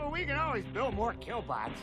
Well, we can always build more killbots.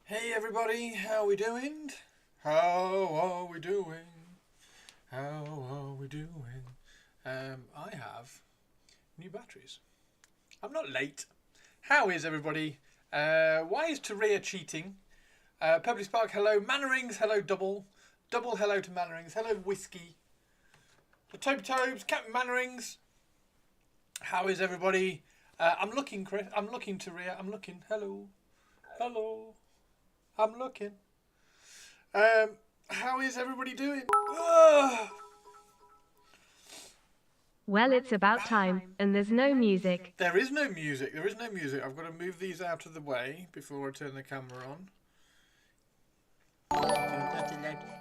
Hey everybody, how are we doing? How are we doing? How are we doing? I have new batteries. I'm not late. How is everybody? Why is Taria cheating? Pebbly Spark, hello. Mannerings, hello double. Double hello to Mannerings. Hello Whiskey. The Toby Tobes, Captain Mannerings. How is everybody? I'm looking, Chris. I'm looking, Taria. I'm looking. Hello. Hello. I'm looking. How is everybody doing? Ugh. Well, it's about time, and there's no music. There is no music. There is no music. I've got to move these out of the way before I turn the camera on.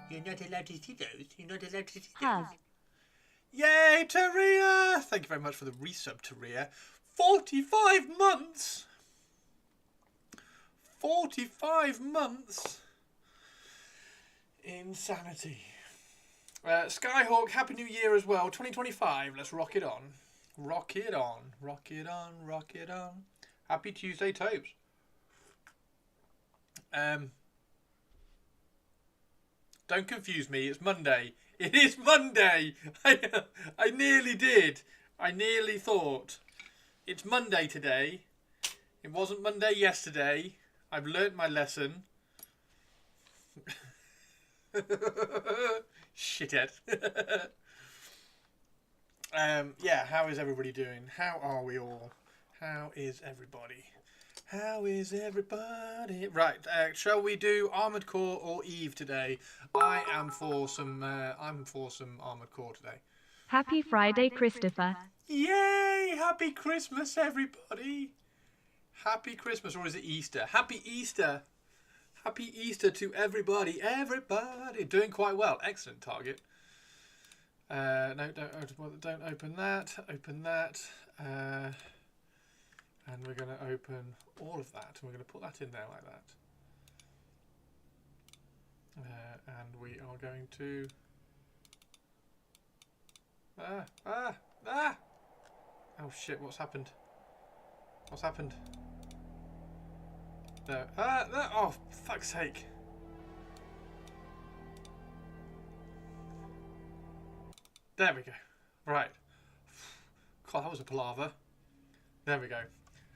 You're not allowed to see those. You're not allowed to see those. Hug. Yay, Taria! Thank you very much for the resub, Taria. 45 months! 45 months! Insanity. Skyhawk, Happy New Year as well. 2025, let's rock it on. Rock it on, rock it on, rock it on. Happy Tuesday, Tobes. Don't confuse me, it's Monday. It is Monday! I nearly did. I nearly thought. It's Monday today. It wasn't Monday yesterday. I've learnt my lesson. Shithead. Yeah, how is everybody doing? How are we all? How is everybody? How is everybody? Right, shall we do Armored Core or Eve today? I am for some Armored Core today. Happy Friday, Christopher. Yay! Happy Christmas, everybody! Happy Christmas, or is it Easter? Happy Easter! Happy Easter to everybody! Everybody! Doing quite well. Excellent target. No, don't open that. Open that. And we're going to open all of that. And we're going to put that in there like that. And we are going to... Oh shit, what's happened? What's happened? No. Oh, fuck's sake. There we go. Right. God, that was a palaver. There we go.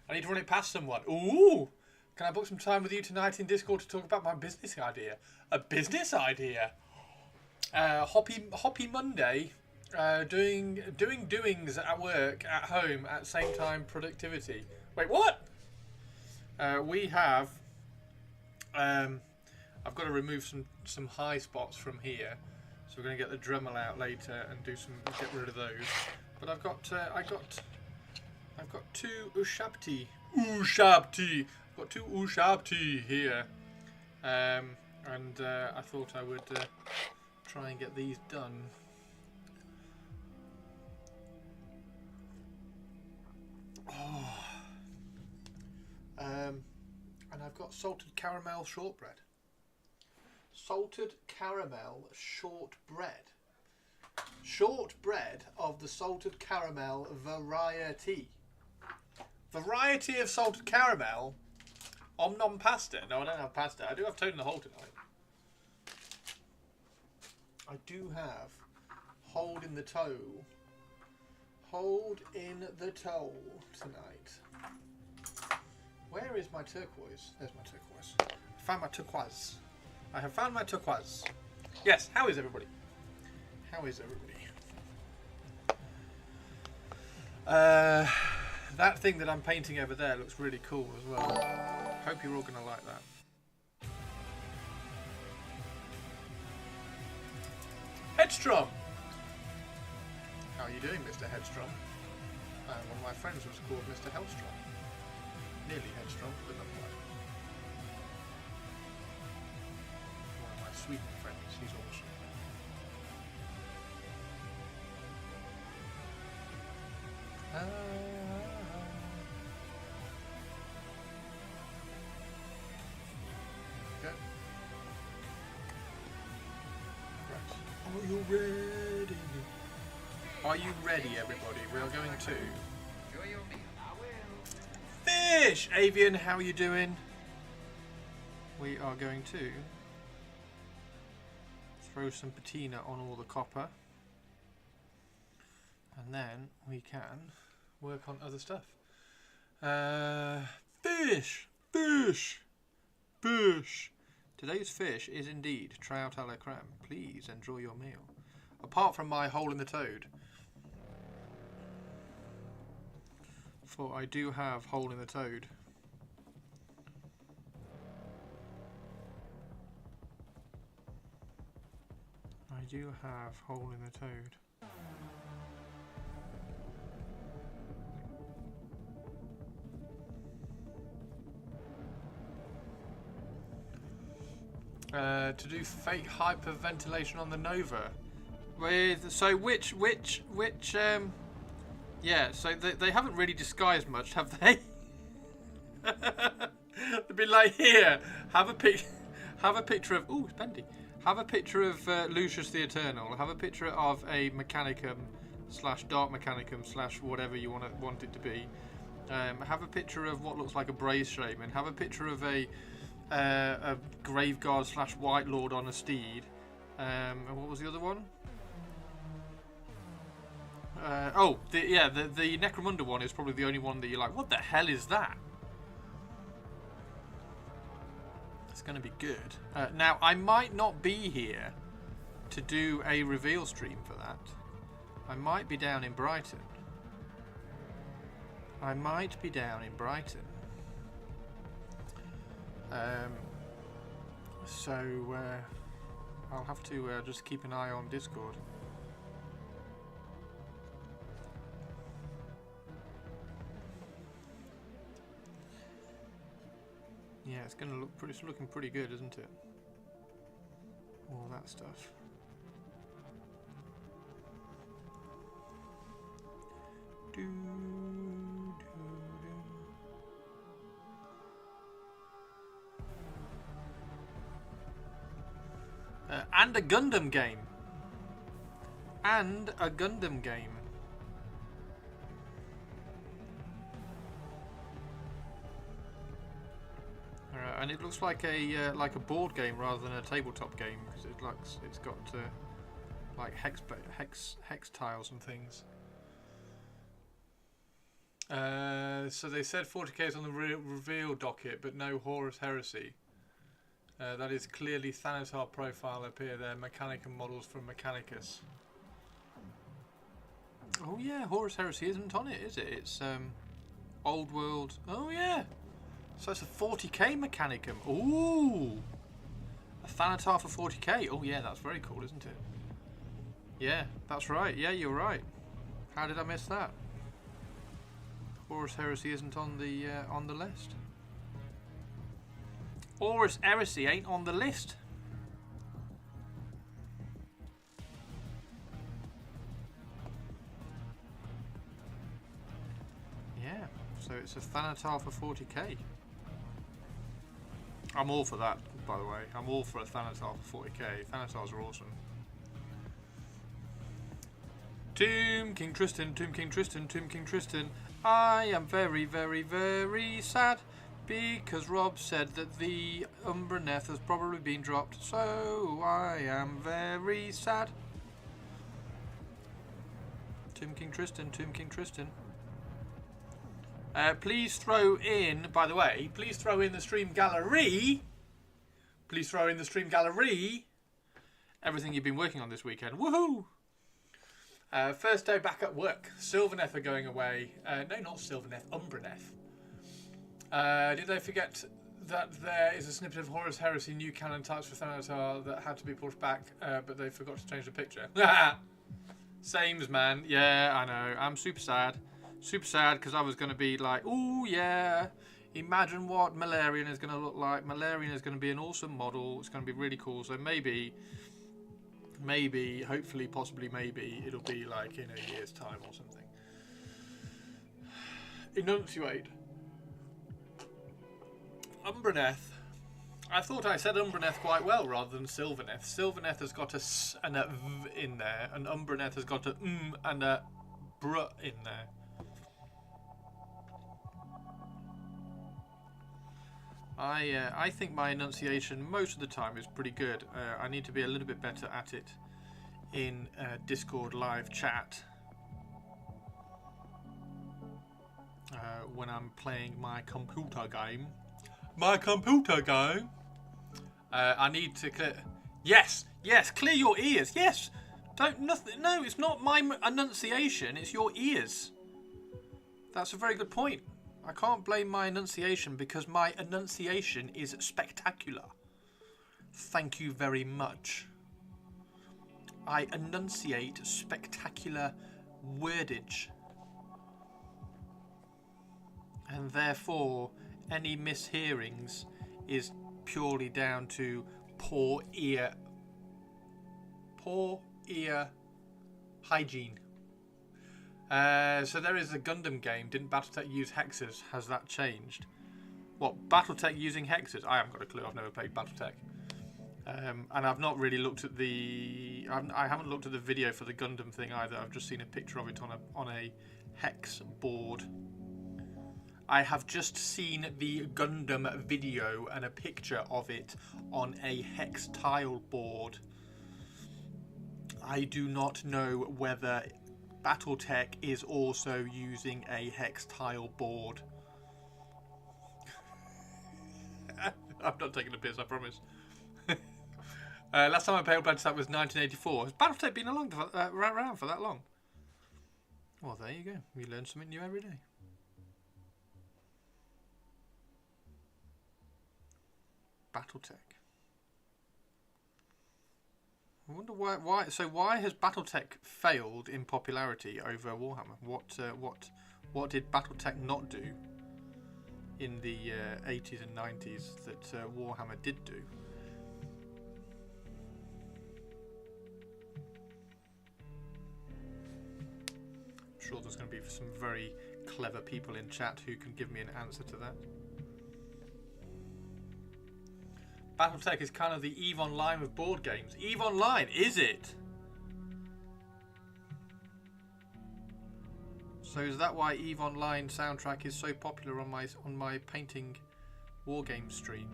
I need to run it past someone. Ooh! Can I book some time with you tonight in Discord to talk about my business idea? A business idea? Hoppy Monday. Doings at work, at home, at same time productivity. Wait, what? We have... I've got to remove some high spots from here. So we're going to get the Dremel out later and do get rid of those. But I've got two Uuuuuuu Shaaaaabti. I've got two Uuuuuuu here. And I thought I would try and get these done. Oh. And I've got salted caramel shortbread. Salted caramel shortbread. Shortbread of the salted caramel variety. Variety of salted caramel. Om nom pasta. No, I don't have pasta. I do have toad in the hole tonight. I do have hold in the toe. Hold in the toe tonight. Where is my turquoise? There's my turquoise. I found my turquoise. I have found my turquoise. Yes, how is everybody? How is everybody? That thing that I'm painting over there looks really cool as well. Hope you're all going to like that. Headstrom! How are you doing, Mr. Headstrom? One of my friends was called Mr. Hellstrom. Nearly headstrong, but not quite. One of my Sweden friends, he's awesome. Okay. Right. Are you ready? Are you ready, everybody? We are going to... Fish! Avian, how are you doing? We are going to throw some patina on all the copper, and then we can work on other stuff. Fish! Fish! Fish! Today's fish is indeed trout a la creme. Please enjoy your meal. Apart from my hole in the toad. For I do have hole in the toad. I do have hole in the toad. To do fake hyperventilation on the Nova. With so which yeah, so they haven't really disguised much, have they? They'd be like, here, have a picture of, ooh, it's bendy. Have a picture of Lucius the Eternal. Have a picture of a Mechanicum / Dark Mechanicum / whatever you want it to be. Have a picture of what looks like a Braze Shaman. Have a picture of a Graveguard / White Lord on a steed. And what was the other one? The Necromunda one is probably the only one that you're like, what the hell is that? It's going to be good. Now, I might not be here to do a reveal stream for that. I might be down in Brighton. So I'll have to just keep an eye on Discord. Yeah, it's gonna look pretty. It's looking pretty good, isn't it? All that stuff. And a Gundam game. And a Gundam game. And it looks like a board game rather than a tabletop game because it's got like hex tiles and things. So they said 40k is on the reveal docket, but no Horus Heresy. That is clearly Thanatar profile appear there. Mechanicum models from Mechanicus. Oh yeah, Horus Heresy isn't on it, is it? It's Old World. Oh yeah. So it's a 40k Mechanicum. Ooh! A Thanatar for 40k. Oh yeah, that's very cool, isn't it? Yeah, that's right. Yeah, you're right. How did I miss that? Horus Heresy isn't on the list. Horus Heresy ain't on the list. Yeah, so it's a Thanatar for 40k. I'm all for that, by the way. I'm all for a Thanatar for 40k. Thanatars are awesome. Tomb King Tristan, Tomb King Tristan, Tomb King Tristan. I am very, very, very sad because Rob said that the Umbraneth has probably been dropped. So I am very sad. Tomb King Tristan, Tomb King Tristan. Please throw in, by the way, please throw in the stream gallery. Please throw in the stream gallery everything you've been working on this weekend. Woohoo! First day back at work. Sylvaneth are going away. No, not Sylvaneth, Umbraneth. Did they forget that there is a snippet of Horus Heresy new canon types for Thanatar that had to be pushed back, but they forgot to change the picture? Sames, man. Yeah, I know. I'm super sad. Super sad because I was going to be like, oh yeah, imagine what Malarian is going to look like. Malarian is going to be an awesome model. It's going to be really cool. So maybe, hopefully, possibly, maybe it'll be like in a year's time or something. Enunciate. Umbraneth. I thought I said Umbraneth quite well rather than Sylvaneth. Sylvaneth has got a S and a V in there, and Umbraneth has got a and a br in there. I think my enunciation most of the time is pretty good. I need to be a little bit better at it in Discord live chat when I'm playing my computer game. My computer game. I need to clear. Yes, clear your ears. Yes, don't nothing. No, it's not my enunciation. It's your ears. That's a very good point. I can't blame my enunciation because my enunciation is spectacular. Thank you very much. I enunciate spectacular wordage. And therefore, any mishearings is purely down to poor ear hygiene. So there is a Gundam game. Didn't BattleTech use hexes? Has that changed? What, BattleTech using hexes? I haven't got a clue. I've never played BattleTech, and I've not really looked at the. I haven't looked at the video for the Gundam thing either. I've just seen a picture of it on a hex board. I have just seen the Gundam video and a picture of it on a hex tile board. I do not know whether BattleTech is also using a hex tile board. I'm not taking a piss, I promise. Last time I played BattleTech was 1984. Has BattleTech been around for that long? Well, there you go. We learn something new every day. BattleTech. I wonder why. So why has BattleTech failed in popularity over Warhammer? What did BattleTech not do in the 80s and 90s that Warhammer did do? I'm sure there's going to be some very clever people in chat who can give me an answer to that. BattleTech is kind of the EVE Online of board games. EVE Online, is it? So is that why EVE Online soundtrack is so popular on my painting wargame stream?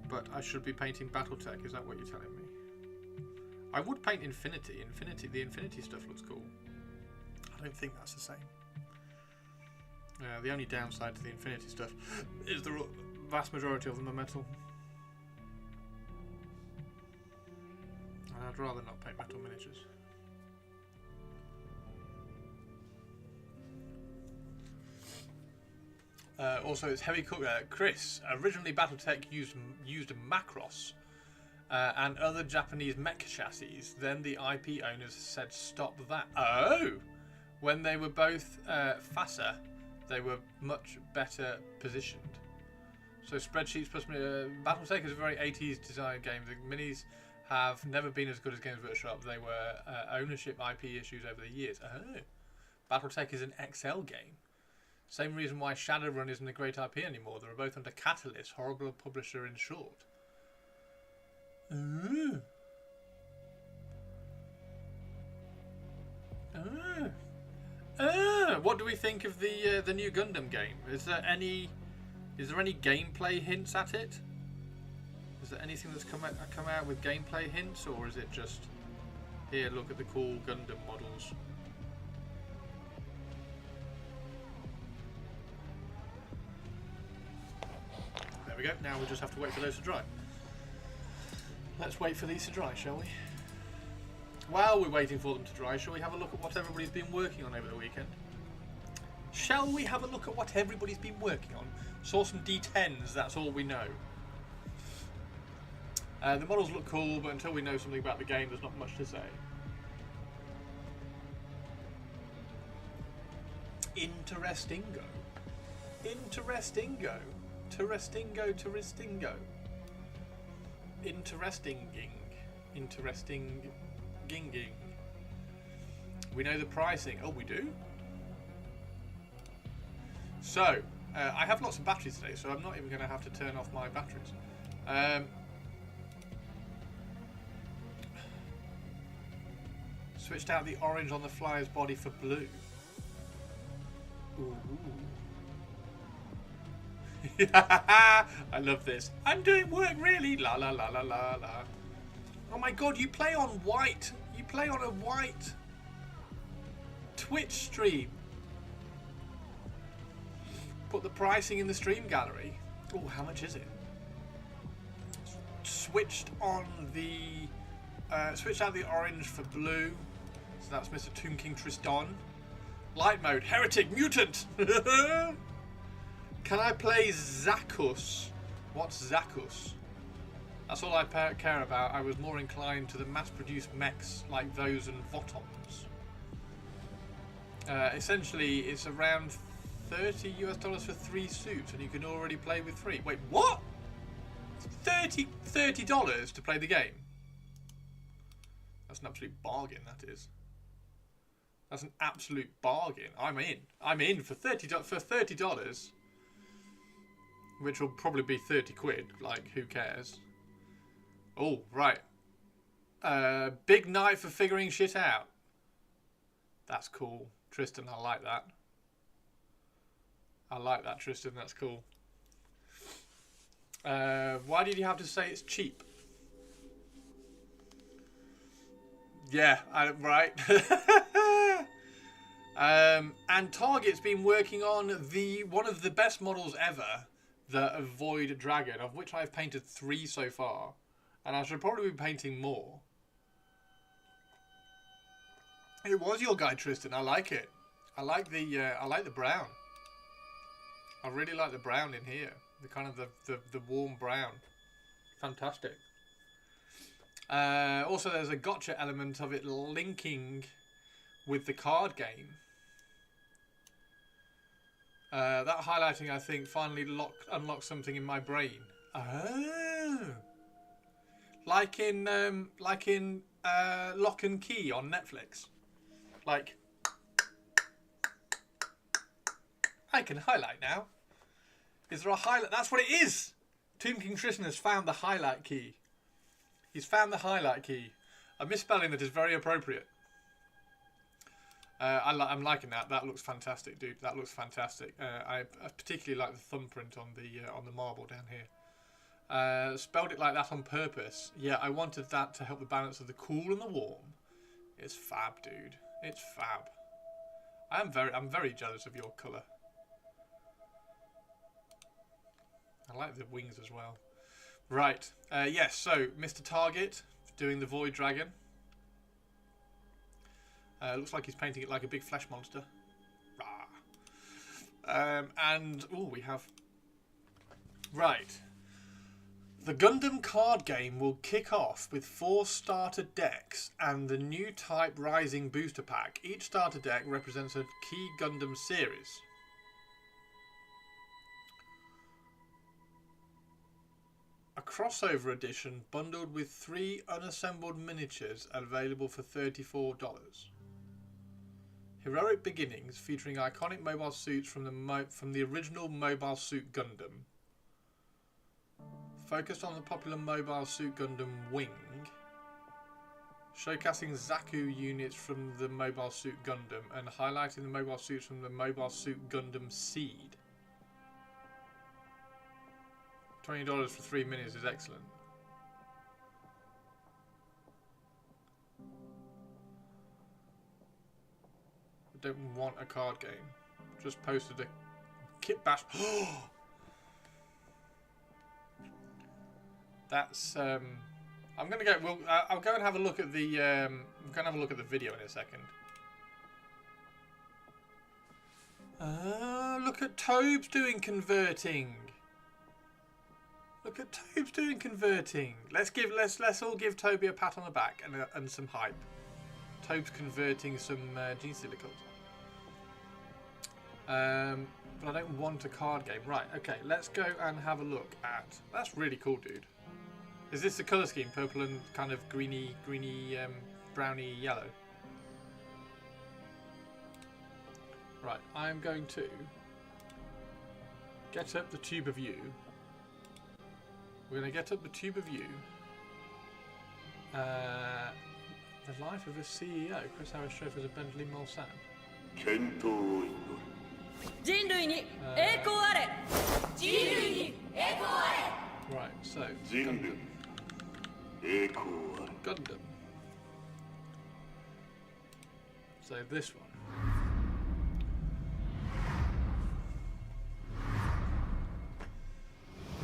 But I should be painting BattleTech, is that what you're telling me? I would paint Infinity. The Infinity stuff looks cool. I don't think that's the same. The only downside to the Infinity stuff is the vast majority of them are metal. And I'd rather not paint metal miniatures. Also, it's heavy cook. Chris, originally BattleTech used Macross and other Japanese mech chassis. Then the IP owners said stop that. Oh! When they were both FASA, they were much better positioned. So spreadsheets plus BattleTech is a very 80s design game. The minis have never been as good as Games Workshop. They were ownership IP issues over the years. Oh, BattleTech is an XL game. Same reason why Shadowrun isn't a great IP anymore. They were both under Catalyst, horrible publisher in short. Ooh. Ooh. What do we think of the new Gundam game? Is there any gameplay hints at it? Is there anything that's come out with gameplay hints, or is it just Here, look at the cool Gundam models. There we go. Now we just have to wait for those to dry. Let's wait for these to dry, shall we? While we're waiting for them to dry, shall we have a look at what everybody's been working on over the weekend? Shall we have a look at what everybody's been working on? Saw some D10s, that's all we know. The models look cool, but until we know something about the game, there's not much to say. Interestingo. Interestingo. Interestingo. Interestinging. Interesting ginging. We know the pricing. Oh, we do? So, I have lots of batteries today, so I'm not even going to have to turn off my batteries. Switched out the orange on the flyer's body for blue. Ooh. I love this. I'm doing work, really. La la la la la la. Oh my god, you play on white. You play on a white Twitch stream. Put the pricing in the stream gallery. Oh, how much is it? Switched on the switched out the orange for blue. So that's Mr. Tomb King Tristan. Light mode, heretic, mutant. Can I play Zakus? What's Zakus? That's all I care about. I was more inclined to the mass-produced mechs like those and Votons. Essentially, it's around $30 US for 3 suits, and you can already play with 3. Wait, what? $30 to play the game? That's an absolute bargain, that is. That's an absolute bargain. I'm in. I'm in for $30. Which will probably be 30 quid. Like, who cares? Oh, right. Big night for figuring shit out. That's cool. Tristan, I like that. I like that, Tristan. That's cool. Why did you have to say it's cheap? Yeah, right. And Target's been working on one of the best models ever, the Void Dragon, of which I've painted 3 so far, and I should probably be painting more. It was your guy, Tristan. I like it. I like the brown. I really like the brown in here. The kind of the warm brown. Fantastic. Also, there's a gotcha element of it linking with the card game. That highlighting, I think, finally unlocked something in my brain. Oh, like in Lock and Key on Netflix. Like, I can highlight now. Is there a highlight? That's what it is. Tomb King Tristan has found the highlight key. He's found the highlight key. A misspelling that is very appropriate. I'm liking that. That looks fantastic, dude. That looks fantastic. I particularly like the thumbprint on the marble down here. Spelled it like that on purpose. Yeah, I wanted that to help the balance of the cool and the warm. It's fab, dude. It's fab. I'm very jealous of your colour. I like the wings as well. Right. Yes. So, Mr. Target doing the Void Dragon. Looks like he's painting it like a big flesh monster. And we have. Right. The Gundam card game will kick off with 4 starter decks and the new type Rising booster pack. Each starter deck represents a key Gundam series. A crossover edition bundled with 3 unassembled miniatures available for $34. Heroic Beginnings featuring iconic mobile suits from the original Mobile Suit Gundam. Focused on the popular Mobile Suit Gundam Wing. Showcasing Zaku units from the Mobile Suit Gundam and highlighting the mobile suits from the Mobile Suit Gundam Seed. $20 for 3 minutes is excellent. I don't want a card game. Just posted a kit bash. That's I'm gonna go. Well, I'll go and have a look at the. I'm gonna have a look at the video in a second. Look at Tobes doing converting. Look at Tobes doing converting. Let's all give Toby a pat on the back and some hype. Tobes converting some gene silicons. But I don't want a card game. Right, okay, let's go and have a look at... That's really cool, dude. Is this the colour scheme? Purple and kind of greeny, browny yellow. Right, I'm going to get up the tube of you. We're going to get up the tube of you. The life of a CEO. Chris Harris Trophy as a Bentley Mulsanne. Right, so Gundam. So this one.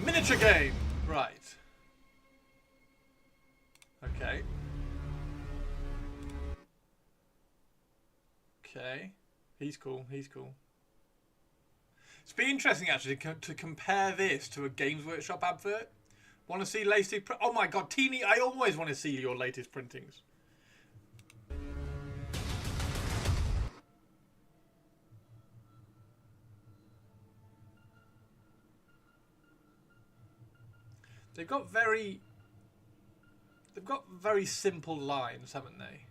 Miniature game! Right. Okay. Okay. He's cool, he's cool. It's been interesting actually to compare this to a Games Workshop advert. Want to see latest... Oh my god, Teeny, I always want to see your latest printings. They've got very simple lines, haven't they?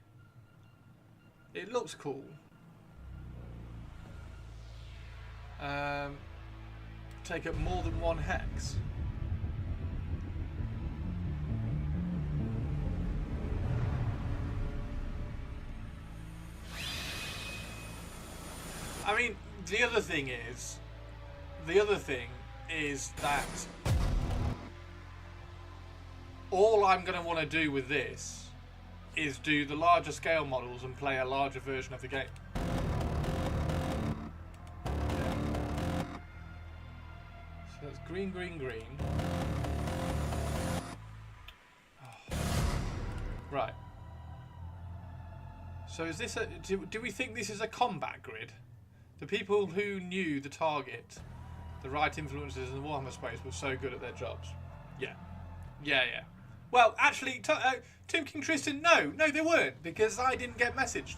It looks cool. Take up more than one hex. I mean, the other thing is that all I'm going to want to do with this is do the larger scale models and play a larger version of the game. So it's green, green, green. Oh. Right. So is this a... Do we think this is a combat grid? The people who knew the target, the right influences in the Warhammer space were so good at their jobs. Yeah. Yeah, yeah. Well, actually, Tomb King Tristan, no, they weren't, because I didn't get messaged.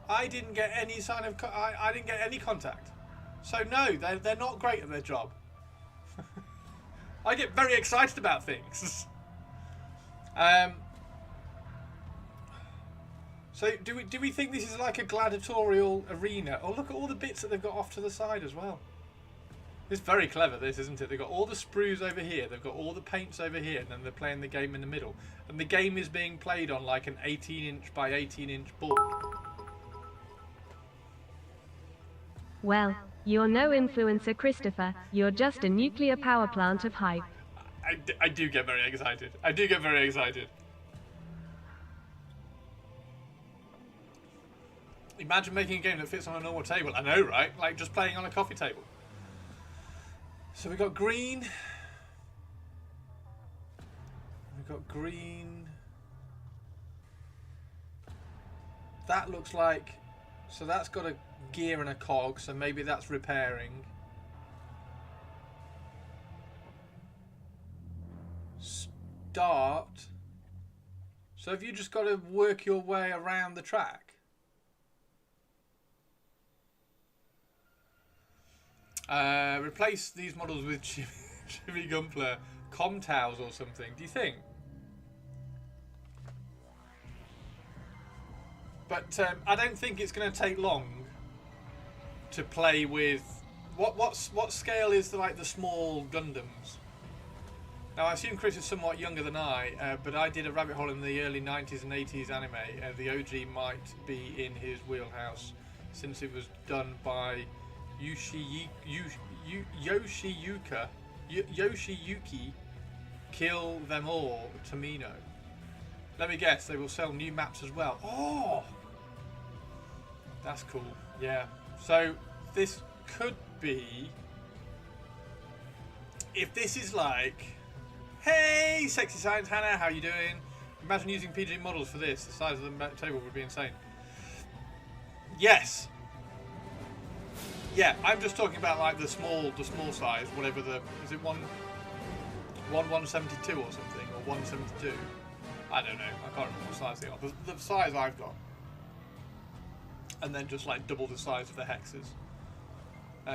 I didn't get any sign of... I didn't get any contact. So, no, they're not great at their job. I get very excited about things. So, do we think this is like a gladiatorial arena? Oh, look at all the bits that they've got off to the side as well. It's very clever, this, isn't it? They've got all the sprues over here, they've got all the paints over here, and then they're playing the game in the middle. And the game is being played on like an 18-inch by 18-inch board. Well, you're no influencer, Christopher. You're just a nuclear power plant of hype. I do get very excited. I do get very excited. Imagine making a game that fits on a normal table. I know, right? Like just playing on a coffee table. So we got green. We've got green. That looks like... So that's got a gear and a cog, so maybe that's repairing. Start. So have you just got to work your way around the track? Replace these models with Jimmy Gunpla com towels or something, do you think? But I don't think it's going to take long to play with... What scale is like the small Gundams? Now I assume Chris is somewhat younger than I, but I did a rabbit hole in the early 90s and 80s anime. The OG might be in his wheelhouse since it was done by Yoshiyuki Kill Them All Tomino. Let me guess, they will sell new maps as well. Oh! That's cool. Yeah. So this could be, if this is like, hey, sexy science Hannah, how you doing? Imagine using PG models for this. The size of the table would be insane. Yes. Yeah, I'm just talking about like the small size, whatever is it 172 or something, or 172? I don't know. I can't remember what size they are. The size I've got, and then just like double the size of the hexes.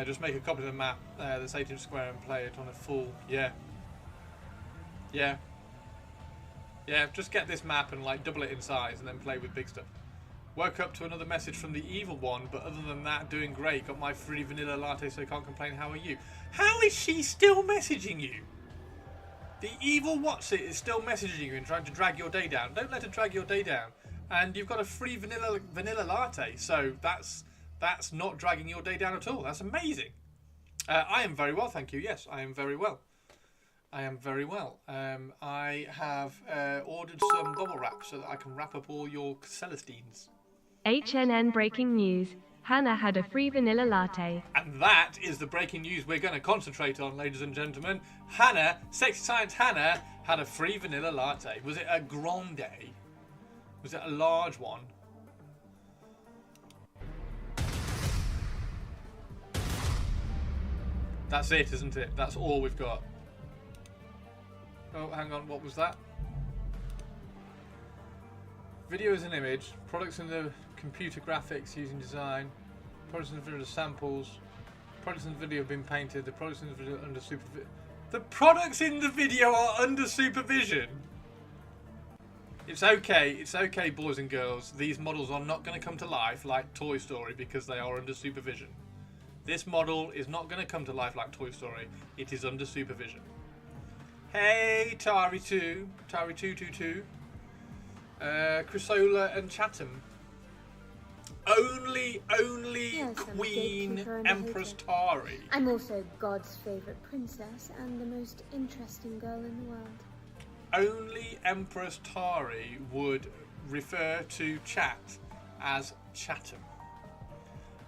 Just make a copy of the map that's 8 inch square and play it on a full. Yeah. Just get this map and like double it in size, and then play with big stuff. Woke up to another message from the evil one, but other than that, doing great. Got my free vanilla latte, so can't complain. How are you? How is she still messaging you? The evil what's it is still messaging you and trying to drag your day down. Don't let her drag your day down. And you've got a free vanilla latte, so that's not dragging your day down at all. That's amazing. I am very well, thank you. Yes, I am very well. I am very well. I have ordered some bubble wrap so that I can wrap up all your Celestines. HNN breaking news. Hannah had a free vanilla latte. And that is the breaking news we're going to concentrate on, ladies and gentlemen. Hannah, Sexy Science Hannah, had a free vanilla latte. Was it a grande? Was it a large one? That's it, isn't it? That's all we've got. Oh, hang on, what was that? Video is an image. Products in the computer graphics using design. Products in the video are samples. Products in the video have been painted. The products in the video are under supervision. The products in the video are under supervision. It's okay, boys and girls. These models are not going to come to life like Toy Story because they are under supervision. This model is not going to come to life like Toy Story. It is under supervision. Hey, Tari222. Chrysola and Chatham. Only Yes, Queen I'm a Empress hater. Tari. I'm also God's favourite princess and the most interesting girl in the world. Only Empress Tari would refer to chat as Chatham.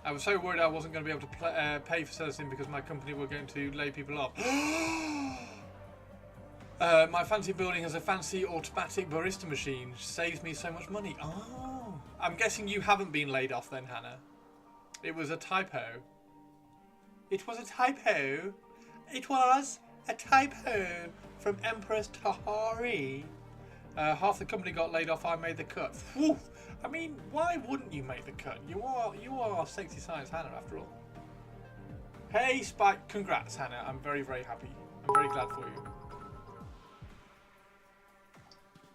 I was so worried I wasn't going to be able to pay for Celestine because my company were going to lay people off. My fancy building has a fancy automatic barista machine. Saves me so much money. Oh, I'm guessing you haven't been laid off then, Hannah. It was a typo. It was a typo. It was a typo from Empress Tahari. Half the company got laid off. I made the cut. Whew. I mean, why wouldn't you make the cut? You are Sexy Science Hannah after all. Hey, Spike. Congrats, Hannah. I'm very, very happy. I'm very glad for you.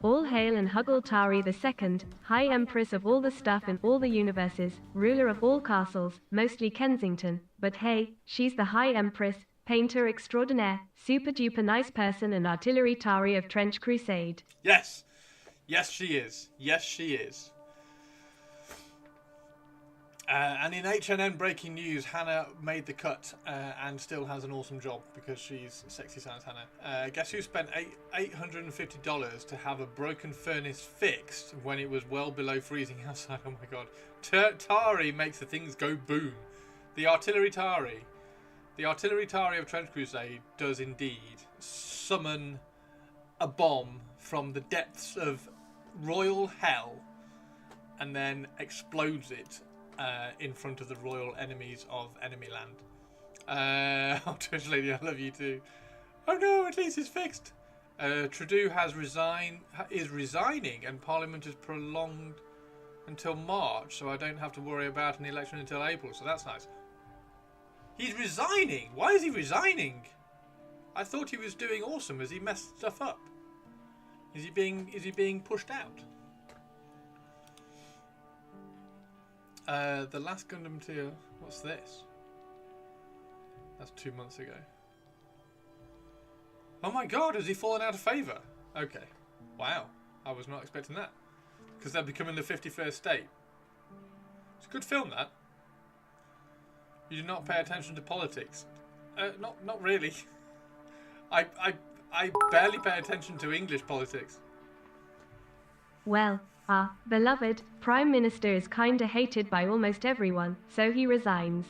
All hail and Huggle Tari II, High Empress of all the stuff in all the universes, ruler of all castles, mostly Kensington, but hey, she's the High Empress, painter extraordinaire, super duper nice person and artillery Tari of Trench Crusade. Yes. Yes, she is. Yes, she is. And in HNN breaking news, Hannah made the cut and still has an awesome job because she's Sexy Science Hannah. Guess who spent $850 to have a broken furnace fixed when it was well below freezing outside? Oh my god. Tari makes the things go boom. The artillery Tari of Trench Crusade does indeed summon a bomb from the depths of royal hell and then explodes it in front of the royal enemies of enemy land. Oh, Twitch Lady, I love you too. Oh no, at least it's fixed. Trudeau is resigning, and Parliament is prolonged until March, so I don't have to worry about an election until April. So that's nice. He's resigning. Why is he resigning? I thought he was doing awesome. Has he messed stuff up? Is he being pushed out? The last Gundam tier. What's this? That's 2 months ago. Oh my god, has he fallen out of favour? Okay. Wow. I was not expecting that. Because they're becoming the 51st state. It's a good film, that. You do not pay attention to politics. Not really. I barely pay attention to English politics. Well, Ah, beloved, Prime Minister is kinda hated by almost everyone, so he resigns.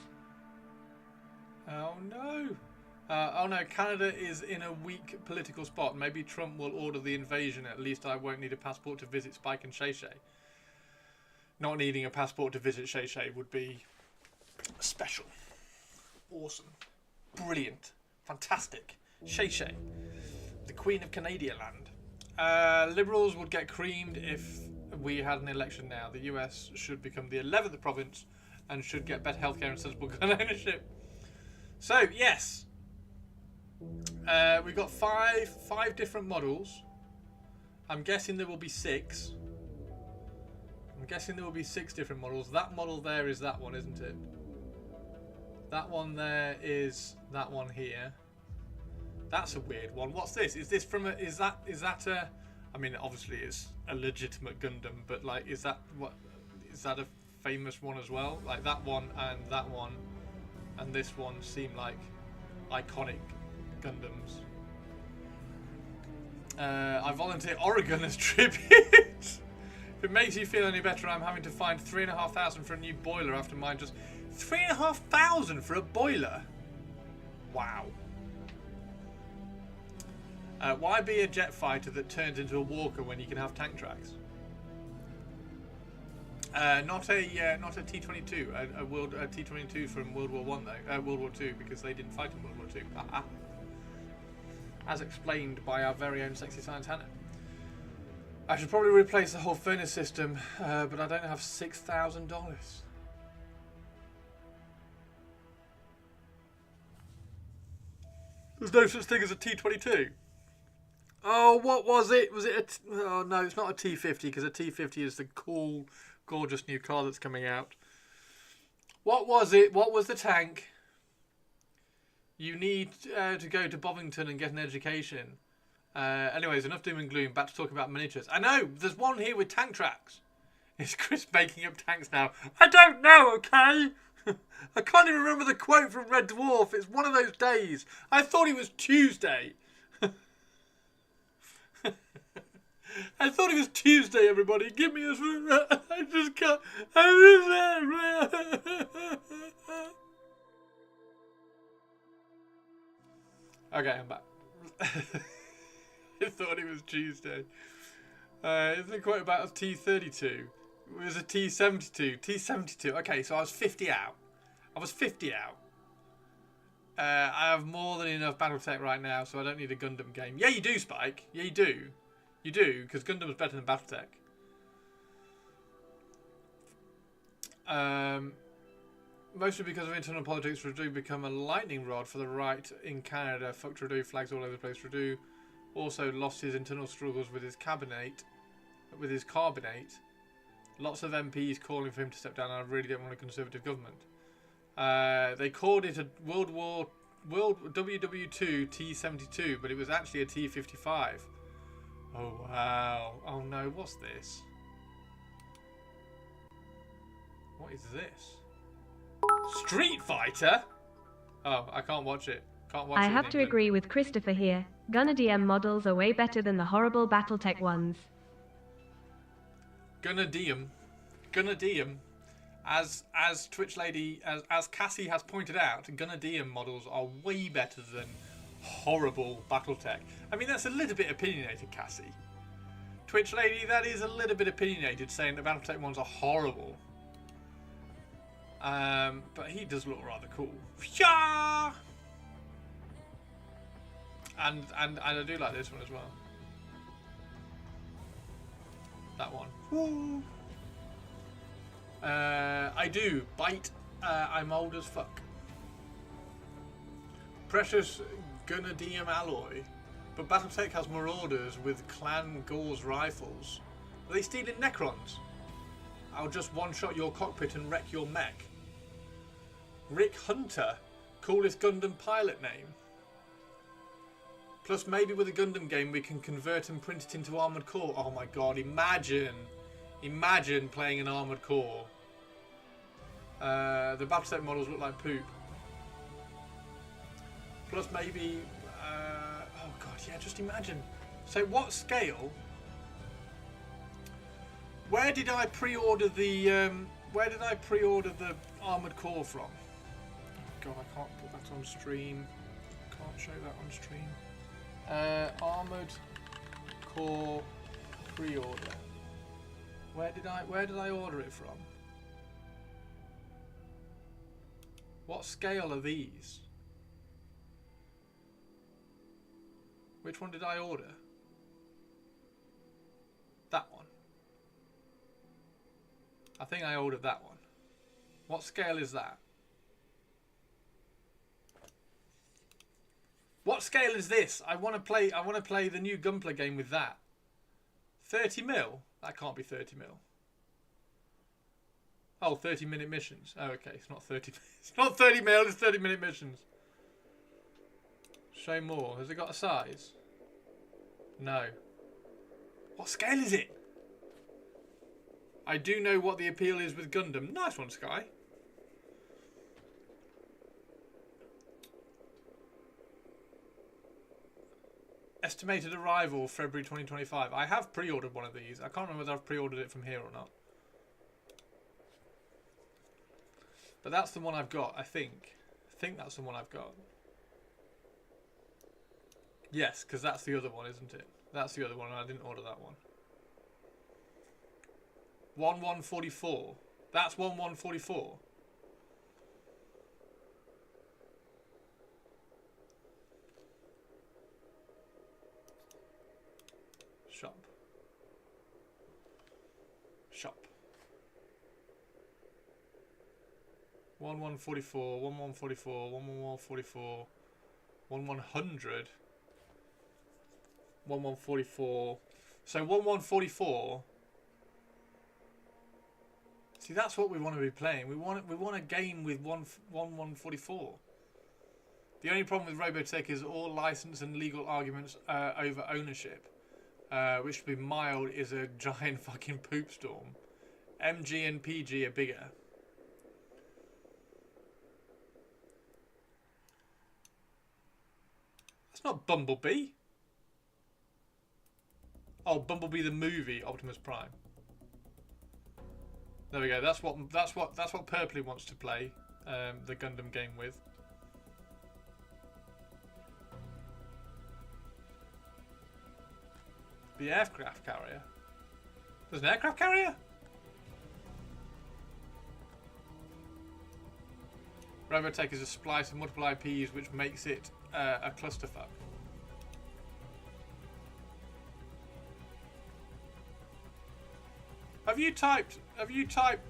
Oh no. Oh no, Canada is in a weak political spot. Maybe Trump will order the invasion. At least I won't need a passport to visit Spike and Shay Shay. Not needing a passport to visit Shay Shay would be special. Awesome. Brilliant. Fantastic. Shay Shay. The Queen of Canada land. Liberals would get creamed if we had an election now. The US should become the 11th province and should get better healthcare and sensible gun ownership. So, yes. We've got five different models. I'm guessing there will be 6. I'm guessing there will be 6 different models. That model there is that one, isn't it? That one there is that one here. That's a weird one. What's this? Is this from a? Is that a? I mean, obviously it's a legitimate Gundam, but like, is that what? Is that a famous one as well? Like that one and this one seem like iconic Gundams. I volunteer Oregon as tribute. If it makes you feel any better, I'm having to find 3,500 for a new boiler after mine just 3,500 for a boiler. Wow. Why be a jet fighter that turns into a walker when you can have tank tracks? Not a T-22, a T-22 from World War One though, World War Two, because they didn't fight in World War Two. As explained by our very own sexy science Hannah. I should probably replace the whole furnace system, but I don't have $6,000. There's no such thing as a T-22. Oh, what was it? Was it a... Oh, no, it's not a T-50, because a T-50 is the cool, gorgeous new car that's coming out. What was it? What was the tank? You need to go to Bovington and get an education. Anyways, enough doom and gloom. Back to talking about miniatures. I know, there's one here with tank tracks. Is Chris making up tanks now? I don't know, okay? I can't even remember the quote from Red Dwarf. It's one of those days. I thought it was Tuesday. I thought it was Tuesday, everybody. Give me a... I just can't... Okay, I'm back. I thought it was Tuesday. Isn't it quite about a T-32? It was a T-72. T-72. Okay, so I was 50 out. I have more than enough Battletech right now, so I don't need a Gundam game. Yeah, you do, Spike. Yeah, you do. You do, because Gundam is better than Battletech. Mostly because of internal politics, Radu become a lightning rod for the right in Canada. Fuck Radu, flags all over the place. Radu also lost his internal struggles with his carbonate. Lots of MPs calling for him to step down, and I really don't want a conservative government. They called it a WW2 T-72, but it was actually a T-55. Oh wow. Oh no, what's this? What is this? Street Fighter? Oh, I can't watch it. I have to agree with Christopher here. Gunnar models are way better than the horrible Battletech ones. Gunnar DM. As Twitch Lady, as Cassie has pointed out, Gunnar DM models are way better than horrible Battletech. I mean, that's a little bit opinionated, Cassie. Twitch Lady, that is a little bit opinionated, saying the Battletech ones are horrible. But he does look rather cool. Yeah! And I do like this one as well. That one. Woo! I do. Bite. I'm old as fuck. Precious Gunadium alloy. But Battletech has Marauders with Clan Gauls rifles. Are they stealing Necrons? I'll just one-shot your cockpit and wreck your mech. Rick Hunter. Coolest Gundam pilot name. Plus maybe with a Gundam game we can convert and print it into Armoured Core. Oh my god, imagine playing an Armoured Core. The Battletech models look like poop. Plus maybe... oh god, yeah, just imagine. So what scale... Where did I pre-order the armored core from? God, I can't put that on stream. Can't show that on stream. Armored core pre-order. Where did I order it from? What scale are these? Which one did I order? That one. I think I ordered that one. What scale is that? What scale is this? I want to play the new Gunpla game with that. 30 mil? That can't be 30 mil. Oh, 30-minute missions. Oh, okay. It's not 30. It's not 30 mil. It's 30-minute missions. Show more. Has it got a size? No. What scale is it? I do know what the appeal is with Gundam. Nice one, Sky. Estimated arrival February 2025. I have pre-ordered one of these. I can't remember whether I've pre-ordered it from here or not. But that's the one I've got, I think. I think that's the one I've got. Yes, because that's the other one, isn't it? That's the other one, and I didn't order that one. 1144. That's 1144. Shop. Shop. 1144, 1144, 1144, 1100, 1144. So 1144. See, that's what we want to be playing. We want a game with 1144. The only problem with Robotech is all license and legal arguments over ownership, which to be mild is a giant fucking poop storm. MG and PG are bigger. That's not Bumblebee. Oh, Bumblebee the movie, Optimus Prime. There we go. That's what Purpley wants to play the Gundam game with. The aircraft carrier. There's an aircraft carrier? Robotech is a splice of multiple IPs which makes it a clusterfuck. Have you typed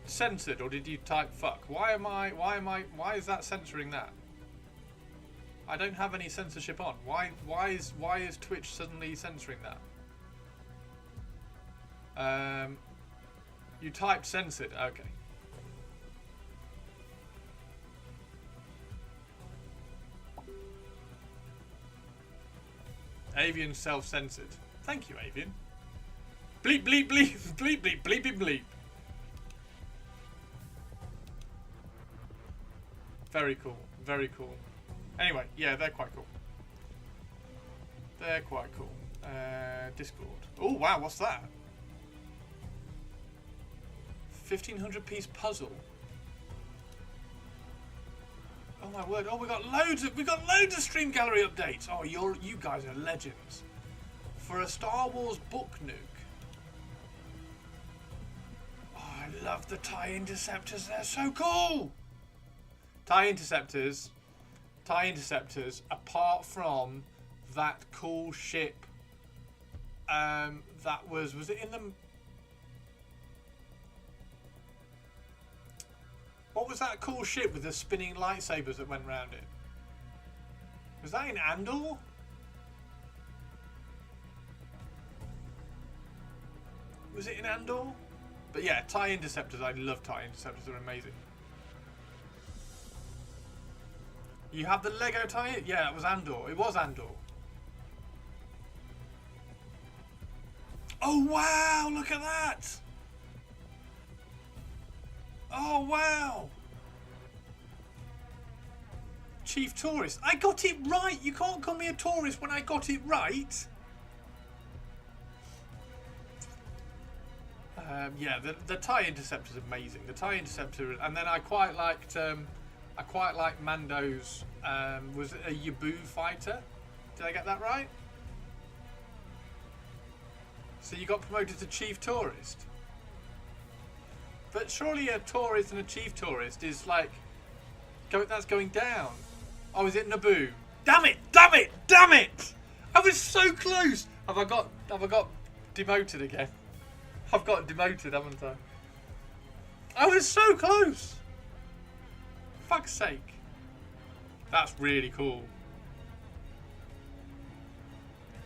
censored or did you type fuck? Why is that censoring that? I don't have any censorship on. Why is Twitch suddenly censoring that? You typed censored, okay. Avian self-censored. Thank you, Avian. Bleep, bleep, bleep, bleep, bleep, bleep, bleep, bleep. Very cool, very cool. Anyway, yeah, they're quite cool. They're quite cool. Discord. Oh, wow, what's that? 1,500-piece puzzle. Oh my word! Oh, we got loads of stream gallery updates. Oh, you guys are legends. For a Star Wars book nuke. Oh, I love the TIE Interceptors. They're so cool. TIE Interceptors. Apart from that cool ship. That was it in the? What was that cool ship with the spinning lightsabers that went round it? Was that in Andor? Was it in Andor? But yeah, TIE Interceptors. I love TIE Interceptors. They're amazing. You have the Lego TIE? Yeah, that was Andor. It was Andor. Oh wow! Look at that! Oh wow! Chief Tourist. I got it right! You can't call me a tourist when I got it right! Oh Yeah, the TIE Interceptor is amazing. The TIE Interceptor, and then I quite liked Mando's. Was it a Yabu fighter? Did I get that right? So you got promoted to Chief Tourist. But surely a tourist and a Chief Tourist is like, that's going down. Oh, is it Naboo? Damn it! Damn it! Damn it! I was so close. Have I got demoted again? I've got demoted, haven't I? I was so close. Fuck's sake. That's really cool.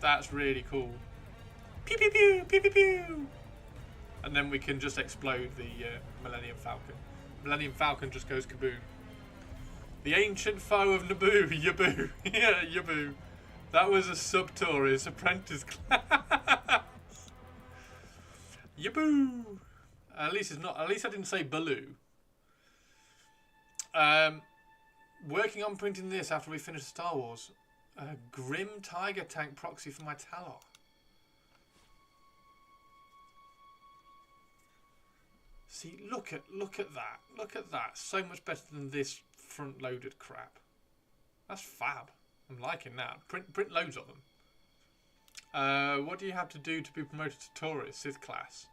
That's really cool. Pew pew pew pew pew pew. And then we can just explode the Millennium Falcon. Millennium Falcon just goes kaboom. The ancient foe of Naboo, Yabu. Yeah, Yabu. That was a sub-tourist apprentice class. Yabu. At least it's not. At least I didn't say Baloo. Working on printing this after we finish Star Wars. Grim Tiger Tank proxy for my Talon. See, look at that. Look at that. So much better than this front-loaded crap. That's fab. I'm liking that. Print loads of them. What do you have to do to be promoted to Tourist, Sith class?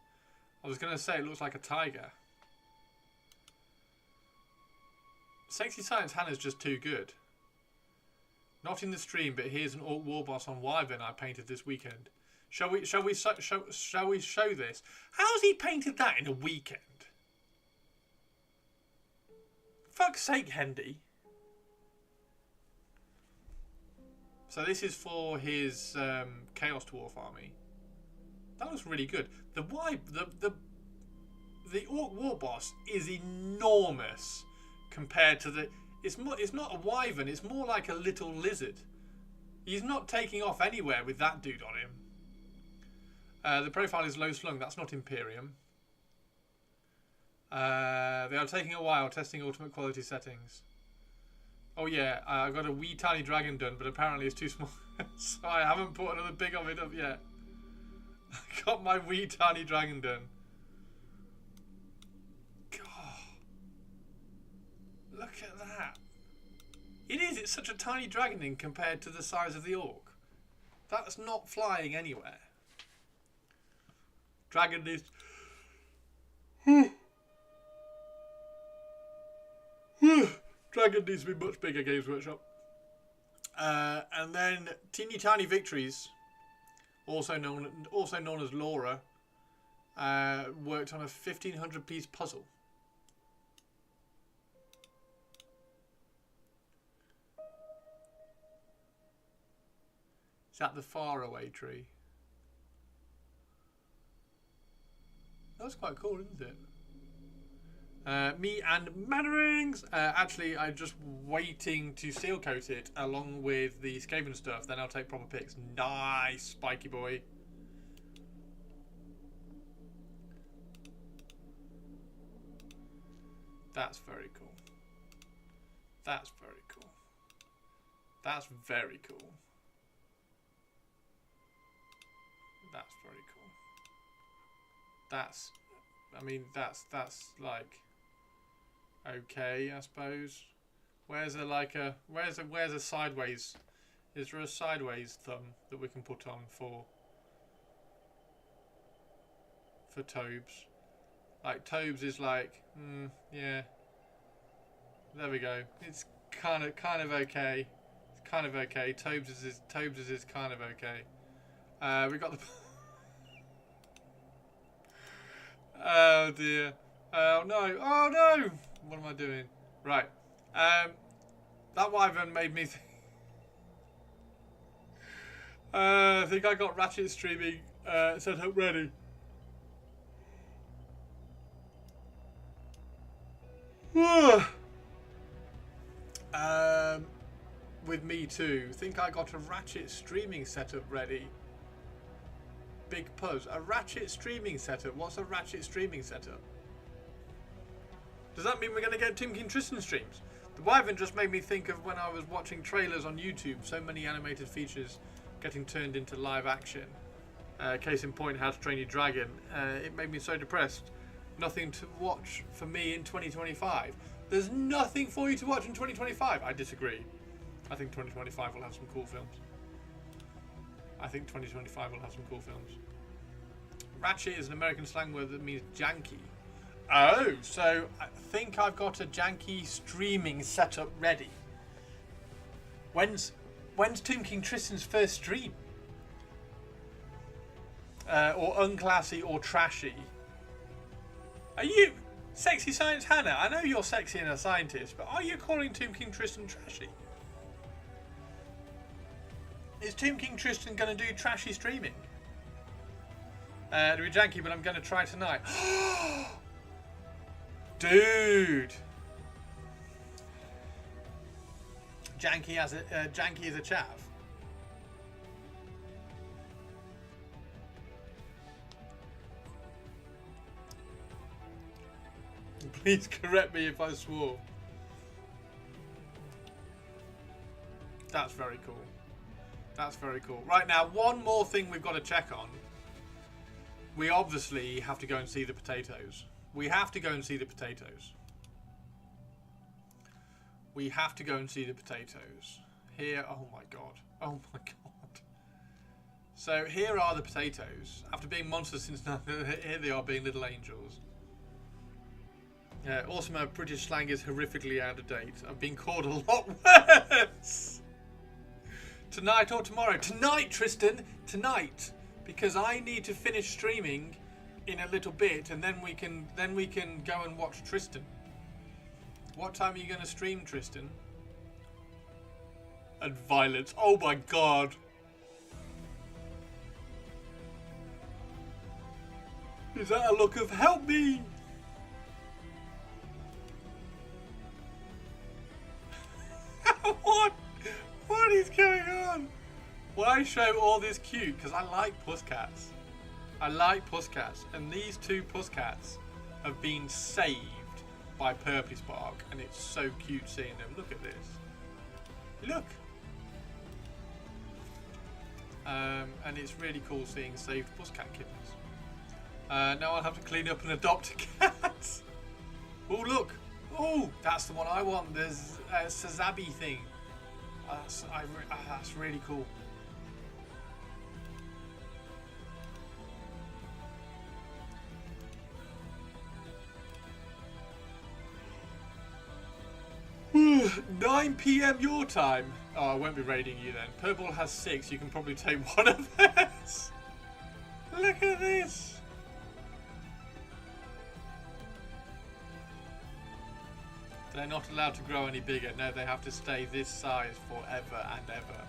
I was going to say it looks like a tiger. Sexy Science Hannah's just too good. Not in the stream, but here's an Orc War Boss on Wyvern I painted this weekend. Shall we show this? How's he painted that in a weekend? Fuck's sake, Hendy. So this is for his Chaos Dwarf army. That looks really good. The Orc War Boss is enormous compared to the. It's not a wyvern. It's more like a little lizard. He's not taking off anywhere with that dude on him. The profile is low slung. That's not Imperium. They are taking a while testing ultimate quality settings. Oh yeah, I got a wee tiny dragon done, but apparently it's too small. So I haven't put another big of it up yet. I got my wee tiny dragon done. God. Look at that. It's such a tiny dragon in compared to the size of the orc. That's not flying anywhere. Dragon is... Dragon needs to be much bigger, Games Workshop. And then Teeny Tiny Victories, also known as Laura, worked on a 1,500 piece puzzle. Is that the faraway tree? That's quite cool, isn't it? Me and Mannerings. Actually, I'm just waiting to seal coat it along with the Skaven stuff. Then I'll take proper pics. Nice, spiky boy. That's very cool. That's very cool. That's very cool. That's very cool. That's, I mean, that's like, okay, I suppose. Where's a sideways? Is there a sideways thumb that we can put on for Tobes? Like Tobes is like, yeah. There we go. It's kind of okay. It's kind of okay. Tobes is kind of okay. We got the. Oh dear. Oh no. Oh no. What am I doing? Right. That wyvern made me think. I think I got Ratchet streaming set up ready. With me too. Think I got a Ratchet streaming setup ready. Big puzz. A Ratchet streaming setup. What's a Ratchet streaming setup? Does that mean we're going to get Tim King Tristan streams? The wyvern just made me think of when I was watching trailers on YouTube. So many animated features getting turned into live action. Case in point, How to Train Your Dragon. It made me so depressed. Nothing to watch for me in 2025. There's nothing for you to watch in 2025. I disagree. I think 2025 will have some cool films. Ratchet is an American slang word that means janky. Oh, so I think I've got a janky streaming setup ready. When's Tomb King Tristan's first stream? Or unclassy or trashy? Are you Sexy Science Hannah? I know you're sexy and a scientist, but are you calling Tomb King Tristan trashy? Is Tomb King Tristan going to do trashy streaming? It'll be janky, but I'm going to try tonight. Dude! Janky as a chav. Please correct me if I swore. That's very cool. That's very cool. Right, now, one more thing we've got to check on. We obviously have to go and see the potatoes. We have to go and see the potatoes. We have to go and see the potatoes. Here, oh my god. Oh my god. So here are the potatoes. After being monsters since now, here they are being little angels. Yeah, also my British slang is horrifically out of date. I've been called a lot worse. Tonight or tomorrow? Tonight, Tristan! Tonight! Because I need to finish streaming in a little bit, and then we can go and watch Tristan. What time are you going to stream, Tristan? And violence. Oh my god. Is that a look of help me? What is going on? Why show all this cute? Because I like pussycats. I like pussycats. And these two pussycats have been saved by Purpley Spark. And it's so cute seeing them. Look at this. Look. And it's really cool seeing saved pussycat kittens. Now I'll have to clean up and adopt a cat. Oh, look. Oh, that's the one I want. There's a Sazabi thing. That's really cool. "9 PM your time." Oh, I won't be raiding you then. Purple has 6. You can probably take one of us. Look at this. They're not allowed to grow any bigger. No, they have to stay this size forever and ever.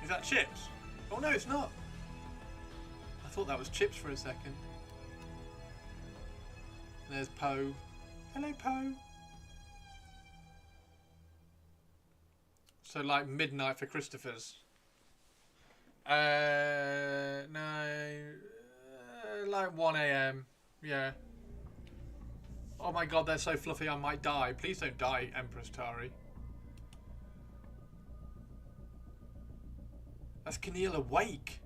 Is that chips? Oh no, it's not. I thought that was chips for a second. There's Poe. Hello, Poe. So like midnight for Christopher's. No. Like 1 AM. Yeah. Oh my god, they're so fluffy I might die. Please don't die, Empress Tari. That's Keneal awake.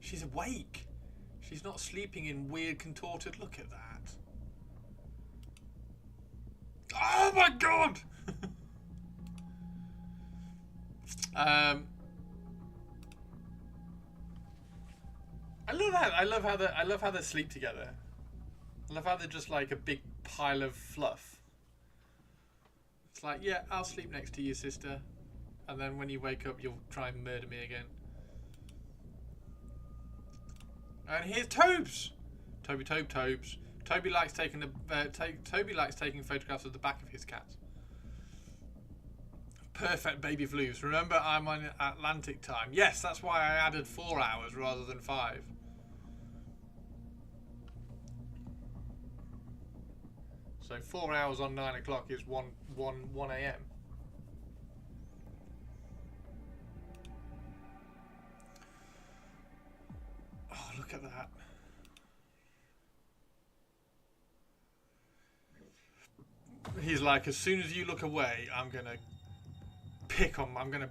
She's awake. She's not sleeping in weird contorted. Look at that. Oh my god! I love how they sleep together. I love how they're just like a big pile of fluff. It's like, yeah, I'll sleep next to you, sister. And then when you wake up, you'll try and murder me again. And here's Tobes. Tobes. Toby likes taking photographs of the back of his cat. Perfect baby vlogs. Remember, I'm on Atlantic time. Yes, that's why I added 4 hours rather than 5. So 4 hours on 9 o'clock is 1 AM. Oh, look at that. He's like, as soon as you look away, I'm gonna pick on. I'm gonna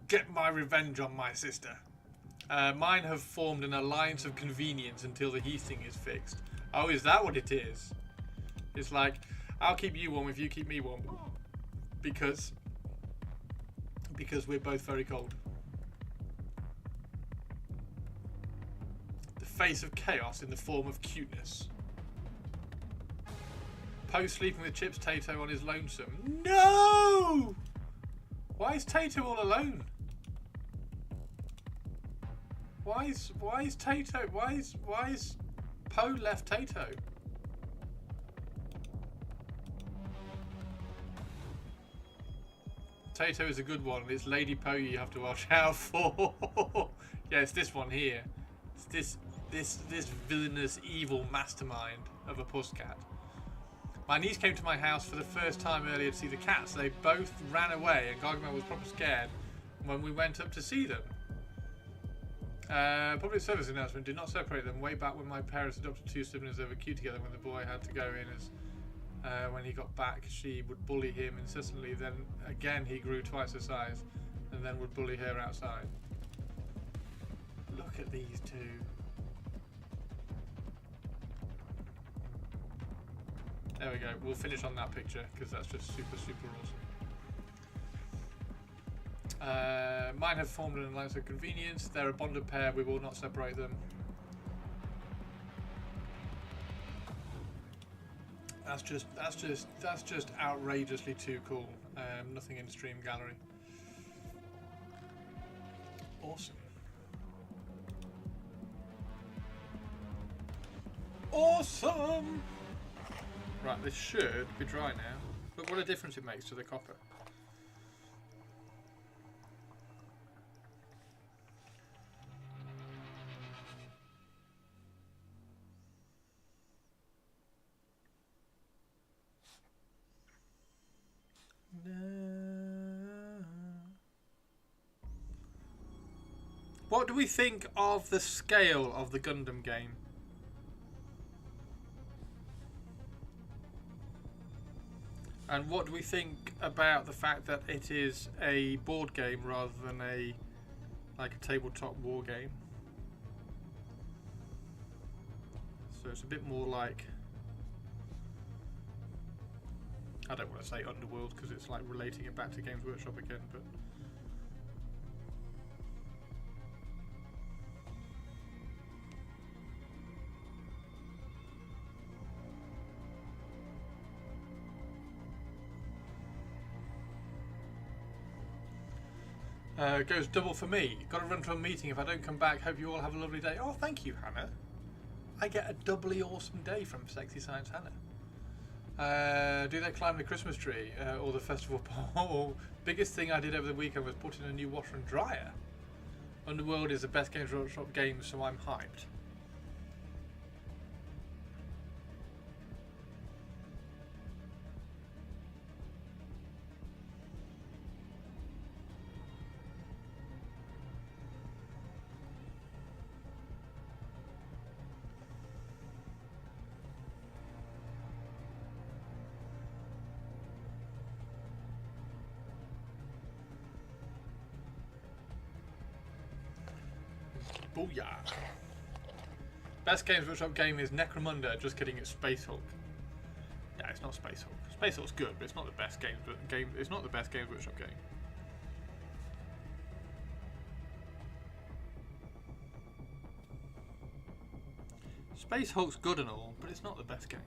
get my revenge on my sister. Mine have formed an alliance of convenience until the heating is fixed. Oh, is that what it is? It's like, I'll keep you warm if you keep me warm, because we're both very cold. The face of chaos in the form of cuteness. Poe sleeping with Chips Tato on his lonesome. No! Why is Tato all alone? Why is Tato? Why is Poe left Tato? Tato is a good one. It's Lady Poe you have to watch out for. Yeah, it's this one here. It's this villainous evil mastermind of a pusscat. My niece came to my house for the first time earlier to see the cats. They both ran away and Gargamel was probably scared when we went up to see them. Public service announcement: did not separate them. Way back when my parents adopted two siblings, they were cute together. When the boy had to go in, as when he got back, she would bully him incessantly. Then again, he grew twice her size, and then would bully her outside. Look at these two. There we go. We'll finish on that picture because that's just super awesome. Mine have formed an alliance of convenience. They're a bonded pair. We will not separate them. That's just outrageously too cool. Nothing in stream gallery. Awesome. Awesome. Right, this should be dry now. Look what a difference it makes to the copper. What do we think of the scale of the Gundam game? And what do we think about the fact that it is a board game rather than a tabletop war game? So it's a bit more like, I don't want to say Underworld because it's like relating it back to Games Workshop again, but goes double for me. Got to run to a meeting if I don't come back. Hope you all have a lovely day. Oh, thank you, Hannah. I get a doubly awesome day from Sexy Science Hannah. Do they climb the Christmas tree or the festival pole? Biggest thing I did over the weekend was put in a new washer and dryer. Underworld is the best Games Workshop game, so I'm hyped. Booyah! Best Games Workshop game is Necromunda. Just kidding, it's Space Hulk. Yeah, it's not Space Hulk. Space Hulk's good, but it's not the best game. It's not the best Games Workshop game. Space Hulk's good and all, but it's not the best game.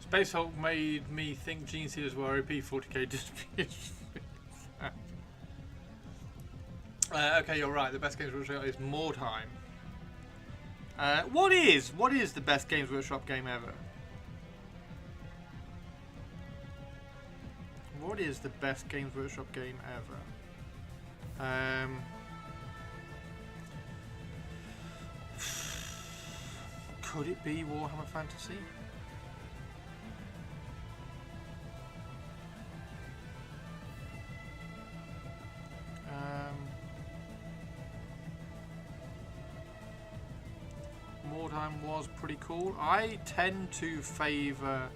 Space Hulk made me think Gene Stealers were OP 40k distribution. Okay, you're right. The best Games Workshop is More Time. What is the best Games Workshop game ever? What is the best Games Workshop game ever? Could it be Warhammer Fantasy? Mordheim was pretty cool. I tend to favour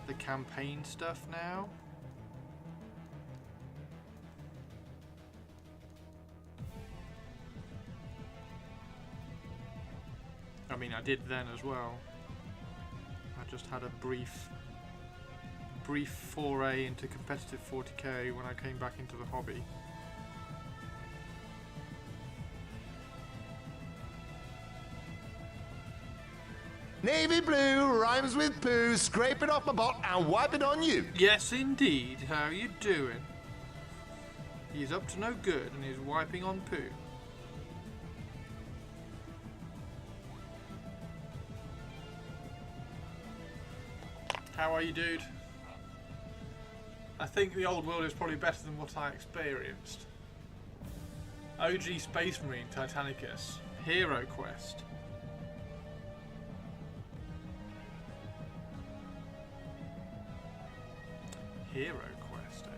the campaign stuff now. I mean, I did then as well. I just had a brief foray into competitive 40k when I came back into the hobby. Navy blue rhymes with poo, scrape it off my butt and wipe it on you. Yes, indeed. How are you doing? He's up to no good and he's wiping on poo. How are you, dude? I think the old world is probably better than what I experienced. OG Space Marine Titanicus. Hero Quest. Hero Quest, eh?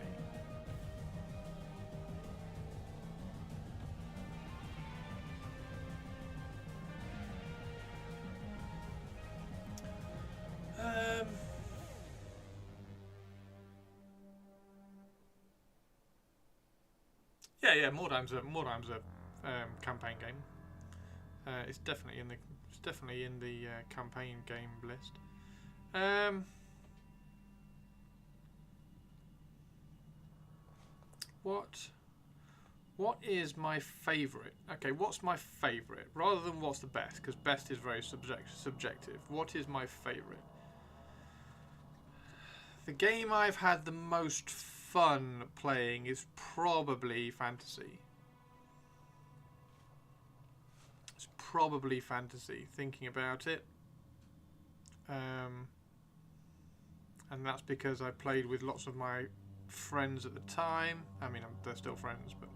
Yeah, Mordheim's a campaign game. It's definitely in the campaign game list. What is my favourite? Okay, what's my favourite? Rather than what's the best, because best is very subjective. What is my favourite? The game I've had the most fun playing is probably Fantasy. It's probably Fantasy, thinking about it. And that's because I played with lots of my friends at the time. I mean, they're still friends, but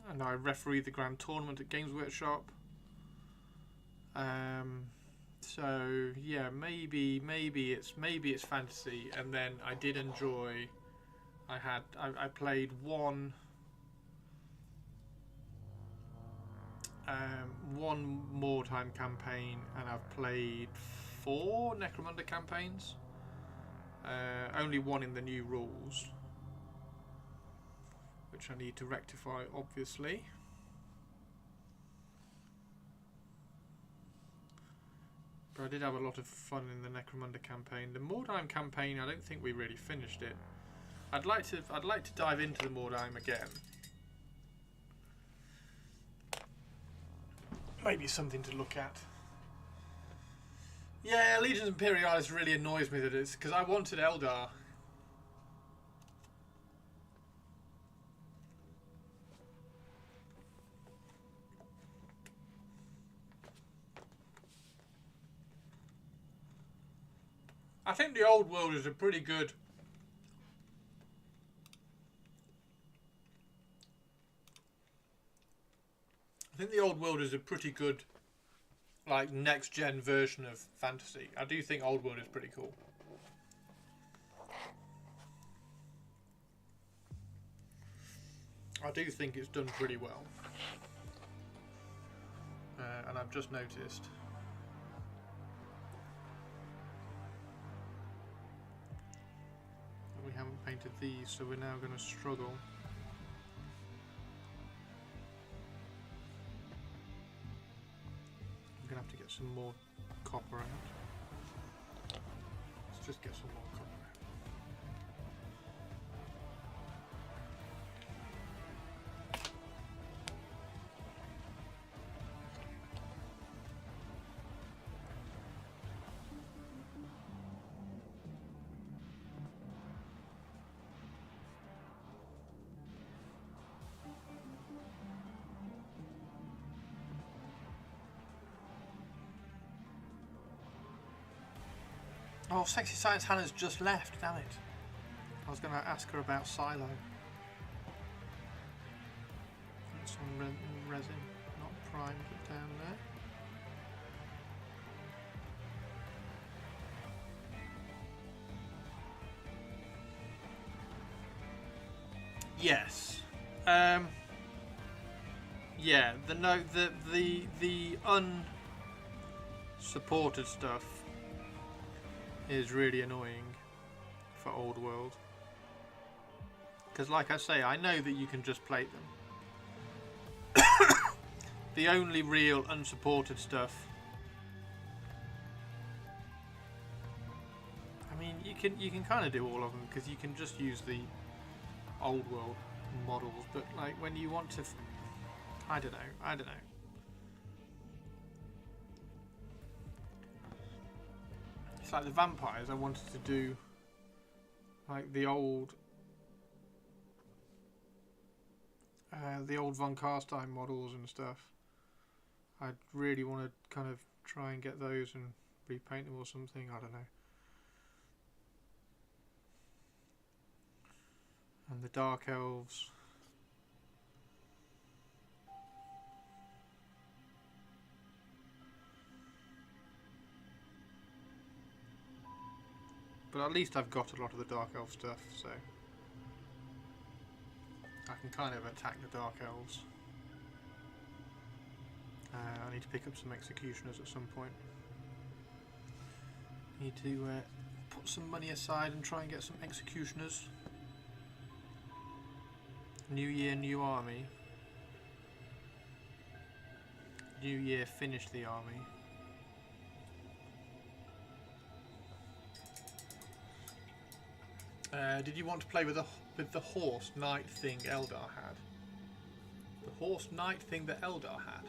and I refereed the grand tournament at Games Workshop. So yeah, maybe it's Fantasy, and then I did enjoy. I played one Mordheim campaign, and I've played 4 Necromunda campaigns. Only one in the new rules, which I need to rectify, obviously. But I did have a lot of fun in the Necromunda campaign. The Mordheim campaign, I don't think we really finished it. I'd like to dive into the Mordheim again. Maybe something to look at. Yeah, Legions Imperialis really annoys me that it's because I wanted Eldar. I think the old world is a pretty good. I think the old world is a pretty good, like, next gen version of Fantasy. I do think old world is pretty cool. I do think it's done pretty well. And I've just noticed. We haven't painted these, so we're now going to struggle. I'm going to have to get some more copper out. Let's just get some more copper out. Oh, Sexy Science Hannah's just left, damn it. I was going to ask her about Silo. Some resin, not primed, but down there. Yes. Yeah, the unsupported stuff is really annoying for Old World. Because like I say, I know that you can just plate them. The only real unsupported stuff, I mean, you can kind of do all of them because you can just use the Old World models, but like when you want to, I don't know. It's like the vampires. I wanted to do like the old Von Carstein models and stuff. I really want to kind of try and get those and repaint them or something. I don't know. And the Dark Elves. But at least I've got a lot of the Dark Elf stuff, so I can kind of attack the Dark Elves. I need to pick up some Executioners at some point. Need to put some money aside and try and get some Executioners. New year, new army. New year, finish the army. Did you want to play with the horse knight thing Eldar had? The horse knight thing that Eldar had.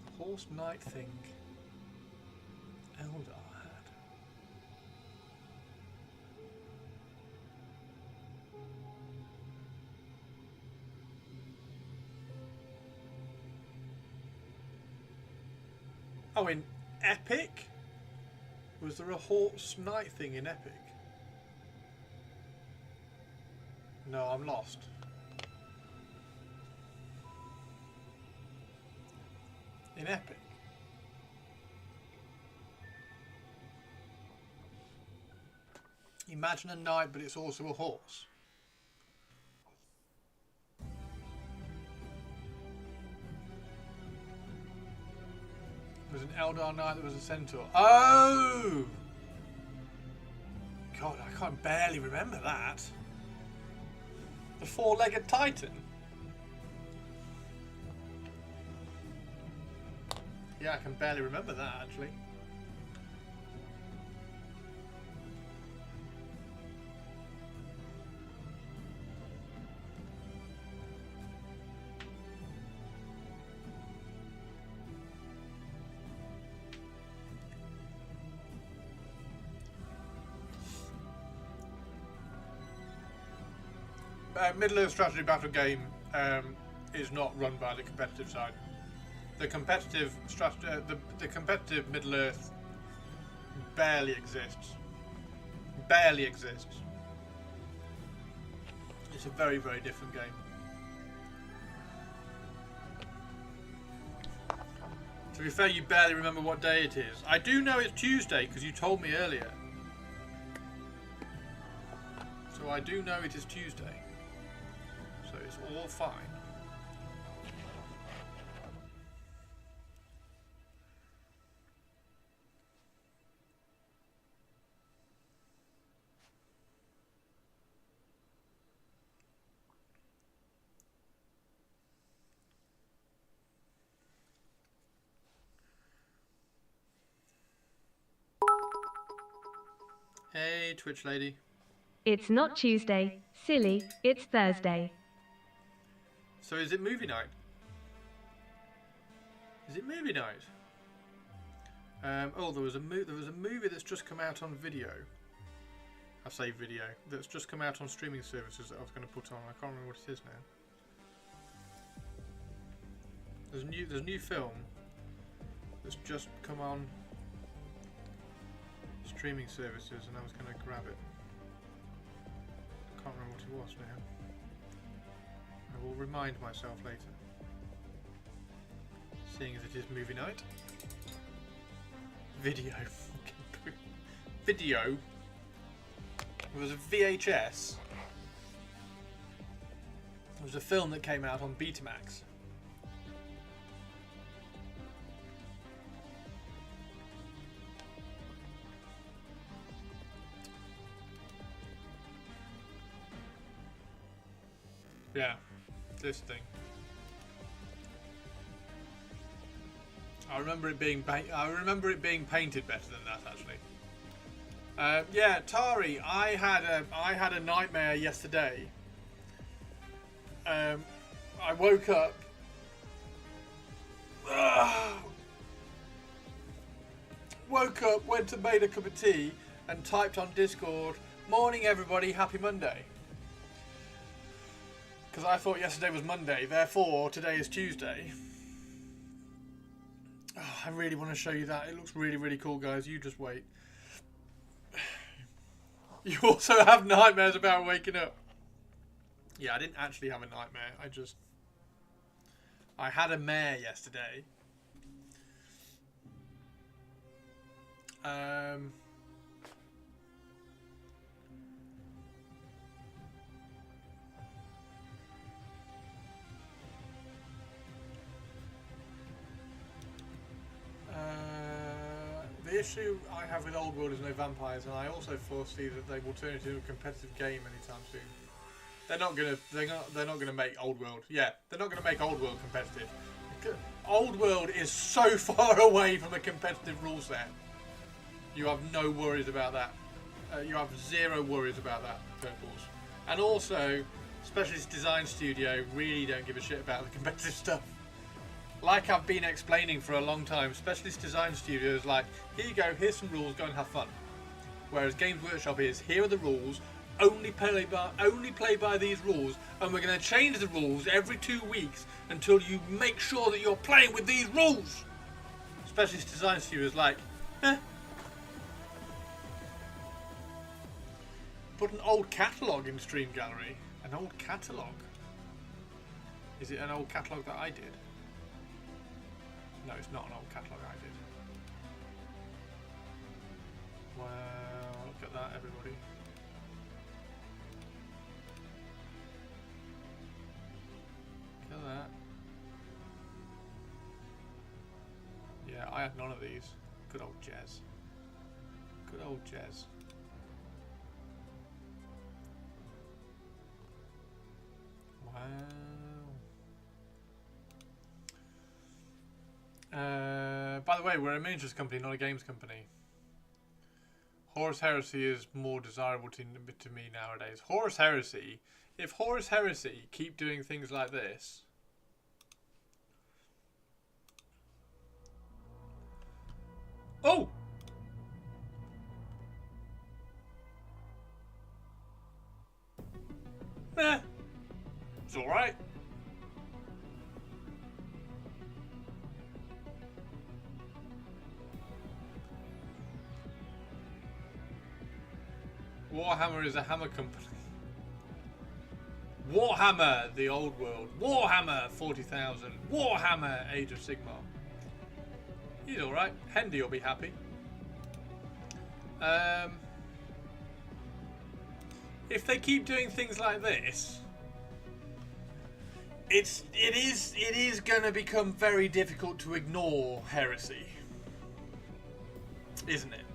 The horse knight thing Eldar had. Oh, in Epic? Was there a horse knight thing in Epic? No, I'm lost. In Epic? Imagine a knight, but it's also a horse. There was an Eldar knight that was a centaur. Oh! God, I can't barely remember that. The four-legged titan. Yeah, I can barely remember that actually. Middle-earth strategy battle game is not run by the competitive side. The competitive the competitive Middle-earth barely exists. Barely exists. It's a very, very different game. To be fair, you barely remember what day it is. I do know it's Tuesday because you told me earlier. So I do know it is Tuesday. So it's all fine. Hey, Twitch lady. It's not Tuesday, silly, it's Thursday. So is it movie night? Is it movie night? Oh, there was a movie that's just come out on video. I say video. That's just come out on streaming services that I was going to put on. I can't remember what it is now. There's a new film that's just come on streaming services and I was going to grab it. Can't remember what it was now. I will remind myself later. Seeing as it is movie night. Video. Video. It was a VHS. It was a film that came out on Betamax. Yeah, this thing. I remember it being painted better than that, actually. Yeah, Tari, I had a nightmare yesterday. I woke up. Woke up, went and made a cup of tea, and typed on Discord, "Morning, everybody, happy Monday." Because I thought yesterday was Monday, therefore today is Tuesday. Oh, I really want to show you that. It looks really, really cool, guys. You just wait. You also have nightmares about waking up. Yeah, I didn't actually have a nightmare. I had a mare yesterday. The issue I have with Old World is no vampires, and I also foresee that they will turn it into a competitive game anytime soon. They're not gonna make Old World. Yeah, they're not gonna make Old World competitive. Old World is so far away from a competitive rule set. You have no worries about that. You have zero worries about that, Purples. And also, Specialist Design Studio really don't give a shit about the competitive stuff. Like I've been explaining for a long time, Specialist Design Studio is like, here you go, here's some rules, go and have fun. Whereas Games Workshop is, here are the rules, only play by these rules, and we're going to change the rules every 2 weeks until you make sure that you're playing with these rules. Specialist Design Studio is like, eh. Put an old catalogue in Stream Gallery. An old catalogue? Is it an old catalogue that I did? No, it's not an old catalogue I did. Wow, look at that, everybody. Look at that. Yeah, I had none of these. Good old Jez. Good old Jez. Wow. By the way, we're a miniatures company, not a games company. Horus Heresy is more desirable to me nowadays. Horus Heresy, if Horus Heresy keep doing things like this, oh! Eh, it's alright. Warhammer is a hammer company. Warhammer, the old world. Warhammer, 40,000. Warhammer, Age of Sigmar. He's alright. Hendy will be happy. If they keep doing things like this, it is going to become very difficult to ignore heresy, isn't it?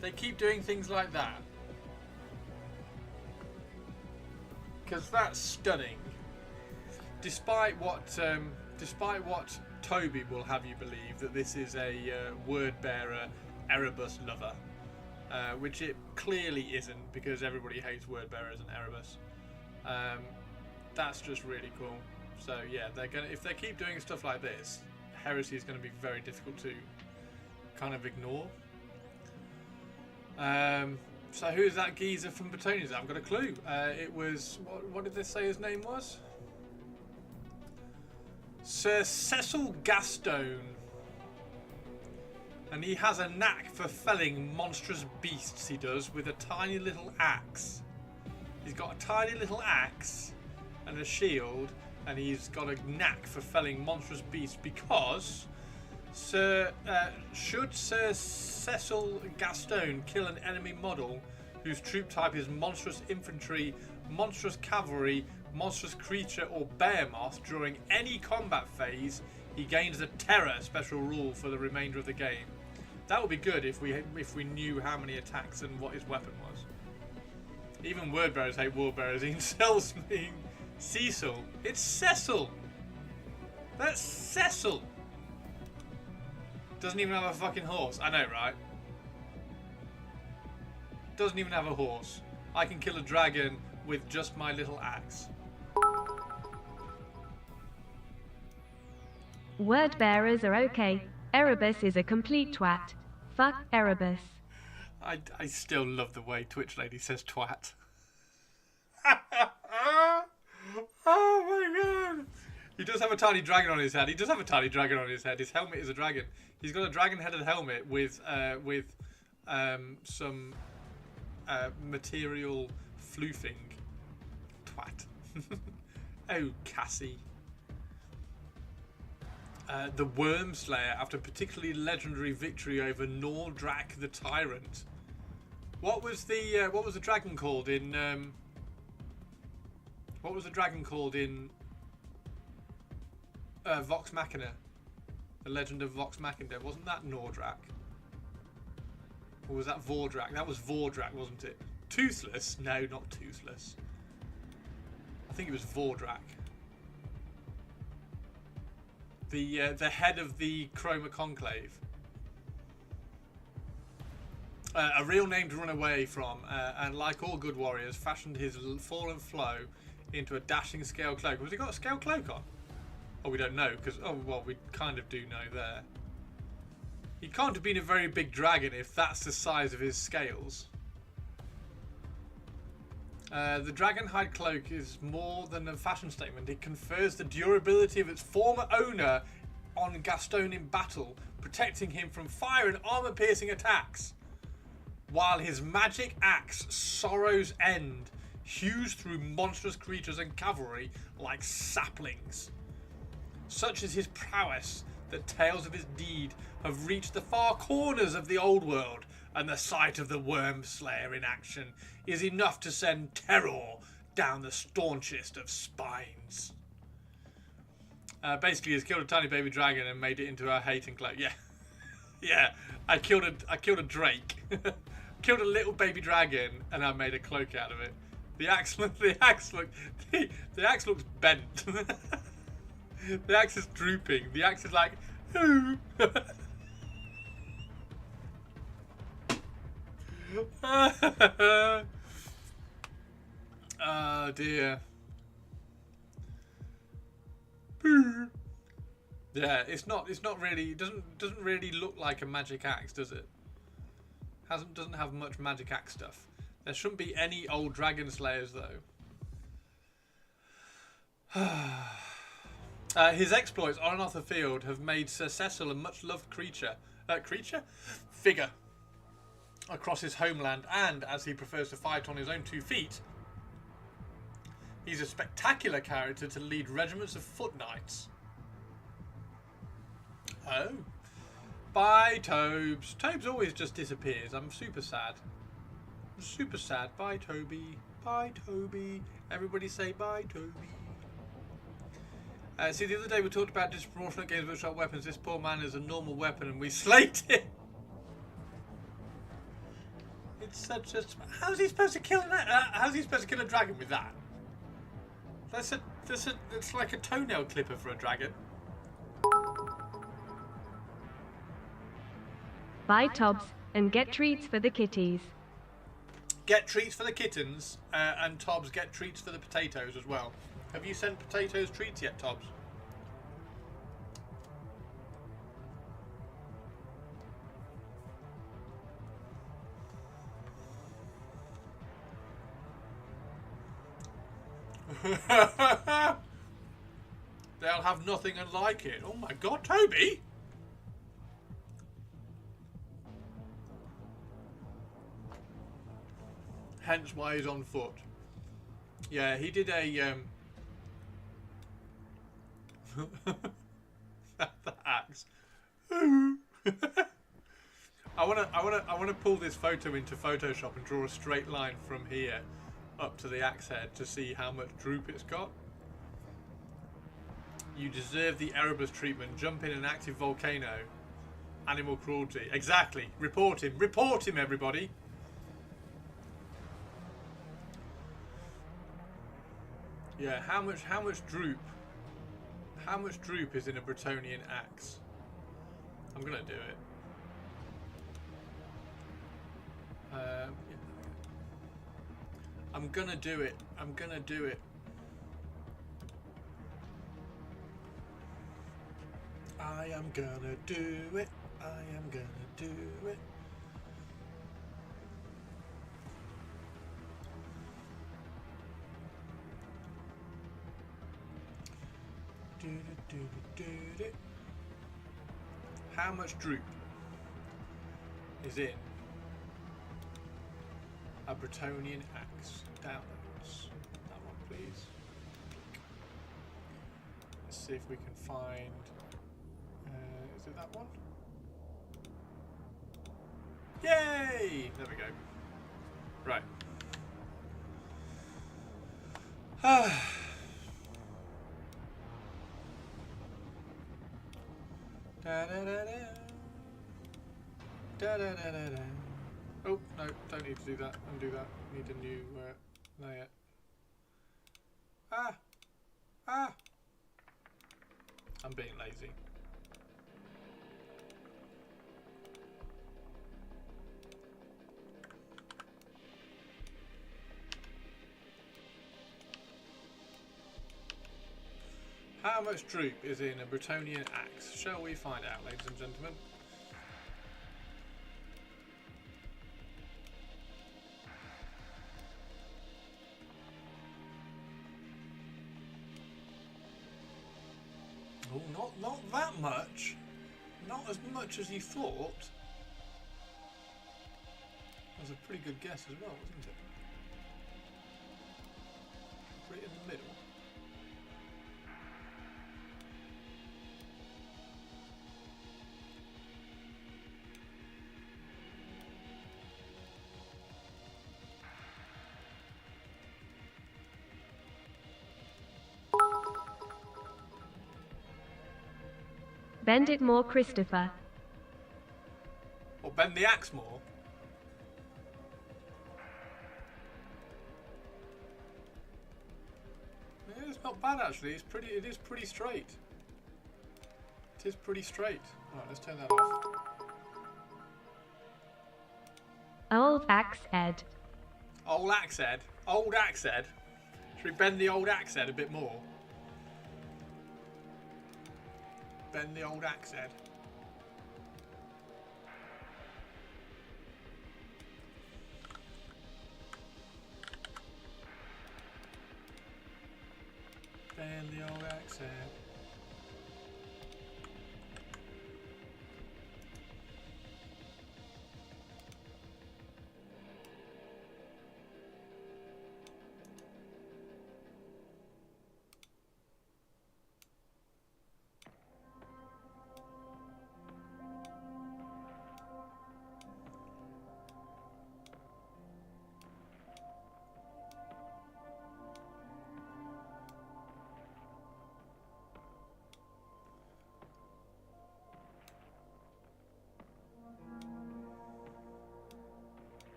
They keep doing things like that. Because that's stunning. Despite what Toby will have you believe, that this is a word bearer, Erebus lover, which it clearly isn't, because everybody hates word bearers and Erebus. That's just really cool. So yeah, if they keep doing stuff like this, heresy is going to be very difficult to kind of ignore. So who is that geezer from Bretonians? I haven't got a clue. It was, what did they say his name was? Sir Cecil Gastone. And he has a knack for felling monstrous beasts, he does, with a tiny little axe. He's got a tiny little axe and a shield, and he's got a knack for felling monstrous beasts because should Sir Cecil Gaston kill an enemy model whose troop type is monstrous infantry, monstrous cavalry, monstrous creature or behemoth during any combat phase, he gains the terror special rule for the remainder of the game. That would be good if we knew how many attacks and what his weapon was. Even word bearers hate word bearers. He insults me. Cecil. It's Cecil. That's Cecil. Doesn't even have a fucking horse. I know, right? Doesn't even have a horse. I can kill a dragon with just my little axe. Word bearers are okay. Erebus is a complete twat. Fuck Erebus. I still love the way Twitch Lady says twat. Oh my god. He does have a tiny dragon on his head. He does have a tiny dragon on his head. His helmet is a dragon. He's got a dragon-headed helmet with some material floofing. Twat. Oh, Cassie. The Worm Slayer after a particularly legendary victory over Nordrak the Tyrant. What was the dragon called in Vox Machina? The Legend of Vox Machina. Wasn't that Nordrak? Or was that Vordrak? That was Vordrak, wasn't it? Toothless? No, not Toothless. I think it was Vordrak. The head of the Chroma Conclave. A real name to run away from, and like all good warriors, fashioned his fallen flow into a dashing scale cloak. Was he got a scale cloak on? Oh, we don't know, because, oh, well, we kind of do know there. He can't have been a very big dragon if that's the size of his scales. The dragon hide cloak is more than a fashion statement. It confers the durability of its former owner on Gaston in battle, protecting him from fire and armor-piercing attacks, while his magic axe, Sorrow's End, hews through monstrous creatures and cavalry like saplings. Such is his prowess that tales of his deed have reached the far corners of the old world, and the sight of the Worm Slayer in action is enough to send terror down the staunchest of spines. Basically, he's killed a tiny baby dragon and made it into a hating cloak. Yeah, yeah. I killed a drake, killed a little baby dragon, and I made a cloak out of it. The axe looks bent. The axe is drooping. The axe is like, ooh. Oh dear. Yeah, it's not really, it doesn't really look like a magic axe, does it? Doesn't have much magic axe stuff. There shouldn't be any old dragon slayers though. His exploits on and off the field have made Sir Cecil a much loved figure across his homeland, and as he prefers to fight on his own 2 feet, he's a spectacular character to lead regiments of foot knights. Oh. Bye, Tobes. Tobes always just disappears. I'm super sad. I'm super sad. Bye, Toby. Bye, Toby. Everybody say bye, Toby. See, the other day we talked about disproportionate Games Workshop weapons. This poor man is a normal weapon and we slayed him. It's such a... How's he supposed to kill how's he supposed to kill a dragon with that? It's like a toenail clipper for a dragon. Buy Tobs and get treats for the kitties. Get treats for the kittens, and Tobs get treats for the potatoes as well. Have you sent potatoes treats yet, Tobs? They'll have nothing unlike it. Oh my god, Toby! Hence why he's on foot. Yeah, he did a the axe. I wanna pull this photo into Photoshop and draw a straight line from here up to the axe head to see how much droop it's got. You deserve the Erebus treatment. Jump in an active volcano. Animal cruelty. Exactly. Report him. Report him, everybody. Yeah, how much droop? How much droop is in a Bretonian axe? I'm gonna do it. I'm gonna do it. I'm gonna do it. I am gonna do it. I am gonna do it. How much droop is in a Bretonian axe? Downloads. That one, please. Let's see if we can find. Is it that one? Yay! There we go. Right. Da, da, da, da. Da, da, da, da, da. Oh, no, don't need to do that. Undo that. Need a new layer. Ah! Ah! I'm being lazy. How much droop is in a Bretonian axe? Shall we find out, ladies and gentlemen? Oh, not that much. Not as much as you thought. That was a pretty good guess as well, wasn't it? Right in the middle. Bend it more, Christopher. Or bend the axe more. Yeah, it's not bad actually. It's pretty. It is pretty straight. It is pretty straight. Right, let's turn that off. Old axe head. Old axe head. Old axe head. Should we bend the old axe head a bit more? Bend the old axe head. Bend the old axe head.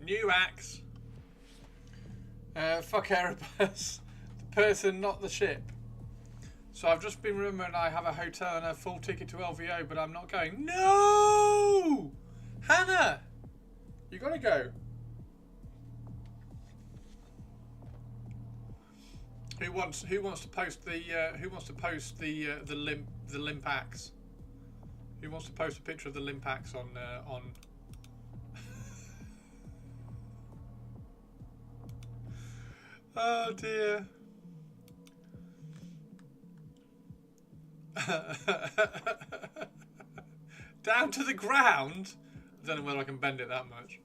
New axe. Fuck Erebus. The person, not the ship. So I've just been remembering I have a hotel and a full ticket to LVO, but I'm not going. No! Hannah! You gotta go. Who wants to post the limp axe? Who wants to post a picture of the limp axe on Oh dear. Down to the ground? I don't know whether I can bend it that much.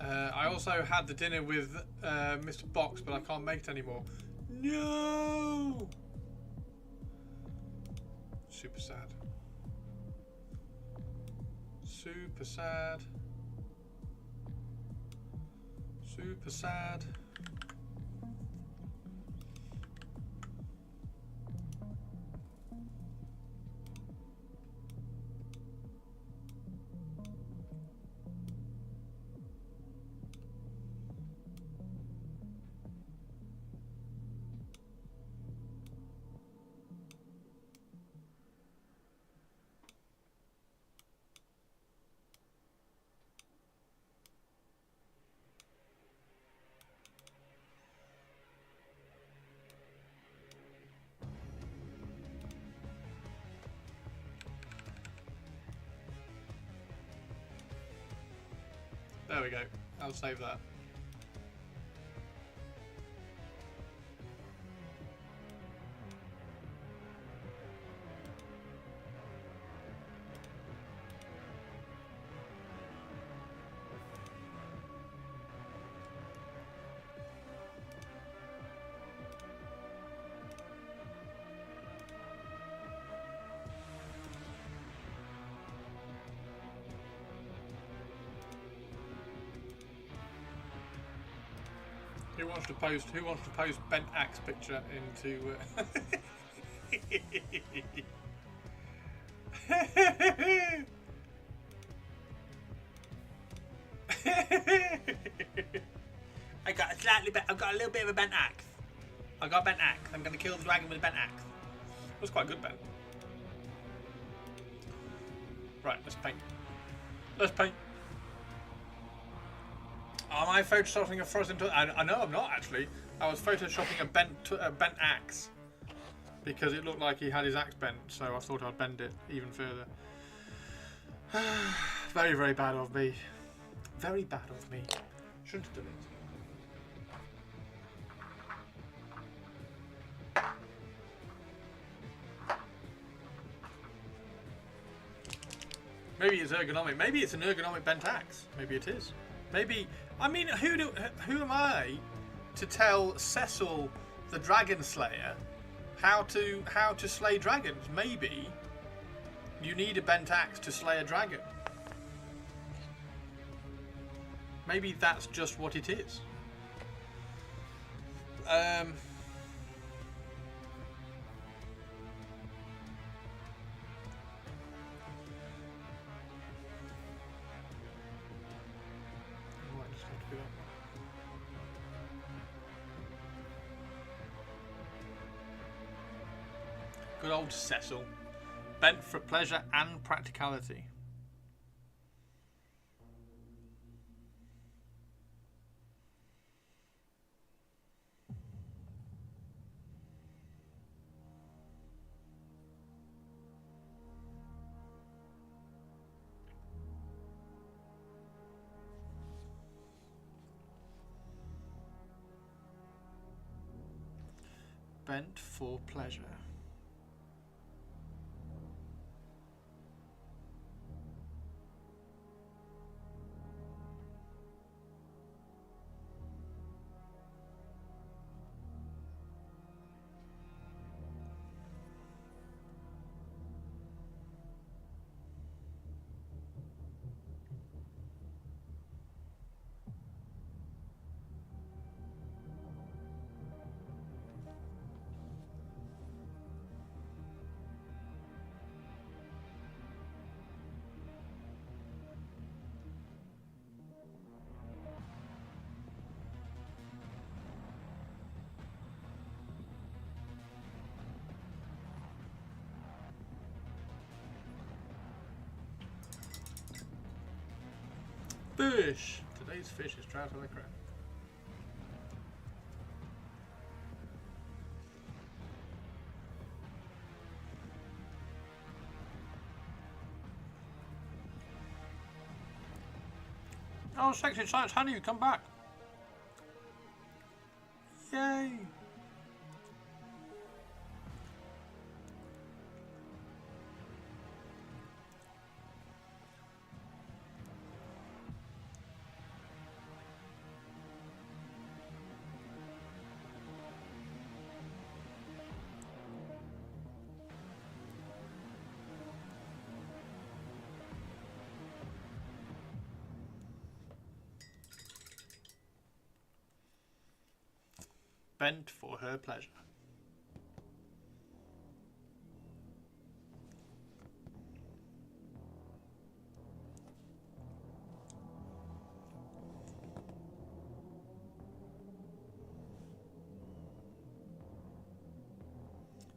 I also had the dinner with Mr. Box, but I can't make it anymore. No! Super sad. Super sad. Super sad. There we go. I'll save that. Who wants to post bent axe picture into I've got a little bit of a bent axe. I got a bent axe. I'm gonna kill the dragon with a bent axe. That was quite good, Ben. Right, let's paint. Let's paint. Am I photoshopping a frozen toilet? I know I'm not actually. I was photoshopping a bent axe because it looked like he had his axe bent, so I thought I'd bend it even further. Very, very bad of me. Very bad of me. Shouldn't have done it. Maybe it's ergonomic. Maybe it's an ergonomic bent axe. Maybe it is. Maybe, I mean, who am I to tell Cecil, the Dragon Slayer, how to slay dragons? Maybe you need a bent axe to slay a dragon. Maybe that's just what it is. Good old Cecil. Bent for pleasure and practicality. Bent for pleasure. fish. Today's fish is trout on the crab. Oh, Sexy Science Honey, you come back. Yay! Bent for her pleasure.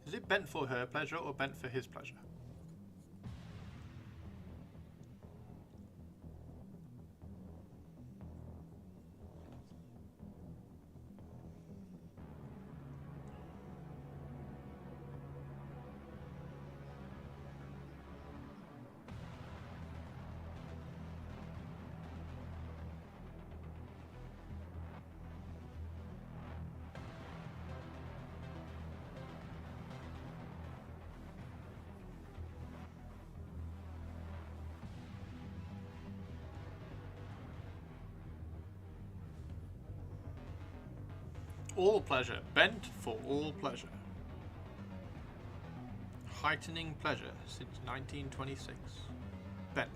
Is it bent for her pleasure or bent for his pleasure? All pleasure. Bent for all pleasure. Heightening pleasure since 1926. Bent.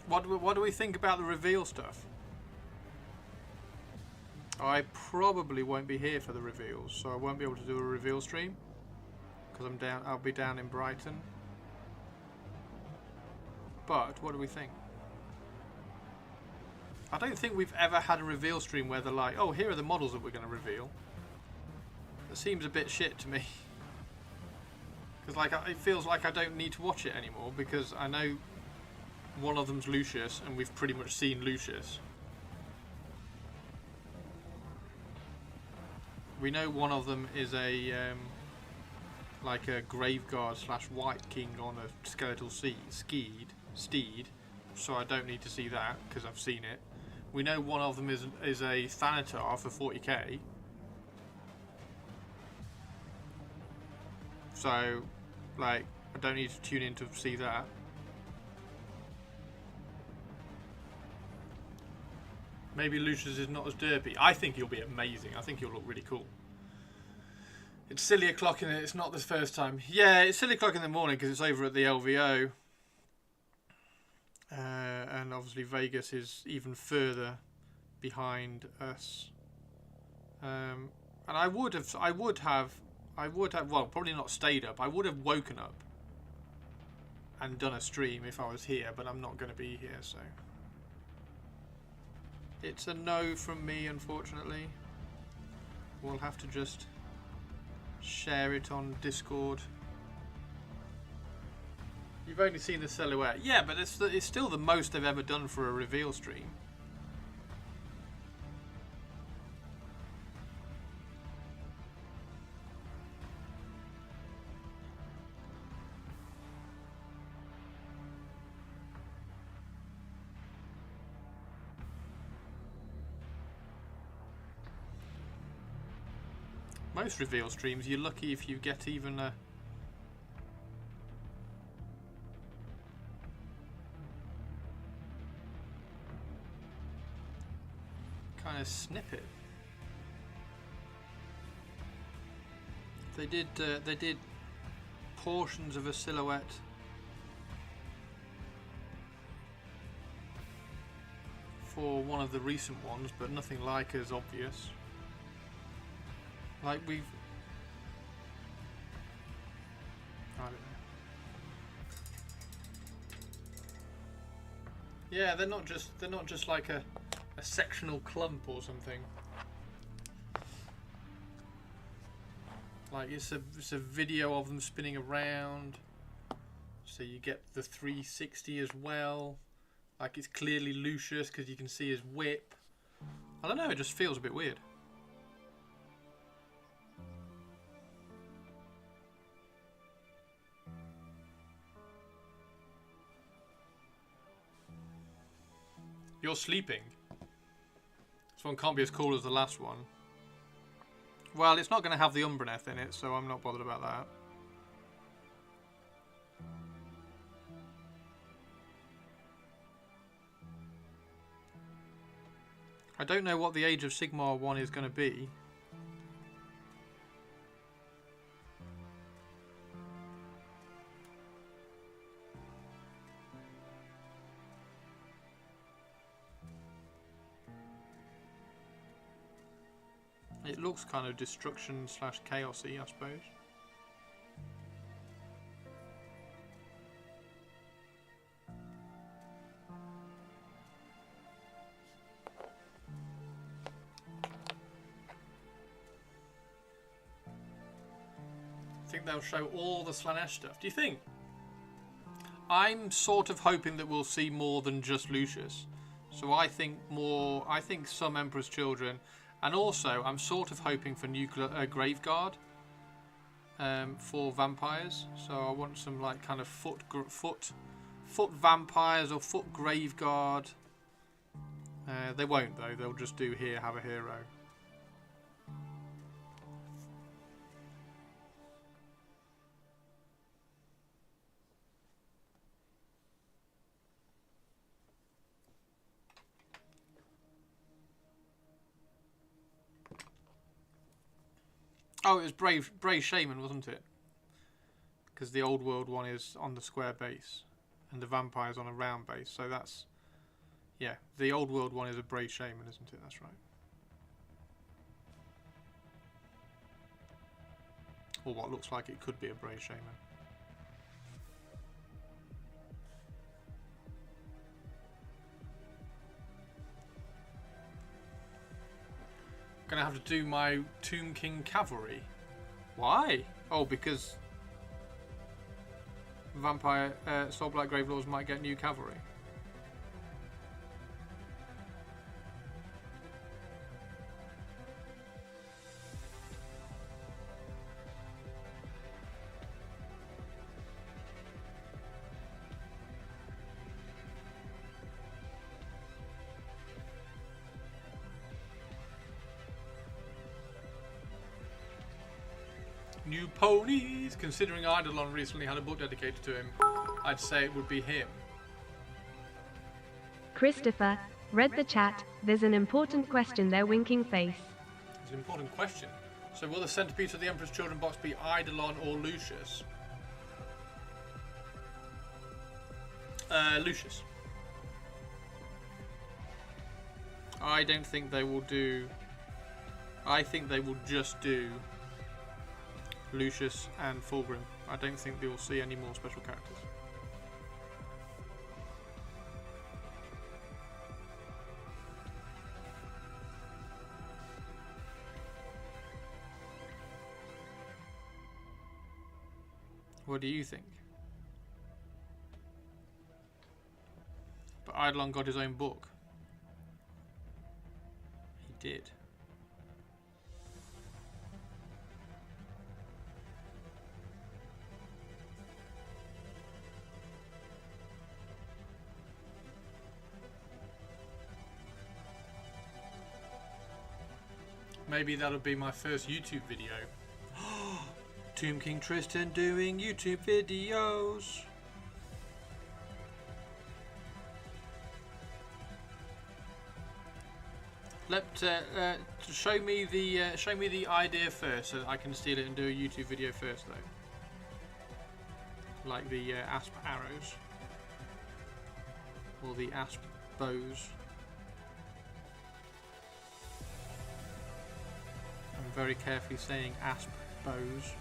What do we think about the reveal stuff? I probably won't be here for the reveals, so I won't be able to do a reveal stream because I'll be down in Brighton. But what do we think? I don't think we've ever had a reveal stream where they're like, oh, here are the models that we're going to reveal. That seems a bit shit to me. Because like it feels like I don't need to watch it anymore because I know one of them's Lucius and we've pretty much seen Lucius. We know one of them is a like a Graveguard / White King on a skeletal steed, so I don't need to see that because I've seen it. We know one of them is a Thanatar for 40k. So, like, I don't need to tune in to see that. Maybe Lucius is not as derpy. I think he'll be amazing. I think he'll look really cool. It's silly o'clock in it. It's not the first time. Yeah, it's silly o'clock in the morning because it's over at the LVO. And obviously Vegas is even further behind us. And I would have, well, probably not stayed up. I would have woken up and done a stream if I was here, but I'm not going to be here, so. It's a no from me, unfortunately. We'll have to just share it on Discord. You've only seen the silhouette. Yeah, but it's still the most they've ever done for a reveal stream. Most reveal streams, you're lucky if you get even a... kind of snippet. They did portions of a silhouette for one of the recent ones, but nothing like as obvious. Like we've, I don't know. Yeah, they're not just like a sectional clump or something. Like it's a video of them spinning around, so you get the 360 as well. Like it's clearly Lucius because you can see his whip. I don't know, it just feels a bit weird. You're sleeping. This one can't be as cool as the last one. Well, it's not going to have the Umbraneth in it, so I'm not bothered about that. I don't know what the Age of Sigmar one is going to be. It looks kind of destruction slash chaosy, I suppose. I think they'll show all the Slanesh stuff. Do you think? I'm sort of hoping that we'll see more than just Lucius. So I think more. I think some Emperor's Children. And also, I'm sort of hoping for nuclear Graveguard for vampires. So I want some like kind of foot vampires or foot Graveguard. They won't though. They'll just do here have a hero. Oh, it was Brave Shaman, wasn't it? Because the old world one is on the square base, and the vampire's on a round base. So that's, yeah, the old world one is a Brave Shaman, isn't it? That's right. Or what looks like it could be a Brave Shaman. Gonna have to do my Tomb King cavalry. Why? Oh, because Vampire Soulblight Gravelords might get new cavalry. New ponies! Considering Eidolon recently had a book dedicated to him, I'd say it would be him. Christopher, read the chat. There's an important question there, winking face. It's an important question. So will the centerpiece of the Emperor's Children box be Eidolon or Lucius? Lucius. I don't think they will do... I think they will just do Lucius and Fulgrim. I don't think we will see any more special characters. What do you think? But Eidolon got his own book. He did. maybe that'll be my first YouTube video. Tomb King Tristan doing YouTube videos. Show me the idea first, so that I can steal it and do a YouTube video first, though. Like the asp arrows or the asp bows. I'm very carefully saying asp bows.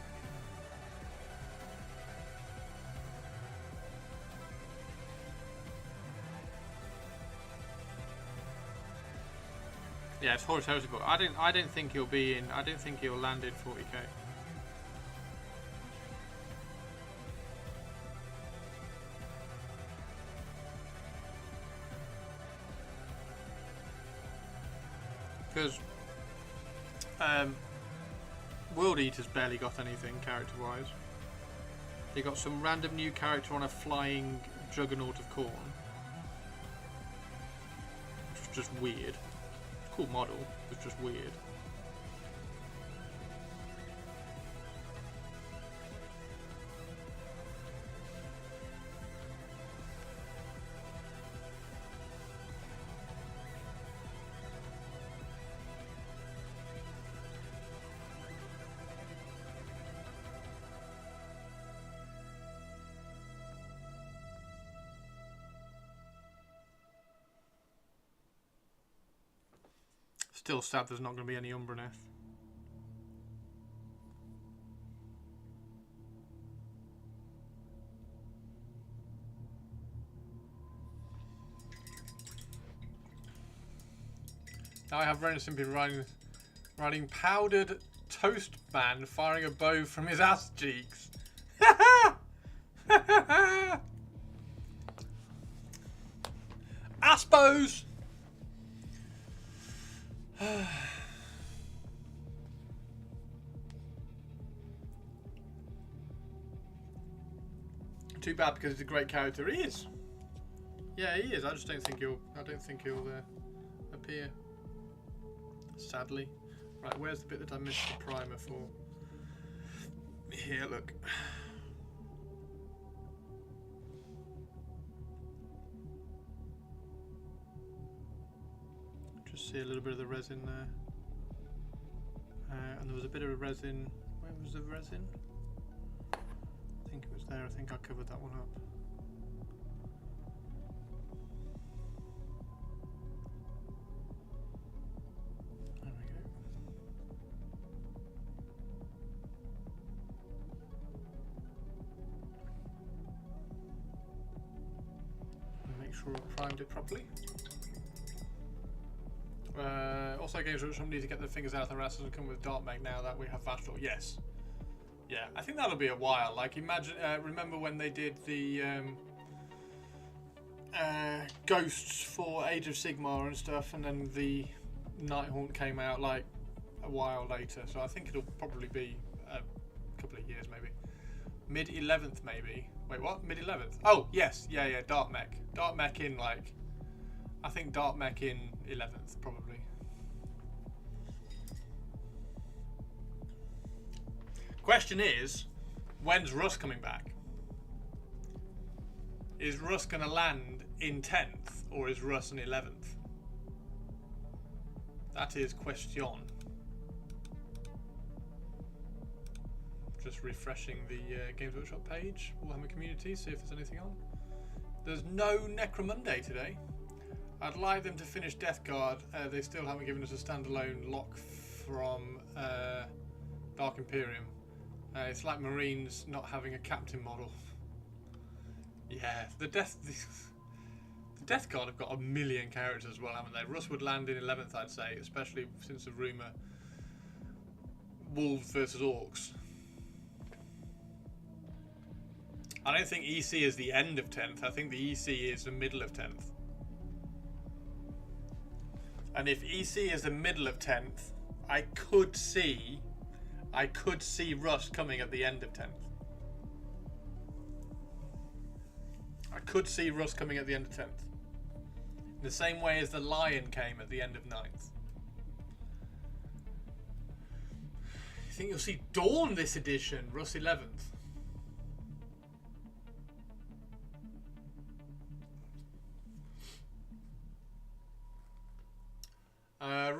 Yeah, it's Horus Heresy book. I don't think he'll be in. I don't think he'll land in 40k. Because World Eater's barely got anything character-wise. They got some random new character on a flying Juggernaut of Khorne, which was just weird. Cool model, it's just weird. Still sad there's not going to be any Umbraneth. Now I have Ren simply riding powdered toast man firing a bow from his ass cheeks. Ass bows! Too bad because he's a great character. He is. Yeah, he is. I just don't think he'll. Appear. Sadly. Right, where's the bit that I missed the primer for? Here, look. Just see a little bit of the resin there. And there was a bit of a resin. Where was the resin? I think it was there. I think I covered that one up. There we go. And make sure we primed it properly. Also, games which need to get their fingers out of their asses and come with Dark Meg now that we have Vastral. Yes. Yeah, I think that'll be a while. Like, imagine, remember when they did the Ghosts for Age of Sigmar and stuff, and then the Nighthaunt came out like a while later. So I think it'll probably be a couple of years, maybe. Mid-11th, maybe. Wait, what? Mid-11th? Oh, yes. Yeah, Dark Mech. Dark Mech in, like... I think Dark Mech in 11th, probably. Question is, when's Russ coming back? Is Russ going to land in 10th, or is Russ in 11th? That is question. Just refreshing the Games Workshop page, Warhammer Community, see if there's anything on. There's no Necromonday today. I'd like them to finish Death Guard. They still haven't given us a standalone lock from Dark Imperium. It's like Marines not having a captain model. Yeah, the Death Guard have got a million characters as well, haven't they? Russ would land in 11th, I'd say, especially since the rumour Wolves versus Orcs. I don't think EC is the end of 10th. I think the EC is the middle of 10th. And if EC is the middle of 10th, I could see Russ coming at the end of 10th. I could see Russ coming at the end of 10th. In the same way as the Lion came at the end of 9th. you think you'll see Dawn this edition? Russ 11th.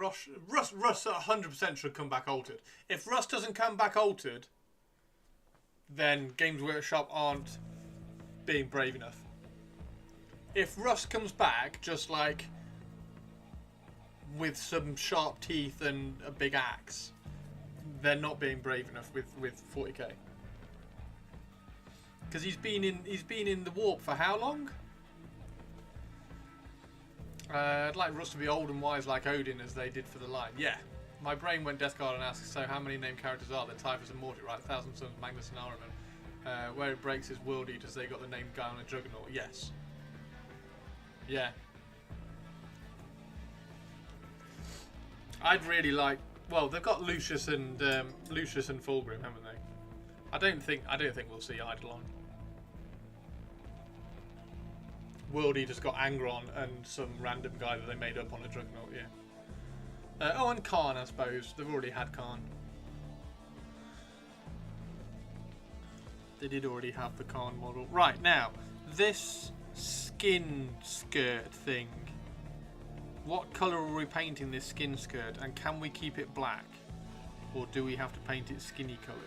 Russ 100% should come back altered. If Russ doesn't come back altered, then Games Workshop aren't being brave enough. If Russ comes back just like with some sharp teeth and a big axe, they're not being brave enough with 40k. Because he's been in the warp for how long? I'd like Russ to be old and wise like Odin, as they did for the line. Yeah. My brain went Death Guard and asked, so how many named characters are there? Typhus and Morty, right? Thousand Sons, Magnus and Ahriman. Where it breaks is World Eaters, they got the name guy on a Juggernaut. Yes. Yeah. I'd really like... Well, they've got Lucius and Fulgrim, haven't they? I don't think we'll see Eidolon. World Eater's got Angron and some random guy that they made up on a Juggernaut, yeah. Oh, and Khan, I suppose. They've already had Khan. They did already have the Khan model. Right, now, this skin skirt thing. What colour are we painting this skin skirt? And can we keep it black? Or do we have to paint it skinny coloured?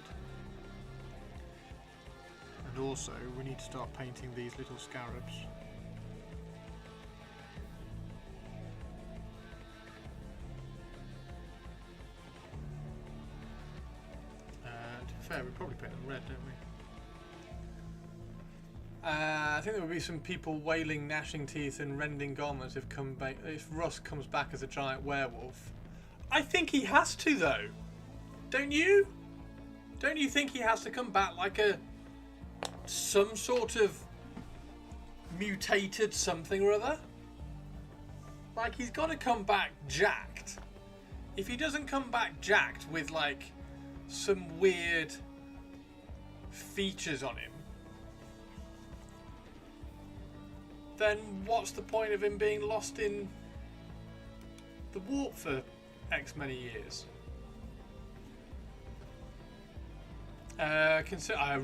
And also, we need to start painting these little scarabs. To be fair, we probably paint them red, don't we? I think there will be some people wailing, gnashing teeth and rending garments if Russ comes back as a giant werewolf. I think he has to, though. Don't you? Don't you think he has to come back like some sort of mutated something or other? Like, he's got to come back jacked. If he doesn't come back jacked with like some weird features on him, then what's the point of him being lost in the warp for X many years? I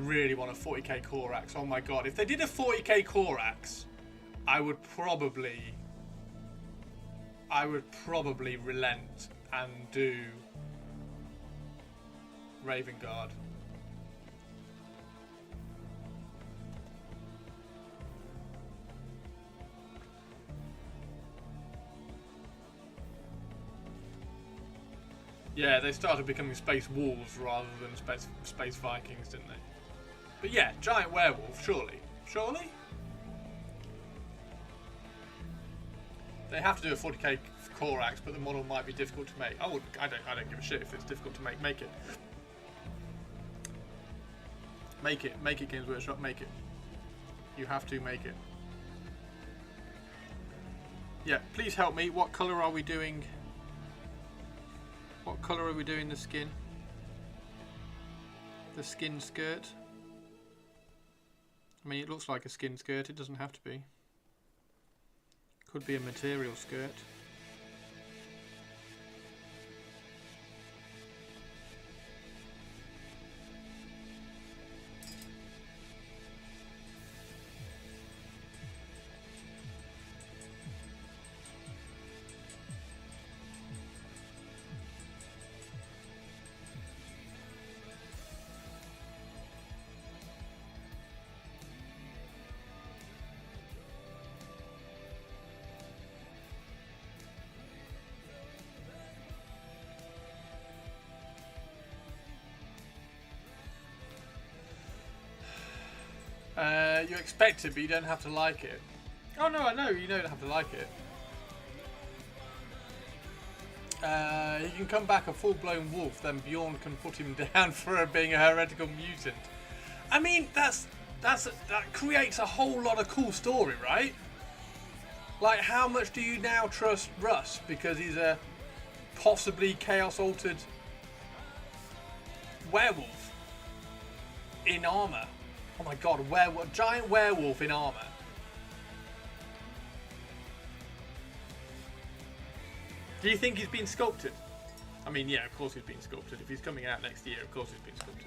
really want a 40k Corax. Oh my god, if they did a 40k Corax, I would probably relent and do Raven Guard. Yeah, they started becoming space wolves rather than space Vikings, didn't they? But yeah, giant werewolf, surely. Surely? They have to do a 40k Corax, but the model might be difficult to make. I don't give a shit if it's difficult to make. Make it. Make it. Make it, Games Workshop. Make it. You have to make it. Yeah, please help me. What colour are we doing? What colour are we doing the skin? The skin skirt? I mean, it looks like a skin skirt. It doesn't have to be. Could be a material skirt. You expect it, but you don't have to like it. Oh no, I know, you don't have to like it. He can come back a full-blown wolf, then Bjorn can put him down for being a heretical mutant. I mean, that creates a whole lot of cool story, right? Like, how much do you now trust Russ because he's a possibly chaos-altered werewolf in armor? Oh my god, a giant werewolf in armor. Do you think he's been sculpted? I mean, yeah, of course he's been sculpted. If he's coming out next year, of course he's been sculpted.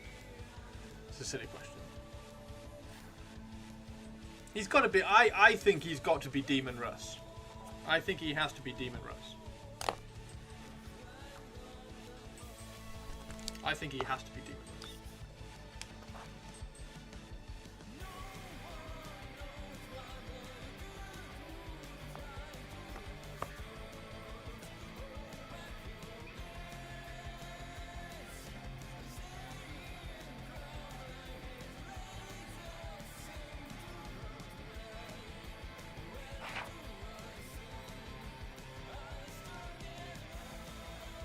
It's a silly question. He's got to be... I think he's got to be Demon Russ. I think he has to be Demon Russ. I think he has to be Demon Russ.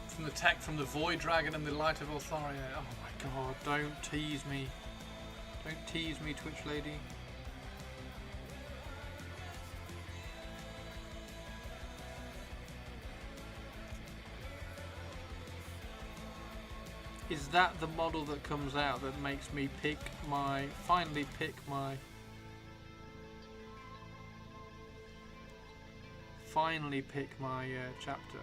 From the tech from the Void Dragon and the Light of Altharia. Oh my god, don't tease me. Don't tease me, Twitch lady. Is that the model that comes out that makes me finally pick my chapter?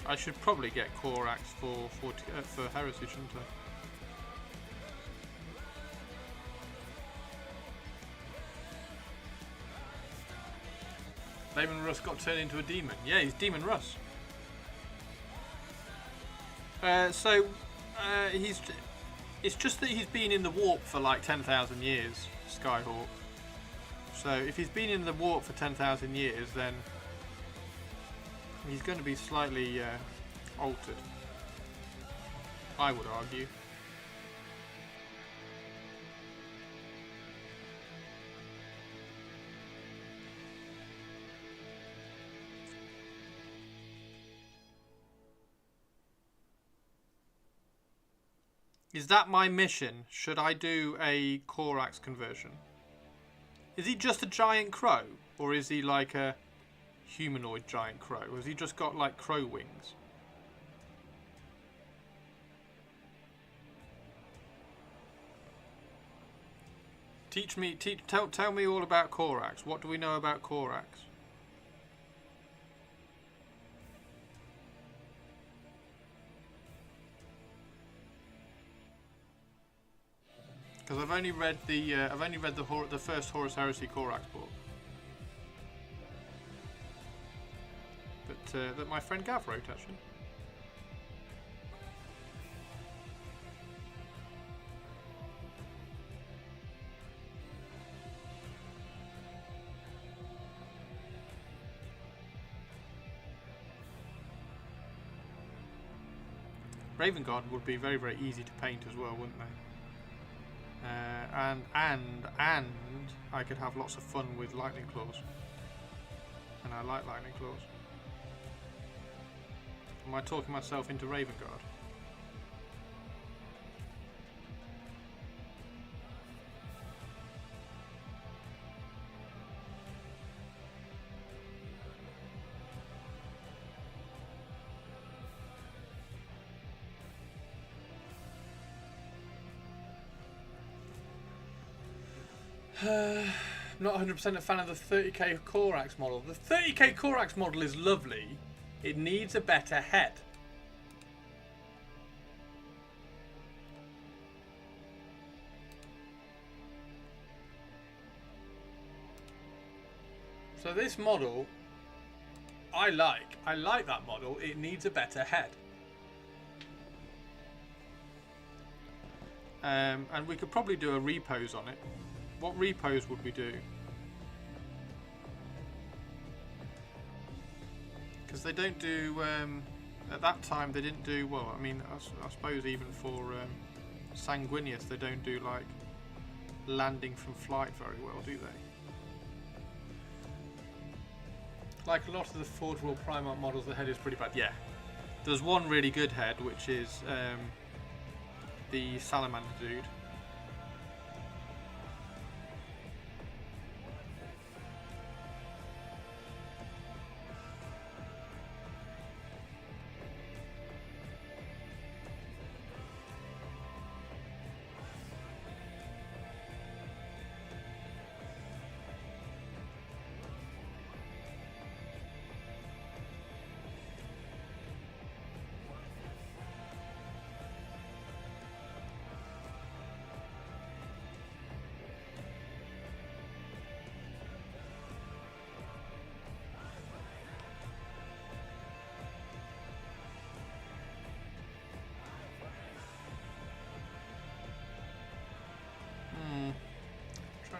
I should probably get Korax for Heresy, shouldn't I? Damon Russ got turned into a demon. Yeah, he's Demon Russ. It's just that he's been in the warp for like 10,000 years, Skyhawk. So if he's been in the warp for 10,000 years, then he's going to be slightly altered, I would argue. Is that my mission? Should I do a Korax conversion? Is he just a giant crow? Or is he like a humanoid giant crow? Or has he just got like crow wings? Tell me all about Korax. What do we know about Korax? Because I've only read the first Horus Heresy Korax book. That my friend Gav wrote, actually. Raven Guard would be very, very easy to paint as well, wouldn't they? And I could have lots of fun with Lightning Claws. And I like Lightning Claws. Am I talking myself into Raven Guard? Not 100% a fan of the 30k Korax model. The 30k Korax model is lovely. It needs a better head. So this model, I like. I like that model. It needs a better head. And we could probably do a repose on it. What repose would we do? Because they don't do, at that time they didn't do, well, I mean, I suppose even for Sanguinius they don't do like landing from flight very well, do they? Like a lot of the Forge World Primarch models, the head is pretty bad. Yeah, there's one really good head, which is the Salamander dude.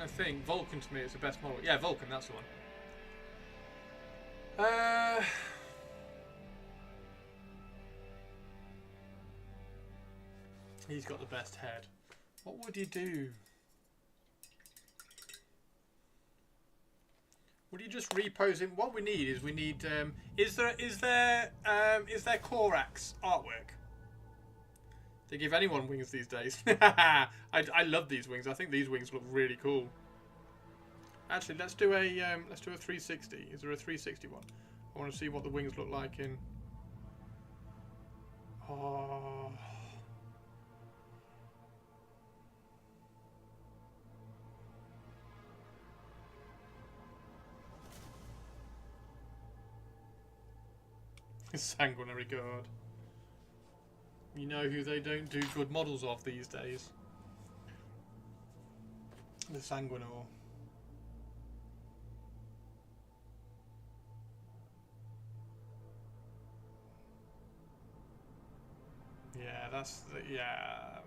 to think. Vulcan to me is the best model. Yeah, Vulcan, that's the one. He's got the best head. What would you do? Would you just repose him? What we need is is there Korax artwork? They give anyone wings these days. I love these wings. I think these wings look really cool. Actually, let's do a 360. Is there a 360 one? I want to see what the wings look like in. Oh. Sanguinary Guard. You know who they don't do good models of these days? The Sanguinor. Yeah, that's the, yeah.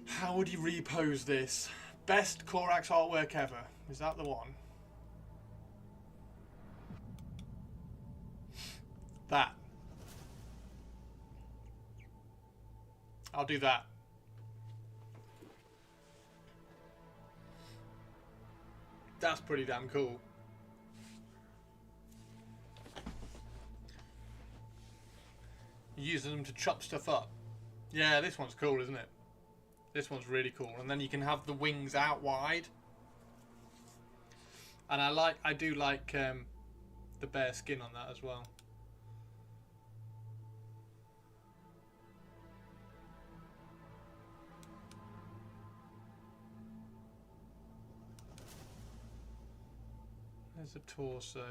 How would you repose this? Best Korax artwork ever. Is that the one? That. I'll do that. That's pretty damn cool. Using them to chop stuff up. Yeah, this one's cool, isn't it? This one's really cool. And then you can have the wings out wide. And I do like the bare skin on that as well. There's a torso.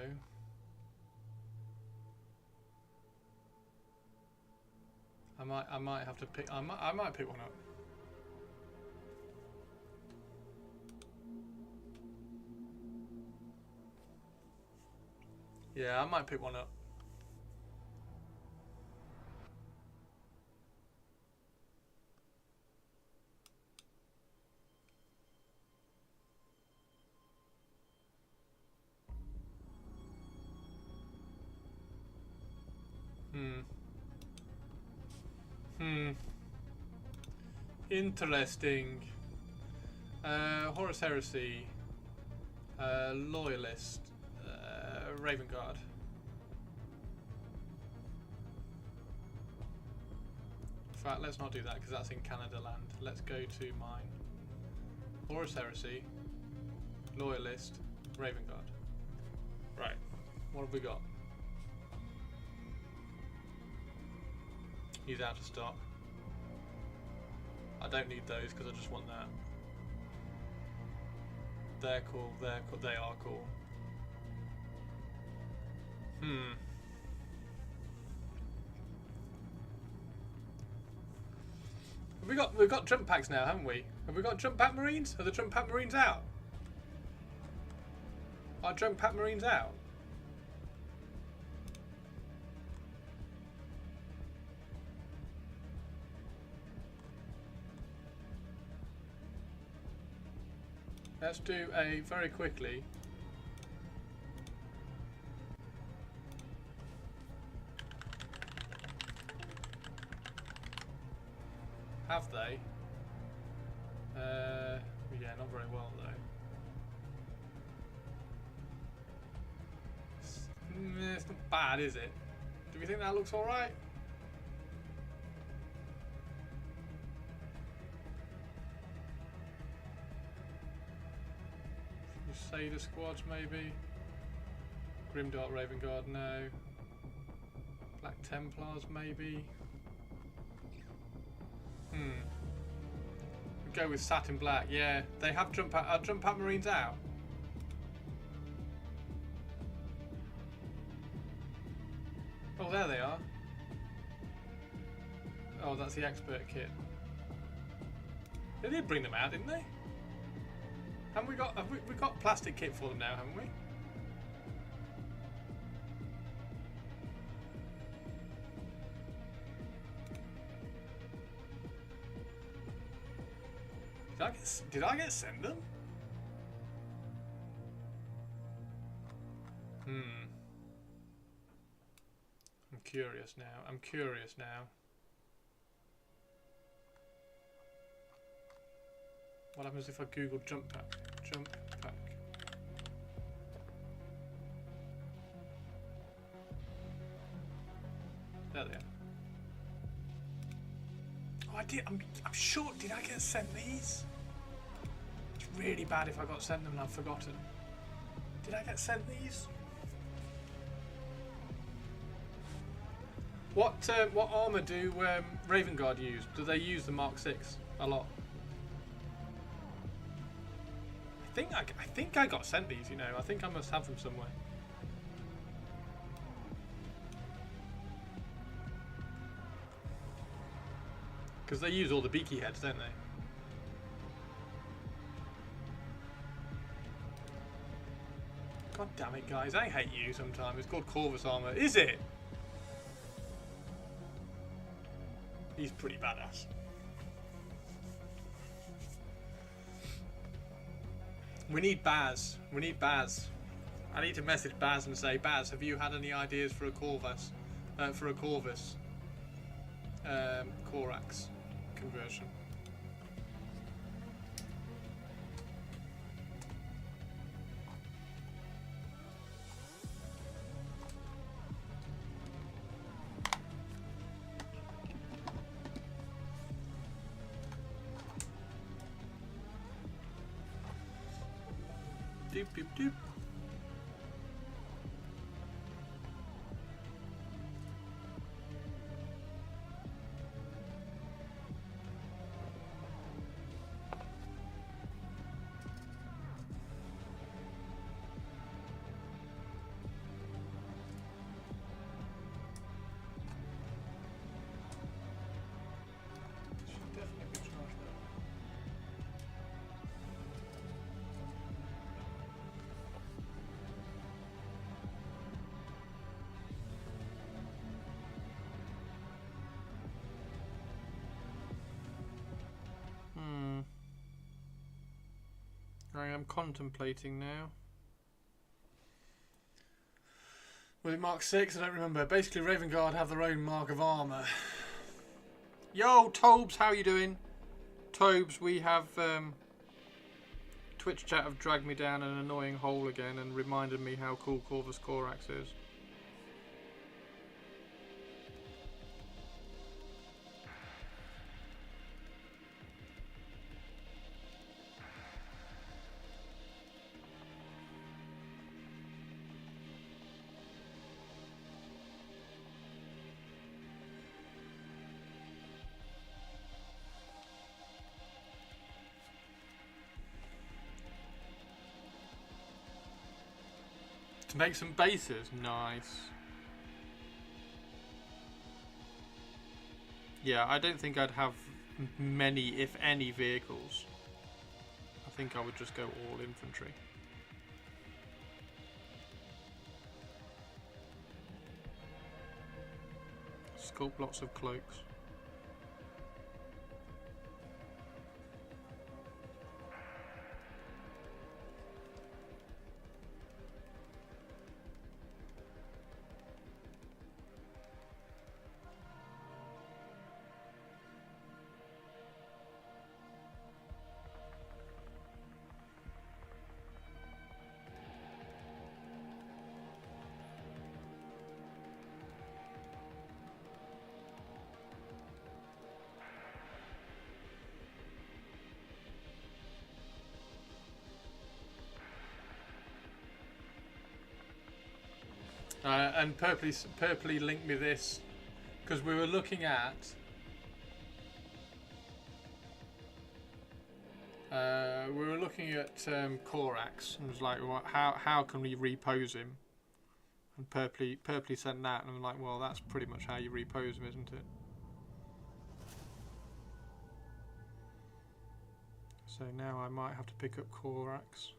I might have to pick. I might pick one up. Yeah, I might pick one up. Interesting. Horus Heresy. Loyalist. Raven Guard. In fact, let's not do that because that's in Canada land. Let's go to mine. Horus Heresy. Loyalist. Raven Guard. Right. What have we got? He's out of stock. I don't need those because I just want that. They're cool. They're cool. They are cool. We've got jump packs now, haven't we? Have we got jump pack marines? Are the jump pack marines out? Are jump pack marines out? Let's do a very quickly. Have they? Yeah, not very well though. It's not bad, is it? Do we think that looks alright? Crusader squads maybe? Grimdark Raven Guard, no. Black Templars maybe? We go with Satin Black, yeah. They have jump pack marines out. Oh, there they are. Oh, that's the expert kit. They did bring them out, didn't they? Haven't we got? We got plastic kit for them now, haven't we? Did I get sent them? I'm curious now. I'm curious now. What happens if I Google jump pack? Jump pack. There they are. Oh, I did. I'm sure. Did I get sent these? It's really bad if I got sent them and I've forgotten. Did I get sent these? What armor do Raven Guard use? Do they use the Mark 6 a lot? I think I got sent these. You know, I think I must have them somewhere. Because they use all the beaky heads, don't they? God damn it, guys. I hate you sometimes. It's called Corvus armor. Is it? He's pretty badass. We need Baz. We need Baz. I need to message Baz and say, Baz, have you had any ideas for a Corvus? For a Corvus Corax conversion? Doop doop doop. Should definitely be charged up. I am contemplating now. Was it Mark 6? I don't remember. Basically, Raven Guard have their own mark of armour. Yo, Tobes, how you doing? Tobes, we have Twitch chat have dragged me down an annoying hole again and reminded me how cool Corvus Corax is. To make some bases, nice. Yeah, I don't think I'd have many, if any, vehicles. I think I would just go all infantry. Sculpt lots of cloaks. And Purpley linked me this because we were looking at Corax and was like, well, how can we repose him? And Purpley sent that, and I'm like, well, that's pretty much how you repose him, isn't it? So now I might have to pick up Corax.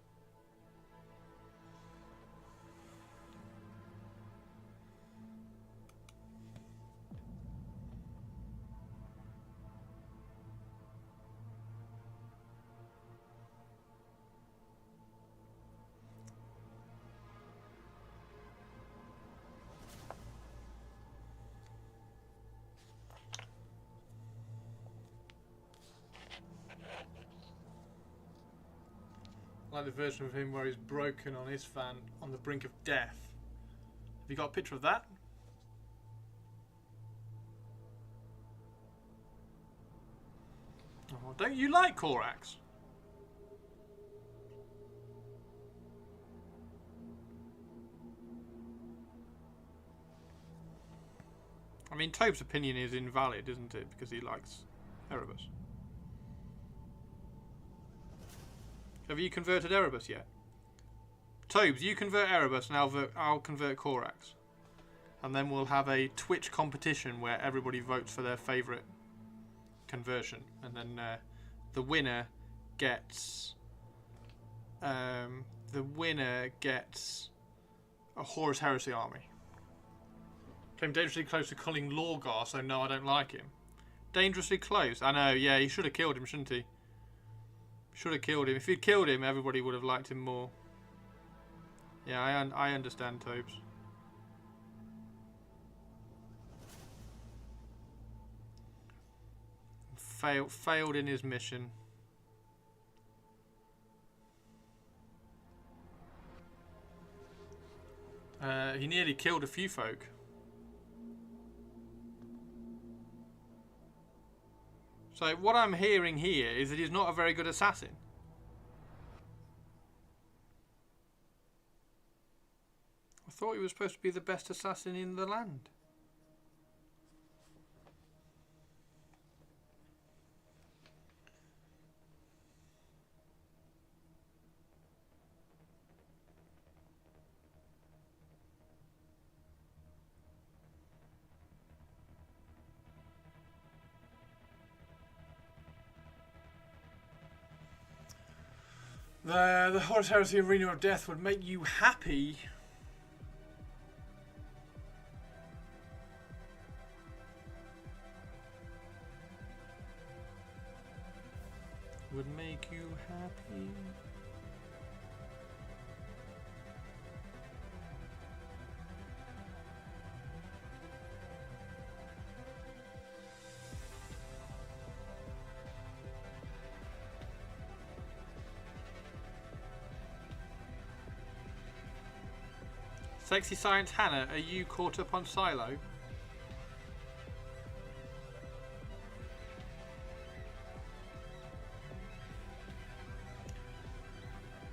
I like the version of him where he's broken on his fan on the brink of death. Have you got a picture of that? Oh, don't you like Korax? I mean, Tobe's opinion is invalid, isn't it? Because he likes Erebus. Have you converted Erebus yet? Tobes, you convert Erebus and I'll convert Korax. And then we'll have a Twitch competition where everybody votes for their favourite conversion. And then the winner gets... a Horus Heresy army. Came dangerously close to killing Lorgar, so no, I don't like him. Dangerously close. I know, yeah, he should have killed him, shouldn't he? Should have killed him. If he'd killed him, everybody would have liked him more. Yeah, I understand, Tobes. Failed in his mission. He nearly killed a few folk. So what I'm hearing here is that he's not a very good assassin. I thought he was supposed to be the best assassin in the land. The Horus Heresy Arena of Death would make you happy. Would make you happy. Sexy Science Hannah, are you caught up on Silo?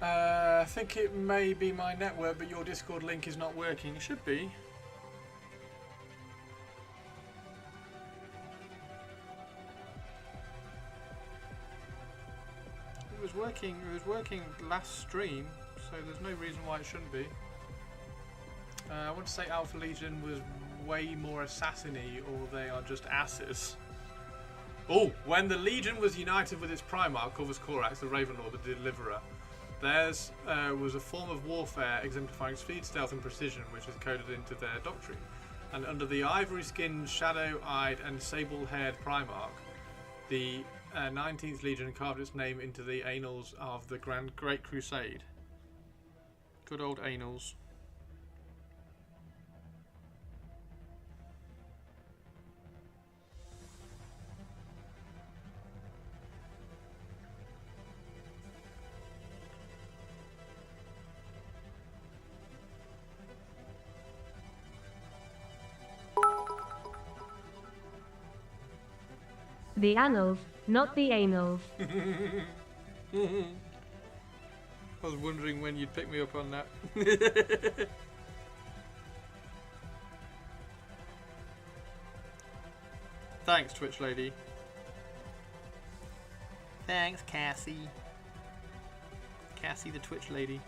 I think it may be my network, but your Discord link is not working. It should be. It was working last stream, so there's no reason why it shouldn't be. I want to say Alpha Legion was way more assassin-y, or they are just asses. Oh, when the Legion was united with its Primarch, Corvus Corax, the Ravenlord, the Deliverer, theirs was a form of warfare exemplifying speed, stealth and precision, which is coded into their doctrine. And under the ivory-skinned, shadow-eyed and sable-haired Primarch, the 19th Legion carved its name into the annals of the Great Crusade. Good old annals. The annals, not the anals. I was wondering when you'd pick me up on that. Thanks, Twitch lady. Thanks, Cassie. Cassie the Twitch lady.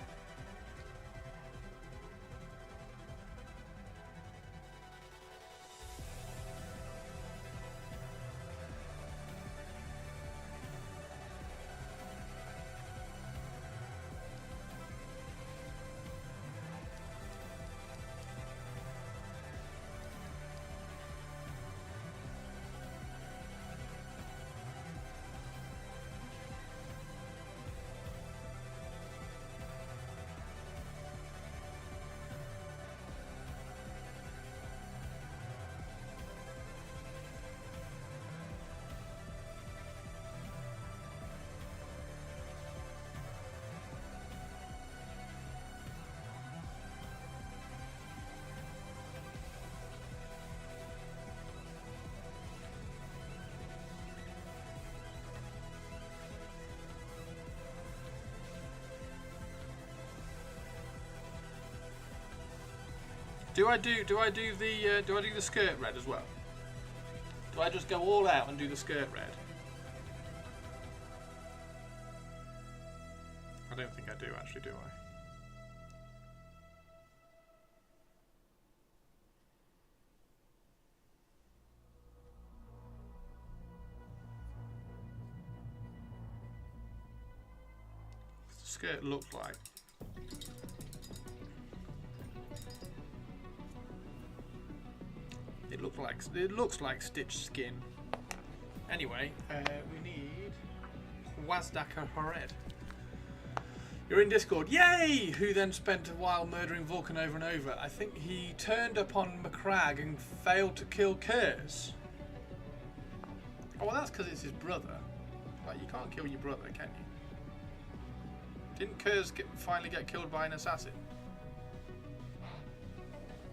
Do I do the skirt red as well? Do I just go all out and do the skirt red? I don't think I do actually, do I? The skirt looks like. It looks like stitched skin. Anyway, we need Wazdaka Hored. You're in Discord. Yay! Who then spent a while murdering Vulcan over and over. I think he turned up on Macragge and failed to kill Kurz. Oh, well, that's because it's his brother. Like, you can't kill your brother, can you? Didn't Kurz finally get killed by an assassin?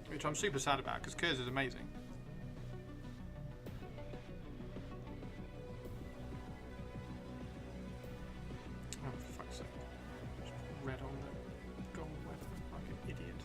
Which I'm super sad about, because Kurz is amazing. Oh, for fuck's sake. Just put red on the gold weapon like an idiot.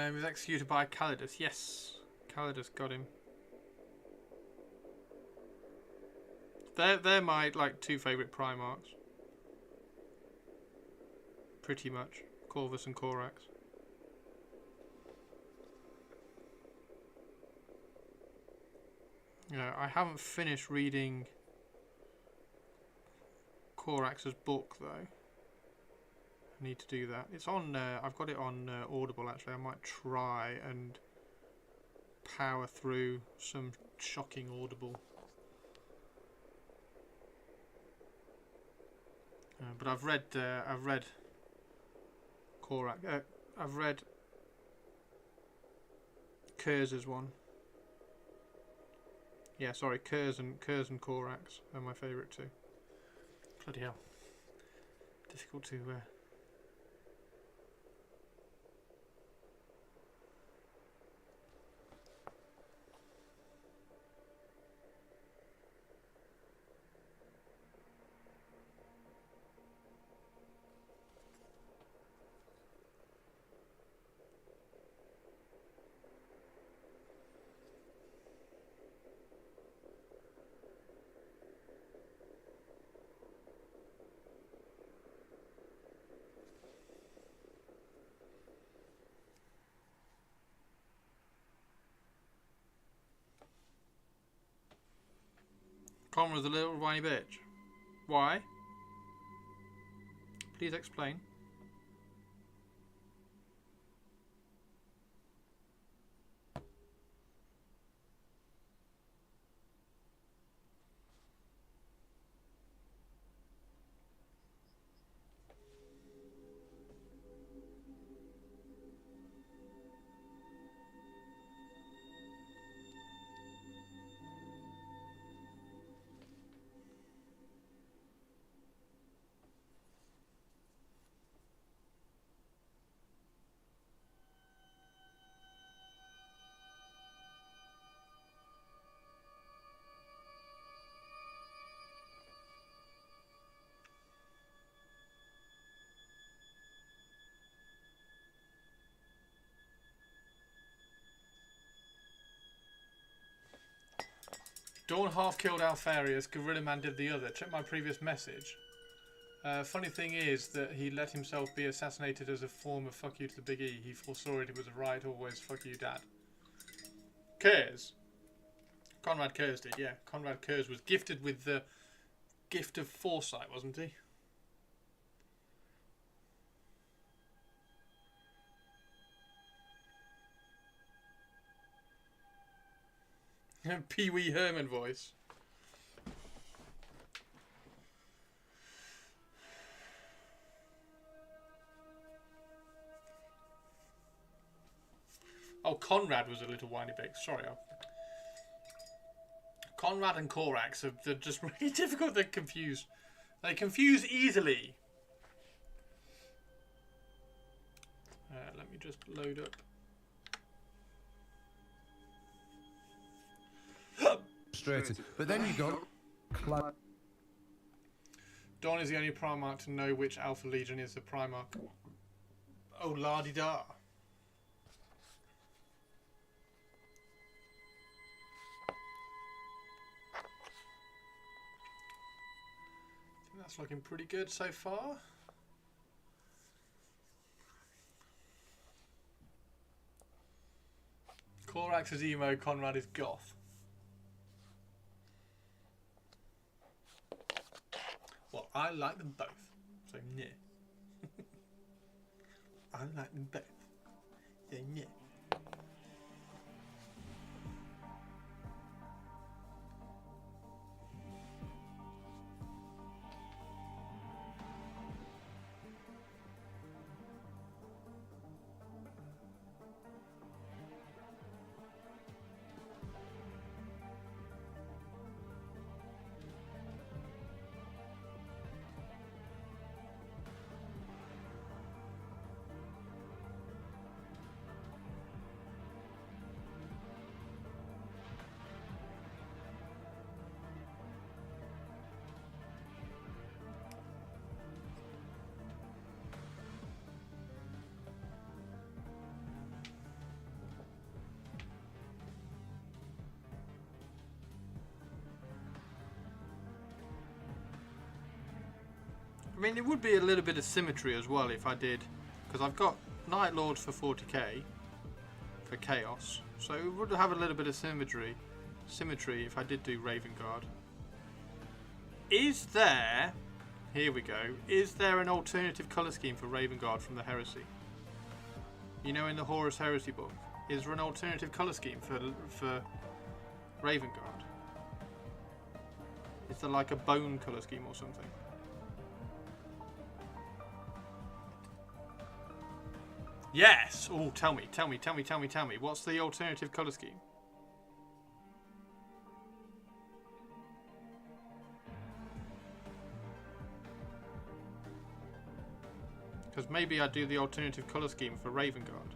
He was executed by Calidus. Yes, Calidus got him. They're my like two favourite Primarchs. Pretty much, Corvus and Corax. Yeah, I haven't finished reading Corax's book though. Need to do that. It's on I've got it on Audible actually. I might try and power through some shocking Audible, but I've read Korak, I've read Kurz's one. Yeah, sorry, Kurz and Korax are my favourite too. Bloody hell, difficult to Conrad's a little whiny bitch. Why? Please explain. Dawn half killed Alfarius, Gorilla Man did the other. Check my previous message. Funny thing is that he let himself be assassinated as a form of fuck you to the Big E. He foresaw it was a right always fuck you dad. Kurz. Conrad Kurz did, yeah. Conrad Kurz was gifted with the gift of foresight, wasn't he? Pee Wee Herman voice. Oh, Conrad was a little whiny bit. Sorry. Conrad and Korax are just really difficult to confuse. They confuse easily. Let me just load up. Frustrated. But then you got Dawn is the only Primarch to know which Alpha Legion is the Primarch. Oh, la-di-da. That's looking pretty good so far. Korax is emo, Conrad is goth. Well, I like them both, so yeah. I like them both, so yeah. I mean, it would be a little bit of symmetry as well if I did, because I've got Night Lords for 40k for Chaos, so it would have a little bit of symmetry if I did do Raven Guard. Is there, here we go, is there an alternative colour scheme for Raven Guard from the Heresy? You know, in the Horus Heresy book, is there an alternative colour scheme for Raven Guard? Is there like a bone colour scheme or something? Yes! Oh, tell me. What's the alternative colour scheme? Because maybe I do the alternative colour scheme for Raven Guard.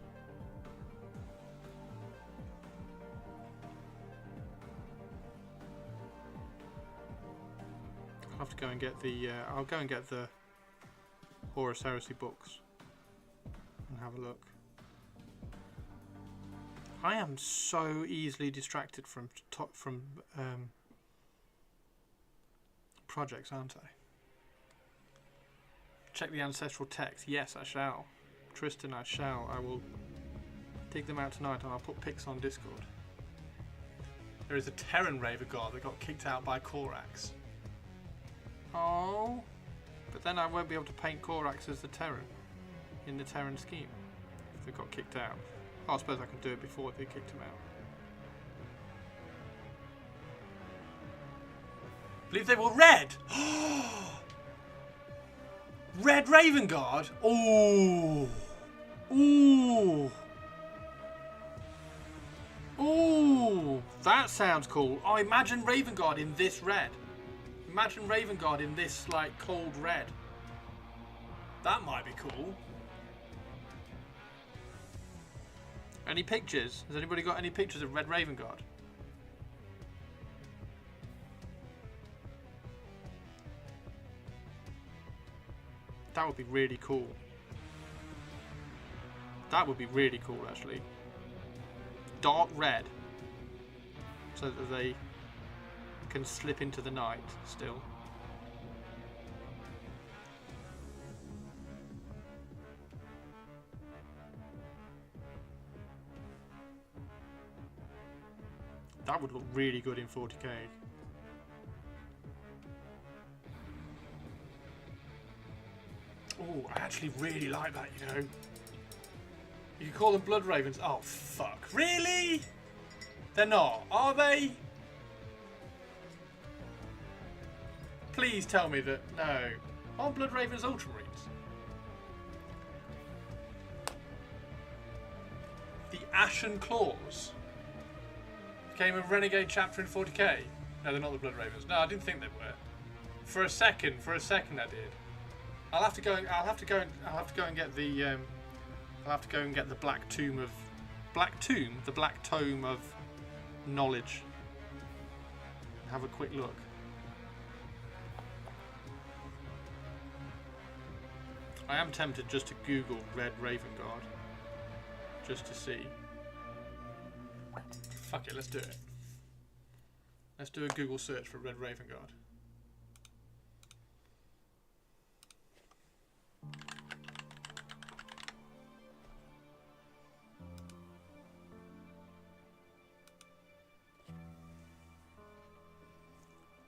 I'll have to go and get the... I'll go and get the Horus Heresy books and have a look. I am so easily distracted from projects, aren't I? Check the ancestral text. Yes, I shall. Tristan, I shall. I will dig them out tonight and I'll put pics on Discord. There is a Terran Raven Guard that got kicked out by Korax. Oh, but then I won't be able to paint Korax as the Terran in the Terran scheme if they got kicked out. Oh, I suppose I can do it before they kicked him out. I believe they were red. Red Raven Guard. Ooh, ooh, ooh. That sounds cool. Oh, imagine Raven Guard in this red. Imagine Raven Guard in this like cold red. That might be cool. Any pictures? Has anybody got any pictures of Red Raven Guard? That would be really cool. That would be really cool, actually. Dark red. So that they I can slip into the night still. That would look really good in 40k. Oh, I actually really like that, you know. You can call them Blood Ravens. Oh, fuck. Really? They're not, are they? Please tell me that... No. Aren't Blood Ravens Ultramarines? The Ashen Claws became a Renegade chapter in 40k. No, they're not the Blood Ravens. No, I didn't think they were. For a second I did. I'll have to go and get the Black Tomb of the Black Tome of Knowledge. Have a quick look. I am tempted just to Google Red Raven Guard, just to see. Fuck it, let's do it. Let's do a Google search for Red Raven Guard.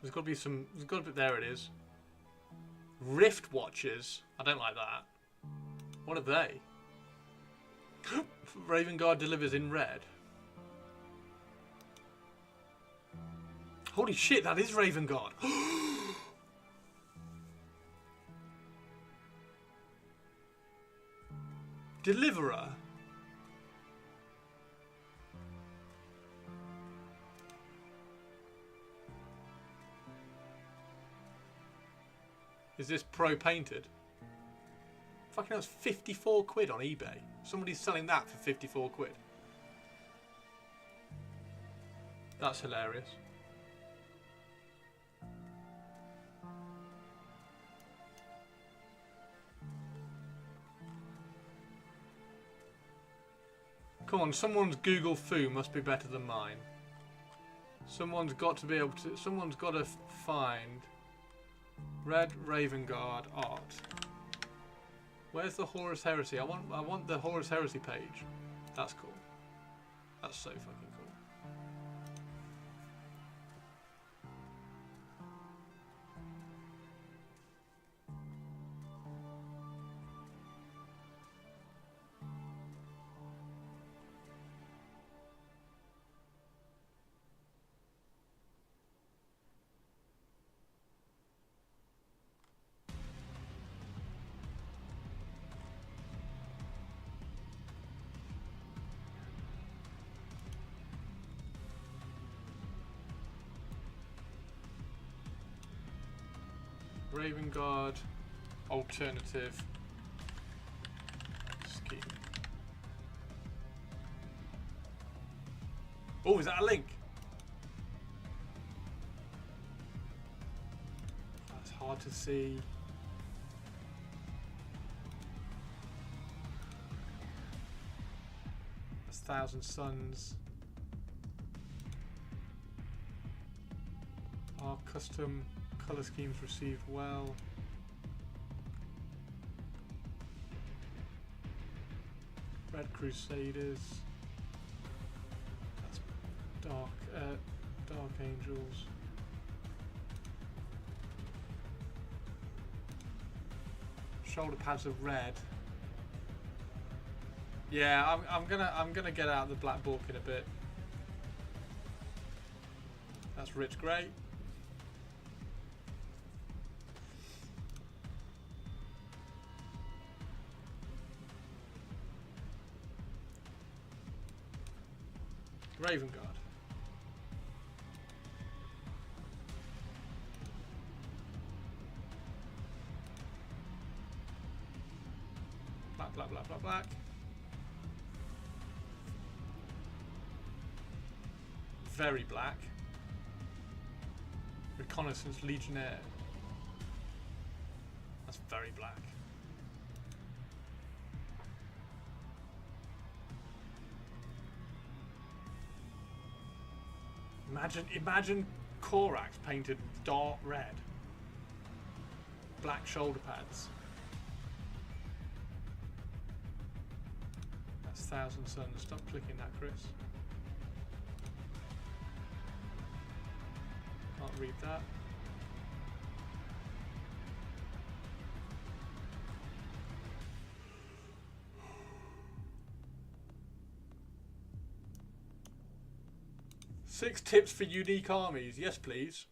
There's got to be some. There's got to be. There it is. Rift Watchers. I don't like that. What are they? Raven Guard delivers in red. Holy shit! That is Raven Guard. Deliverer. Is this pro painted? Fucking hell, it's 54 quid on eBay. Somebody's selling that for 54 quid. That's hilarious. Come on, someone's Google foo must be better than mine. Someone's got to be able to. Someone's got to find Red Raven Guard art. Where's the Horus Heresy? I want the Horus Heresy page. That's cool. That's so fucking cool. Raven Guard alternative scheme. Oh, is that a link? That's hard to see. That's Thousand Suns. Our custom colour schemes received well. Red Crusaders. That's Dark Angels. Shoulder pads of red. Yeah, I'm gonna get out the black book in a bit. That's rich grey. Raven Guard. Black, black, black, black, black. Very black. Reconnaissance Legionnaire. That's very black. Imagine Korax painted dark red. Black shoulder pads. That's Thousand Suns. Stop clicking that, Chris. Can't read that. Six tips for unique armies. Yes, please.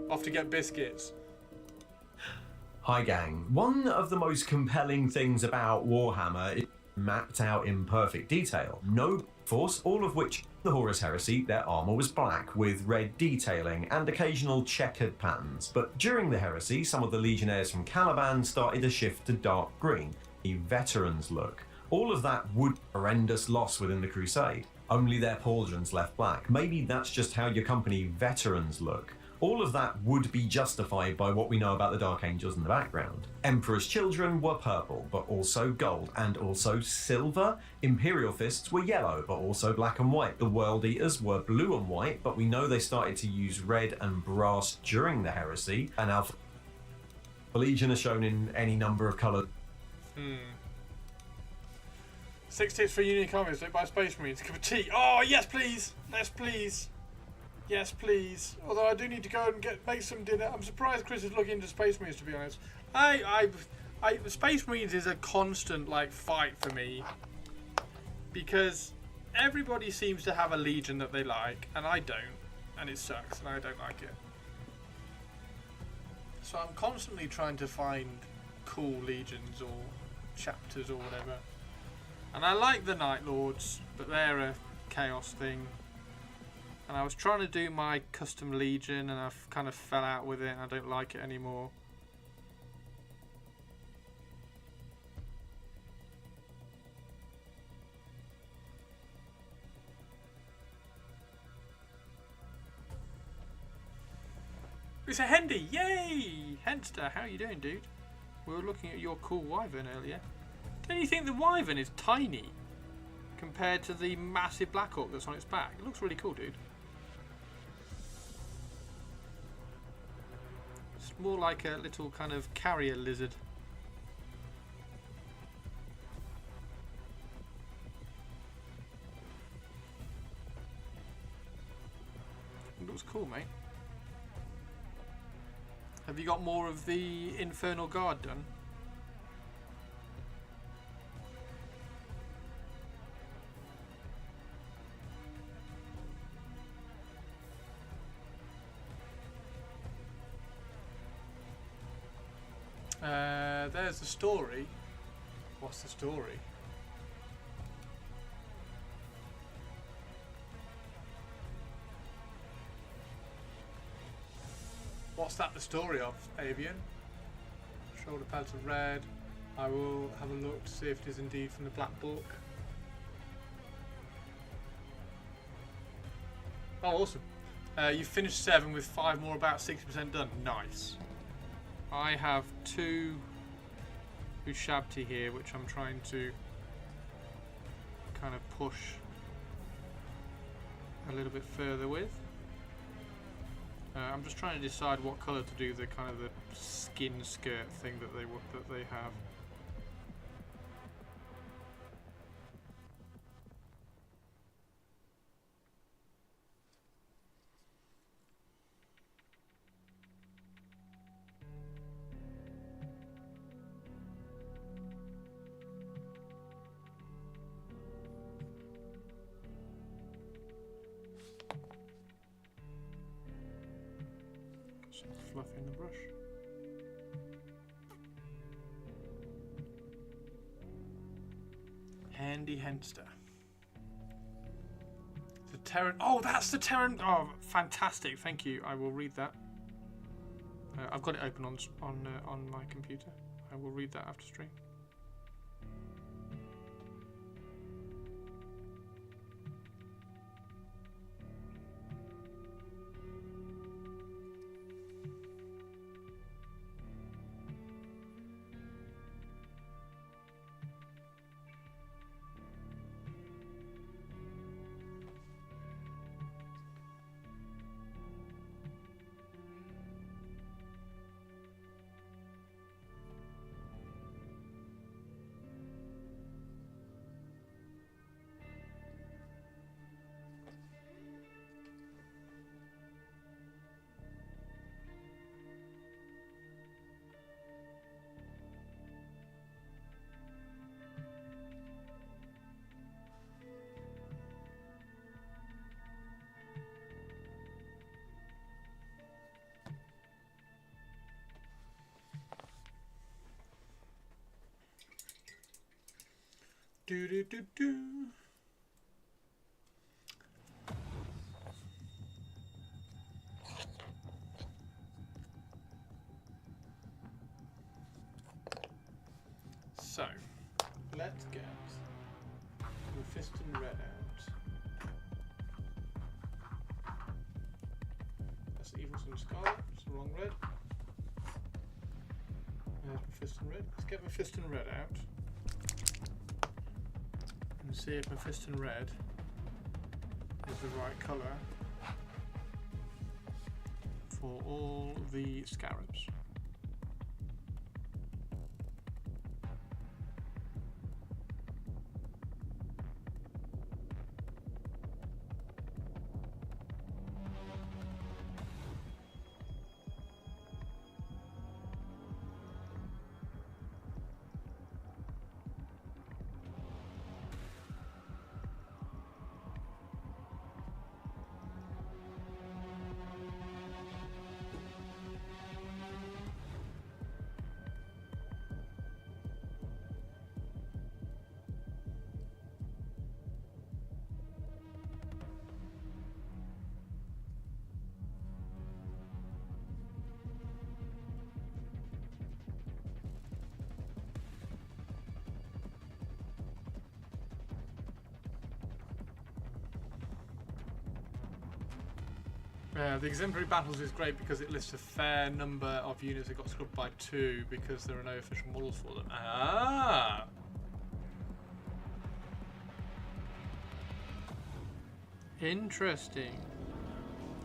Off to get biscuits. Hi gang. One of the most compelling things about Warhammer is mapped out in perfect detail. No force, all of which the Horus Heresy, their armour was black with red detailing and occasional checkered patterns. But during the Heresy, some of the Legionnaires from Caliban started to shift to dark green, a veterans look. All of that would be a horrendous loss within the Crusade. Only their pauldrons left black. Maybe that's just how your company veterans look. All of that would be justified by what we know about the Dark Angels in the background. Emperor's children were purple, but also gold, and also silver. Imperial fists were yellow, but also black and white. The World Eaters were blue and white, but we know they started to use red and brass during the Heresy, and Alpha Legion are shown in any number of colours. 6 tips for unique armies lit by Space Marines. Cup of tea. Oh, yes, please. Yes, please. Yes, please. Although I do need to go and make some dinner. I'm surprised Chris is looking into Space Marines, to be honest. Space Marines is a constant fight for me because everybody seems to have a legion that they like, and I don't, and it sucks, and I don't like it. So I'm constantly trying to find cool legions or chapters or whatever. And I like the Night Lords, but they're a chaos thing. And I was trying to do my custom legion and I kind of fell out with it and I don't like it anymore. It's a Hendy! Yay! Henster, how you doing, dude? We were looking at your cool wyvern earlier. Don't you think the wyvern is tiny compared to the massive Black Hawk that's on its back? It looks really cool, dude. It's more like a little kind of carrier lizard. It looks cool, mate. Have you got more of the Infernal Guard done? There's the story. What's the story? What's that the story of, Avian? Shoulder pads are red. I will have a look to see if it is indeed from the Black Book. Oh, awesome. You've finished 7 with 5 more, about 60% done. Nice. I have 2 Shaaaaabti here, which I'm trying to kind of push a little bit further with. I'm just trying to decide what colour to do the kind of the skin skirt thing that they have. Fluff in the brush. Handy Henster. The Terran. Oh, that's the Terran. Oh, fantastic! Thank you. I will read that. I've got it open on my computer. I will read that after stream. Do do do do. So, let's get Mephiston Red out. That's Evilson Scarlet, it's the wrong red. There's Mephiston Red. Let's get Mephiston Red out. And see if Mephiston Red is the right colour for all the scarabs. The exemplary battles is great because it lists a fair number of units that got scrubbed by 2 because there are no official models for them. Ah! Interesting.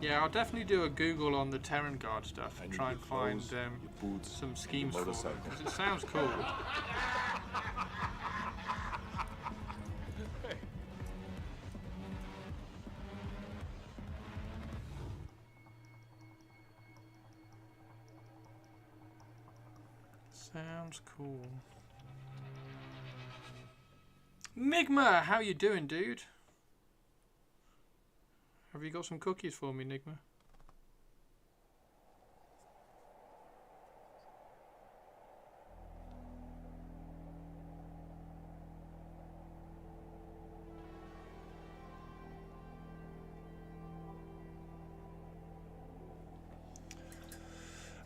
Yeah, I'll definitely do a Google on the Terran Guard stuff and try and find some schemes for them because it sounds cool. Sounds cool. Nigma, how you doing, dude? Have you got some cookies for me, Nigma?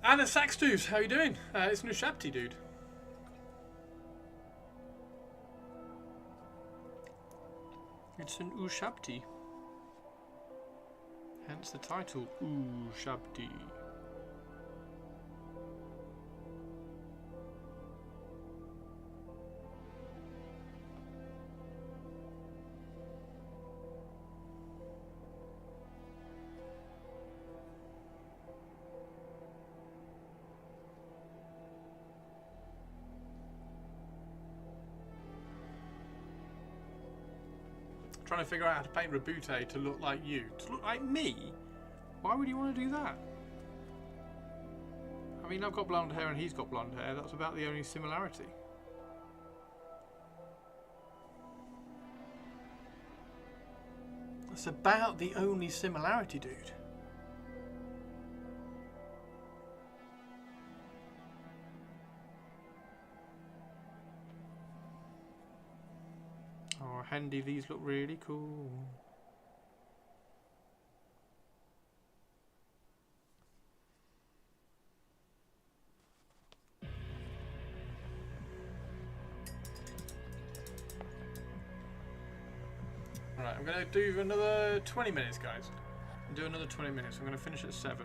Anna Saxtus, how you doing? It's Nushabti, dude. It's an Ushabti. Hence the title, Ushabti. Trying to figure out how to paint Rabute to look like you. To look like me? Why would you want to do that? I mean, I've got blonde hair and he's got blonde hair. That's about the only similarity. That's about the only similarity, dude. Oh, handy, these look really cool. Right, I'm going to do another 20 minutes, guys. Do another 20 minutes. I'm going to finish at 7.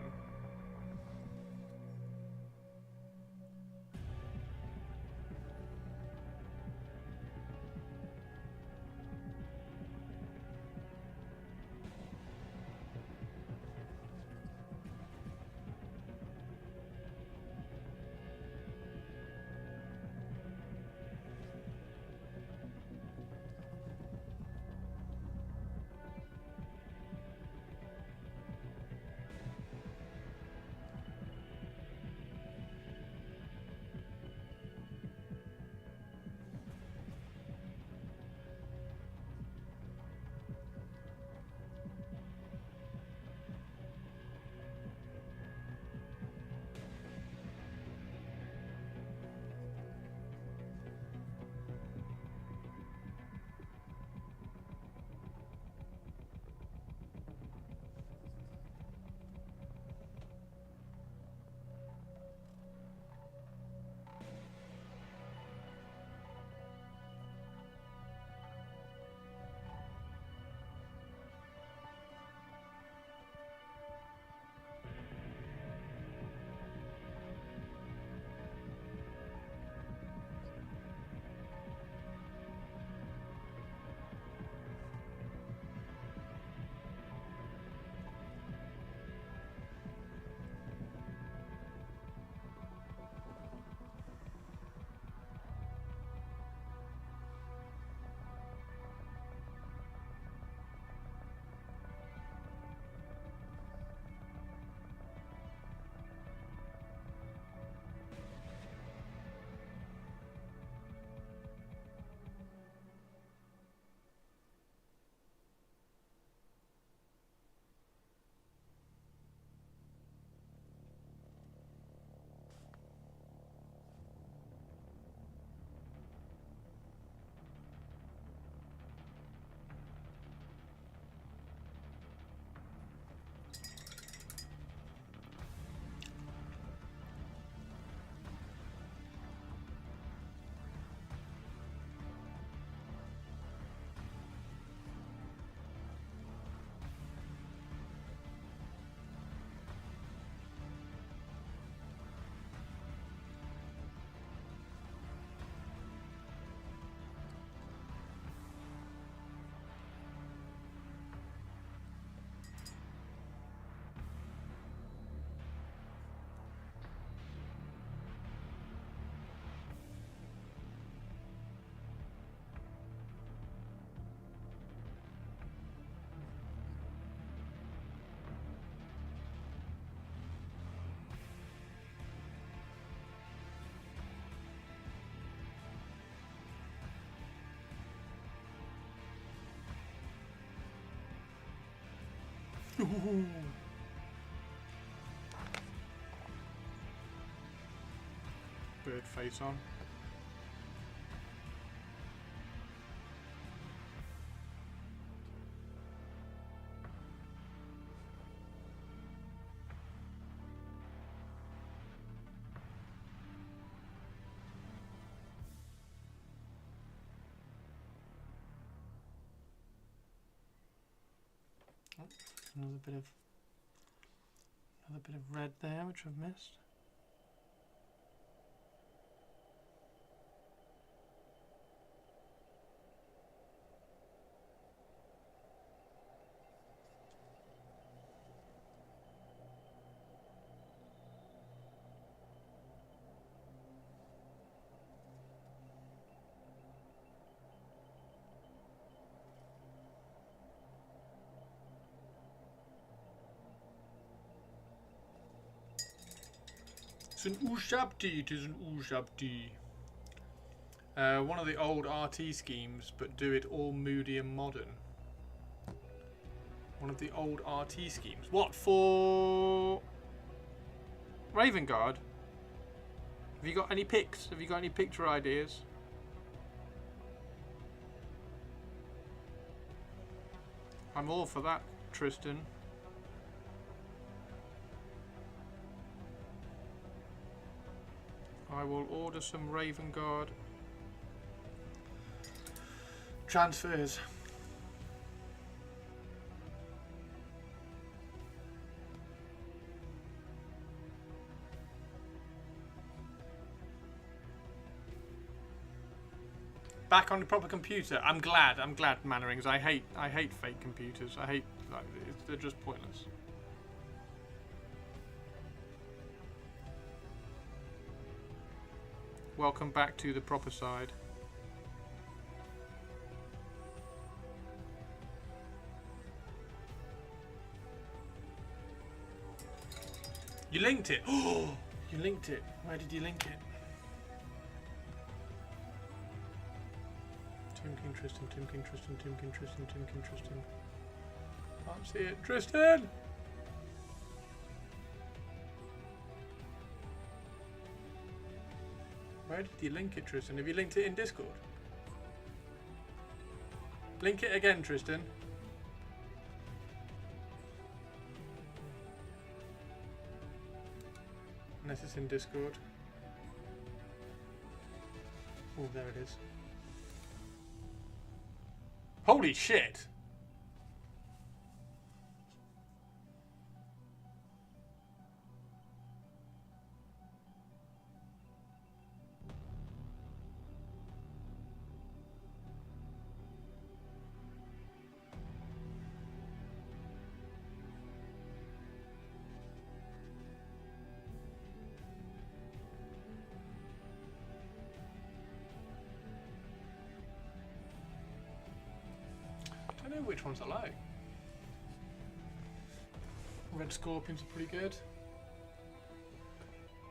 Bird face on. Oh, another bit of red there, which I've missed. It's an Uuuuuuu Shaaaaabti, it is an Uuuuuuuu Shaaaaabti. One of the old RT schemes, but do it all moody and modern. One of the old RT schemes. What, for Raven Guard? Have you got any pics? Have you got any picture ideas? I'm all for that, Tristan. I will order some Raven Guard transfers. Back on the proper computer. I'm glad, Mannerings. I hate fake computers. I hate, like, they're just pointless. Welcome back to the proper side. You linked it. Oh, you linked it. Where did you link it? Tim King Tristan, Tim King Tristan, Tim King Tristan, Tim King Tristan. Can't see it. Tristan! Where did you link it, Tristan? Have you linked it in Discord? Link it again, Tristan. Unless it's in Discord. Oh, there it is. Holy shit! I don't know which ones I like. Red Scorpions are pretty good.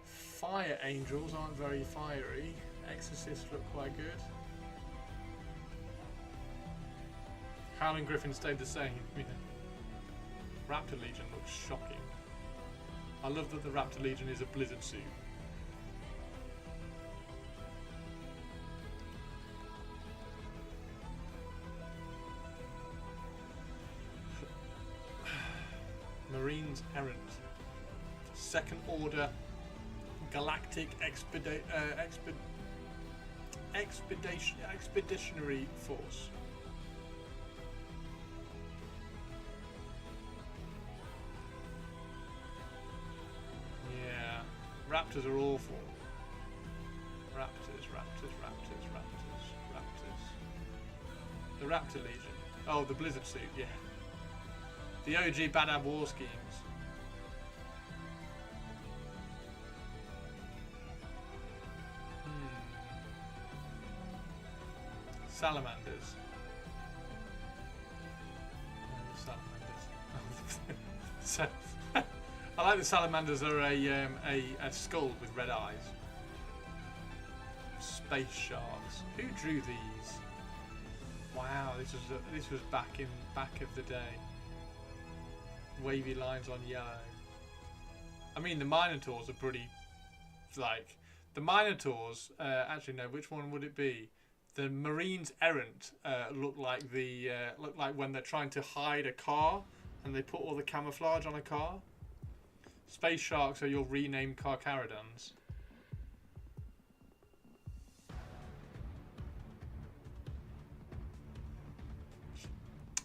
Fire Angels aren't very fiery. Exorcists look quite good. Howling Griffin stayed the same. Yeah. Raptor Legion looks shocking. I love that the Raptor Legion is a Blizzard suit. Marines Errant. Second Order Galactic Expeditionary Force. Yeah, Raptors are awful. Raptors. The Raptor Legion. Oh, the Blizzard suit, yeah. The OG Badab War Schemes. Salamanders. So, I like the salamanders are a skull with red eyes. Space sharks. Who drew these? Wow, this was back of the day. wavy lines on yellow. I mean, the Minotaurs are pretty, like, the Minotaurs, actually no, which one would it be? The Marines Errant look like when they're trying to hide a car and they put all the camouflage on a car. Space Sharks are your renamed Carcharodons.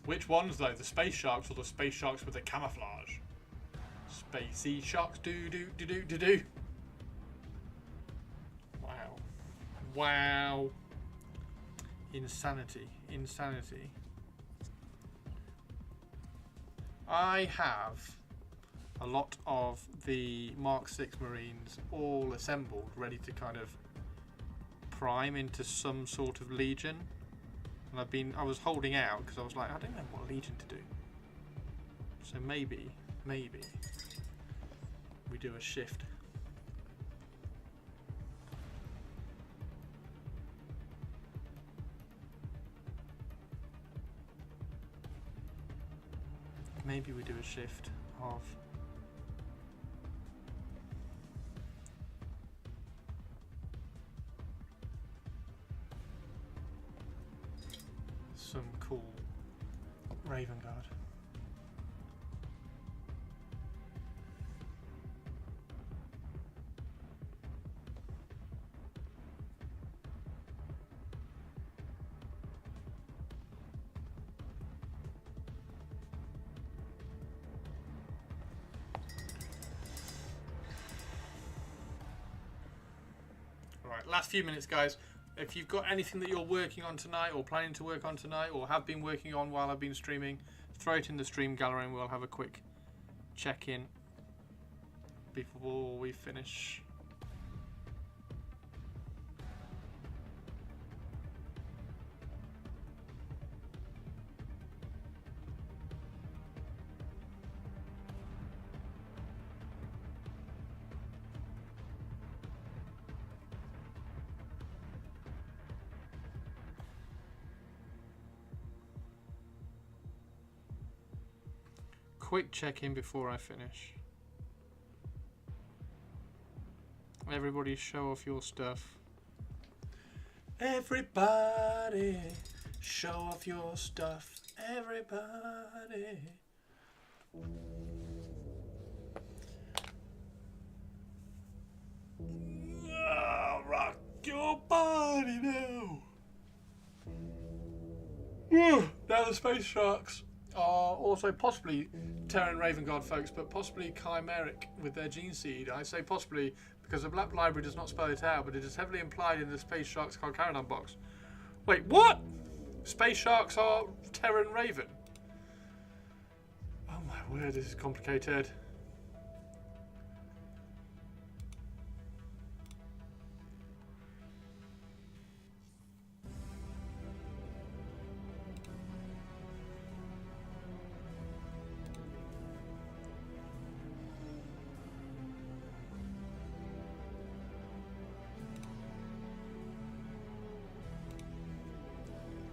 Which ones though? The Space Sharks or the Space Sharks with the camouflage? Spacey Sharks do do do do do do. Wow. Wow. Insanity. Insanity. I have a lot of the Mark 6 Marines all assembled, ready to kind of prime into some sort of Legion. And I was holding out because I was like, I don't know what Legion to do. So maybe we do a shift. Maybe we do a shift of some cool Raven Guard. Right, last few minutes, guys. If you've got anything that you're working on tonight or planning to work on tonight or have been working on while I've been streaming, throw it in the stream gallery and we'll have a quick check-in before we finish. Quick check-in before I finish. Everybody show off your stuff. Everybody show off your stuff. Everybody. Rock your body now. Now the Space Sharks are also possibly Terran Raven Guard folks, but possibly chimeric with their gene seed. I say possibly because the Black Library does not spell it out, but it is heavily implied in the Space Sharks Carcharodon box. Wait, what? Space Sharks are Terran Raven? Oh my word, this is complicated.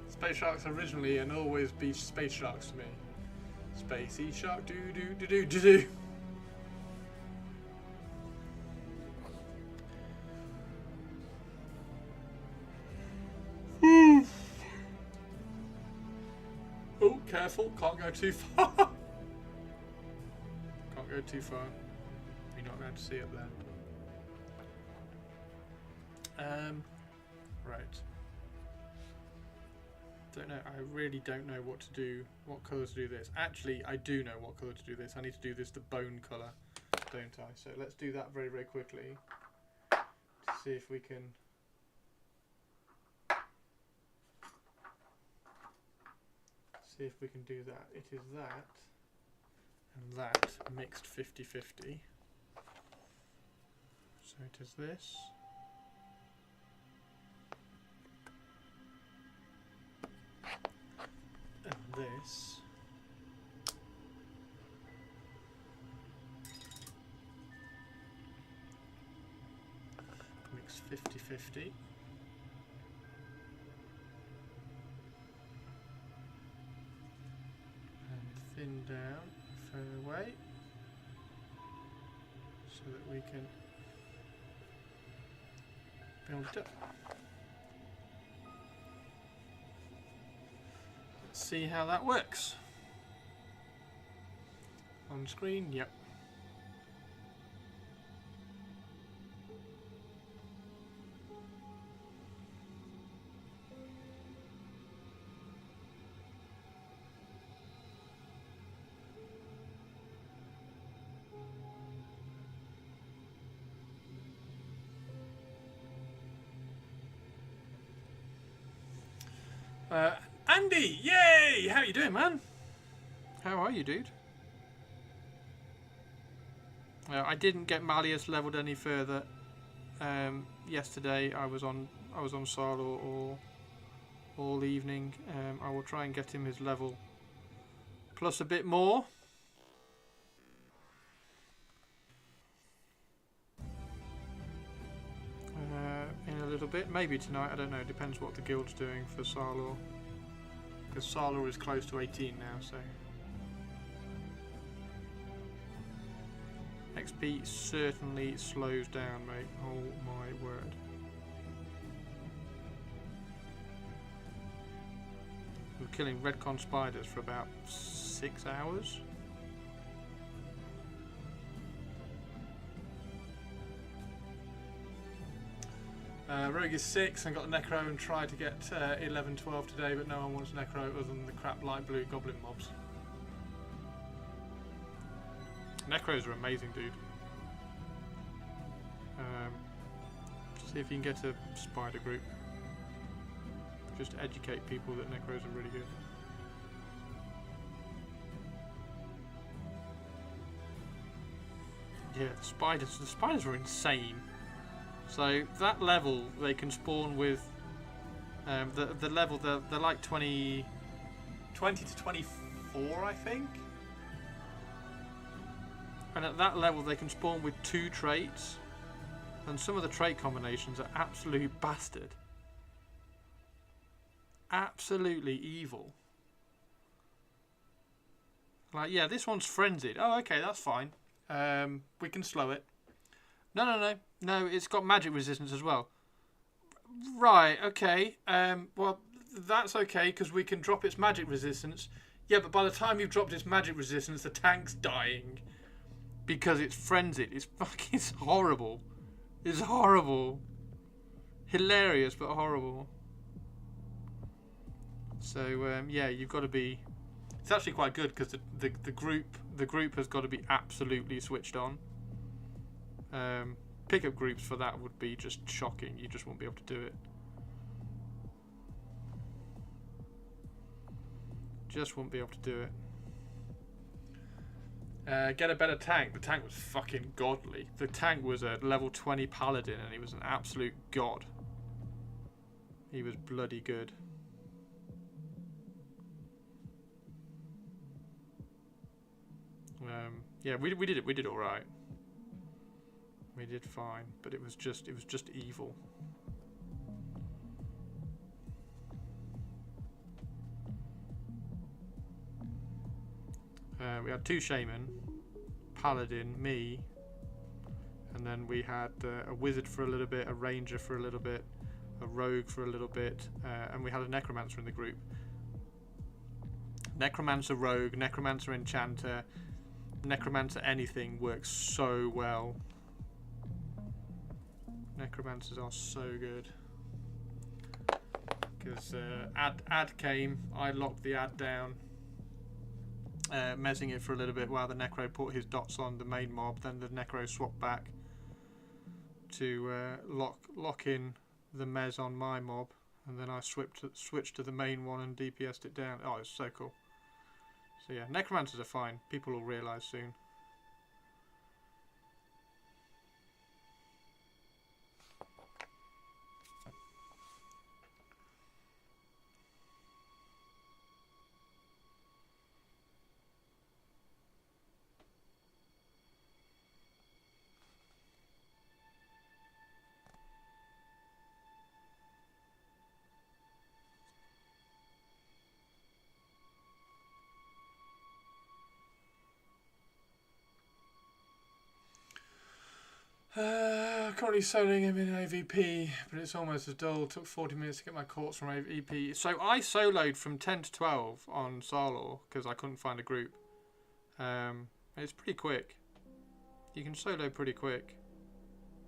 Space Sharks originally and always be Space Sharks to me. Spacey Shark do do do do do do. Oh, careful, can't go too far. Can't go too far. You're not going to see up there. Right. Don't know. I really don't know what to do. What colour to do this? Actually, I do know what colour to do this. I need to do this the bone colour, don't I? So let's do that very, very quickly to see if we can. See if we can do that. It is that and that mixed 50-50. So it is this. And this. Mixed 50-50. And thin down her way so that we can build it up. Let's see how that works. On screen, yep. Andy, yay! How you doing, man? How are you, dude? I didn't get Malleus leveled any further. Yesterday, I was on Salo all evening. I will try and get him his level plus a bit more. In a little bit, maybe tonight. I don't know. Depends what the guild's doing for Salo. Because Sala is close to 18 now, so... XP certainly slows down, mate. Oh my word. We're killing redcon spiders for about 6 hours. Rogue is 6 and got the Necro and tried to get 11, 12 today, but no one wants Necro other than the crap light blue goblin mobs. Necros are amazing, dude. See if you can get a spider group. Just educate people that Necros are really good. Yeah, the spiders are insane. So that level they can spawn with the level they're like 20 to 24, I think. And at that level they can spawn with 2 traits, and some of the trait combinations are absolute bastard. Absolutely evil. Like, yeah, this one's frenzied. Oh, okay, that's fine. We can slow it. No, it's got magic resistance as well. Right, okay. Well, that's okay, because we can drop its magic resistance. Yeah, but by the time you've dropped its magic resistance, the tank's dying. Because it's frenzied. It's horrible. It's horrible. Hilarious, but horrible. So, yeah, you've got to be... It's actually quite good, because the group has got to be absolutely switched on. Pickup groups for that would be just shocking. You just won't be able to do it. Just won't be able to do it. Get a better tank. The tank was fucking godly. The tank was a level 20 paladin and he was an absolute god. He was bloody good. Yeah, we did it. We did all right. We did fine, but it was just evil. We had 2 shaman, paladin, me, and then we had a wizard for a little bit, a ranger for a little bit, a rogue for a little bit, and we had a necromancer in the group. Necromancer rogue, necromancer enchanter, necromancer anything works so well. Necromancers are so good. Because ad came, I locked the ad down, mezzing it for a little bit while the Necro put his dots on the main mob. Then the Necro swapped back to lock in the mez on my mob, and then I switched to the main one and DPS'd it down. Oh, it's so cool. So yeah, necromancers are fine. People will realise soon. Currently soloing him in AVP, but it's almost as dull. It took 40 minutes to get my quartz from AVP. So I soloed from 10 to 12 on Sarlor because I couldn't find a group. It's pretty quick. You can solo pretty quick.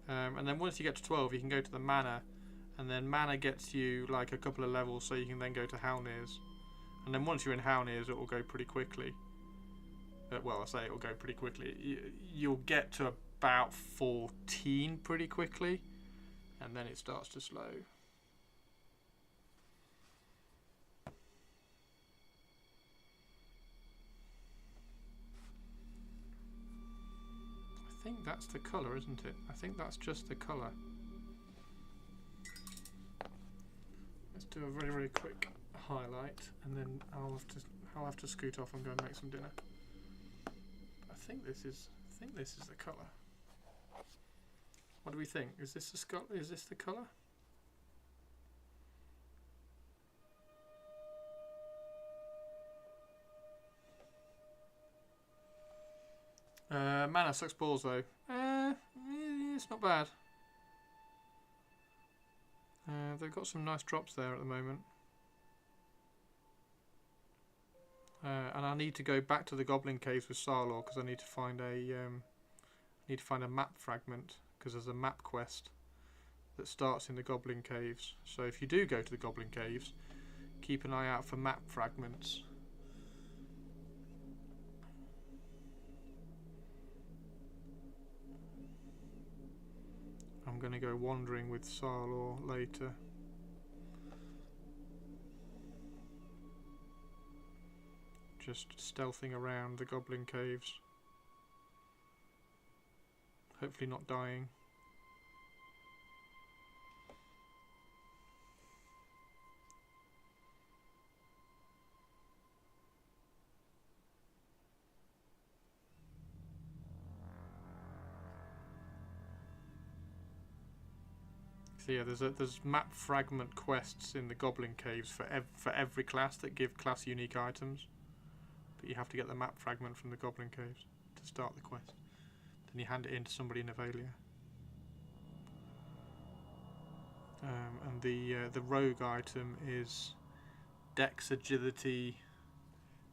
And then once you get to 12, you can go to the Manor. And then Manor gets you like a couple of levels, so you can then go to Halnirs. And then once you're in Halnirs, it will go pretty quickly. Well, I say it will go pretty quickly. You'll get to about 14 pretty quickly, and then it starts to slow. I think that's the colour, isn't it? I think that's just the colour. Let's do a very, very quick highlight, and then I'll have to scoot off and go and make some dinner. I think this is the colour. What do we think? Is this the colour? Mana sucks balls though. It's not bad. They've got some nice drops there at the moment. And I need to go back to the Goblin Caves with Sarlor because I need to find a map fragment, because there's a map quest that starts in the Goblin Caves. So if you do go to the Goblin Caves, keep an eye out for map fragments. I'm going to go wandering with Sarlor later. Just stealthing around the Goblin Caves. Hopefully not dying. So yeah, there's map fragment quests in the Goblin Caves for every class that give class unique items. But you have to get the map fragment from the Goblin Caves to start the quest. Then you hand it in to somebody in Avalia. And the rogue item is Dex Agility,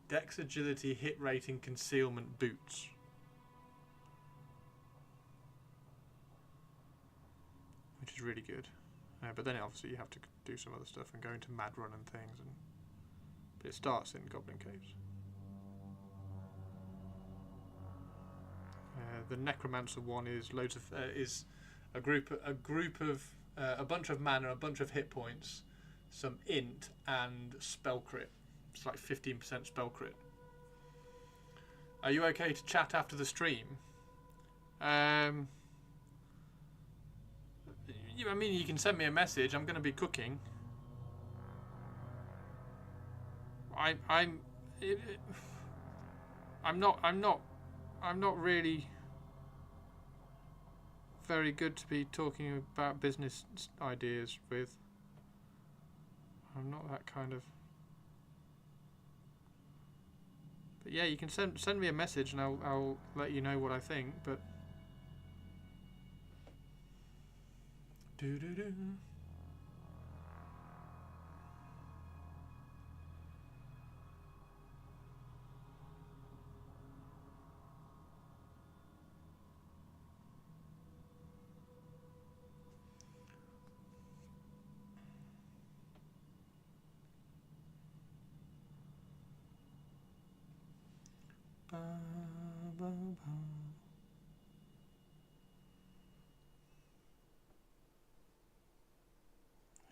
Hit Rating, Concealment Boots. Which is really good. But then obviously you have to do some other stuff and go into Mad Run and things. But it starts in Goblin Caves. The Necromancer one is loads of is a bunch of mana, a bunch of hit points, some int, and spell crit. It's like 15% spell crit. Are you okay to chat after the stream? I mean, you can send me a message. I'm going to be cooking. I'm not really very good to be talking about business ideas with. I'm not that kind of. But yeah, you can send me a message and I'll let you know what I think. But. Do. Ba, ba, ba.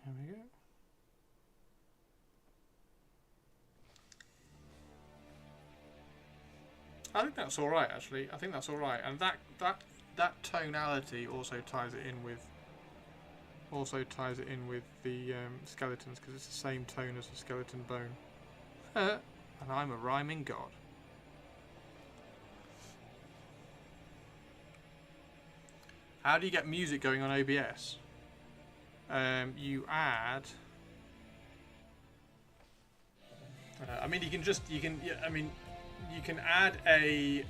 There we go. I think that's all right, actually. I think that's all right, and that tonality also ties it in with the skeletons, because it's the same tone as the skeleton bone. And I'm a rhyming god. How do you get music going on OBS? You add. I mean, you can add a.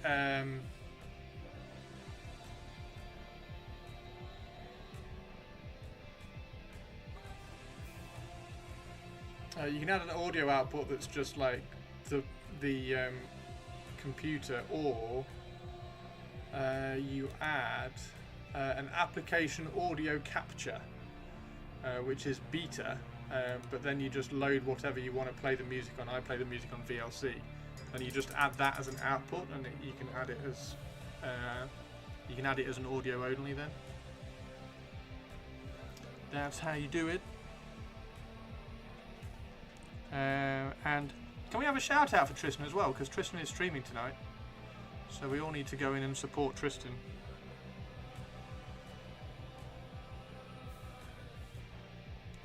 You can add an audio output that's just like the computer, or you add an application audio capture, which is beta, but then you just load whatever you want to play the music on. I play the music on VLC, and you just add that as an output, and you can add it as an audio only. Then that's how you do it. And can we have a shout out for Tristan as well? Because Tristan is streaming tonight, so we all need to go in and support Tristan.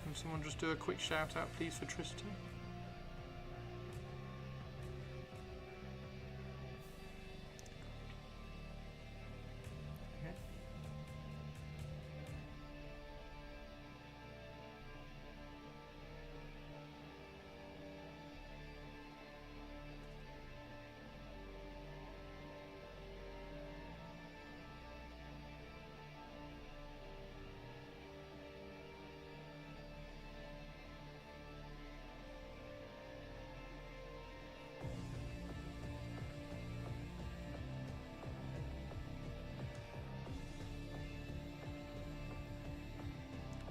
Can someone just do a quick shout out, please, for Tristan?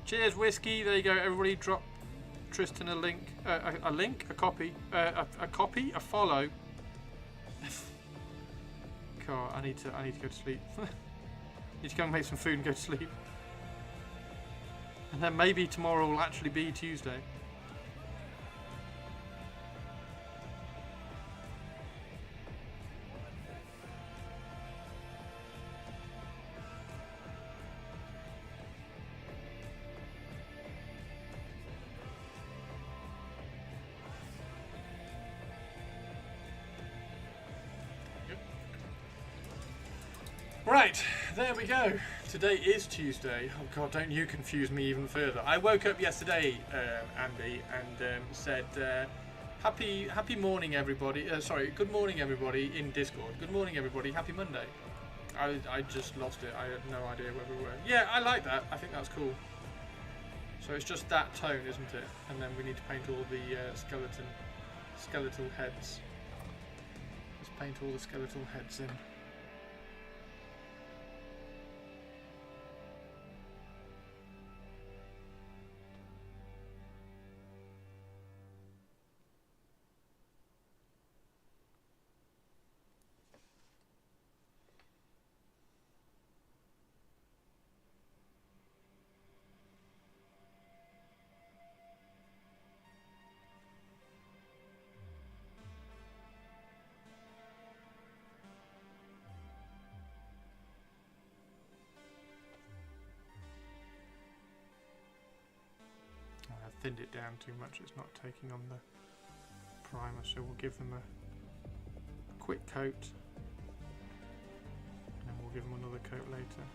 Cheers, whiskey. There you go. Everybody, drop Tristan a link, a copy, a follow. God, I need to go to sleep. Need to go and make some food and go to sleep. And then maybe tomorrow will actually be Tuesday. Right, there we go. Today is Tuesday. Oh God, don't you confuse me even further. I woke up yesterday, Andy, and said, happy morning, everybody. Sorry, good morning, everybody in Discord. Good morning, everybody. Happy Monday. I just lost it. I had no idea where we were. Yeah, I like that. I think that's cool. So it's just that tone, isn't it? And then we need to paint all the skeletal heads. Let's paint all the skeletal heads in. Thinned it down too much, it's not taking on the primer, so we'll give them a quick coat and then we'll give them another coat later.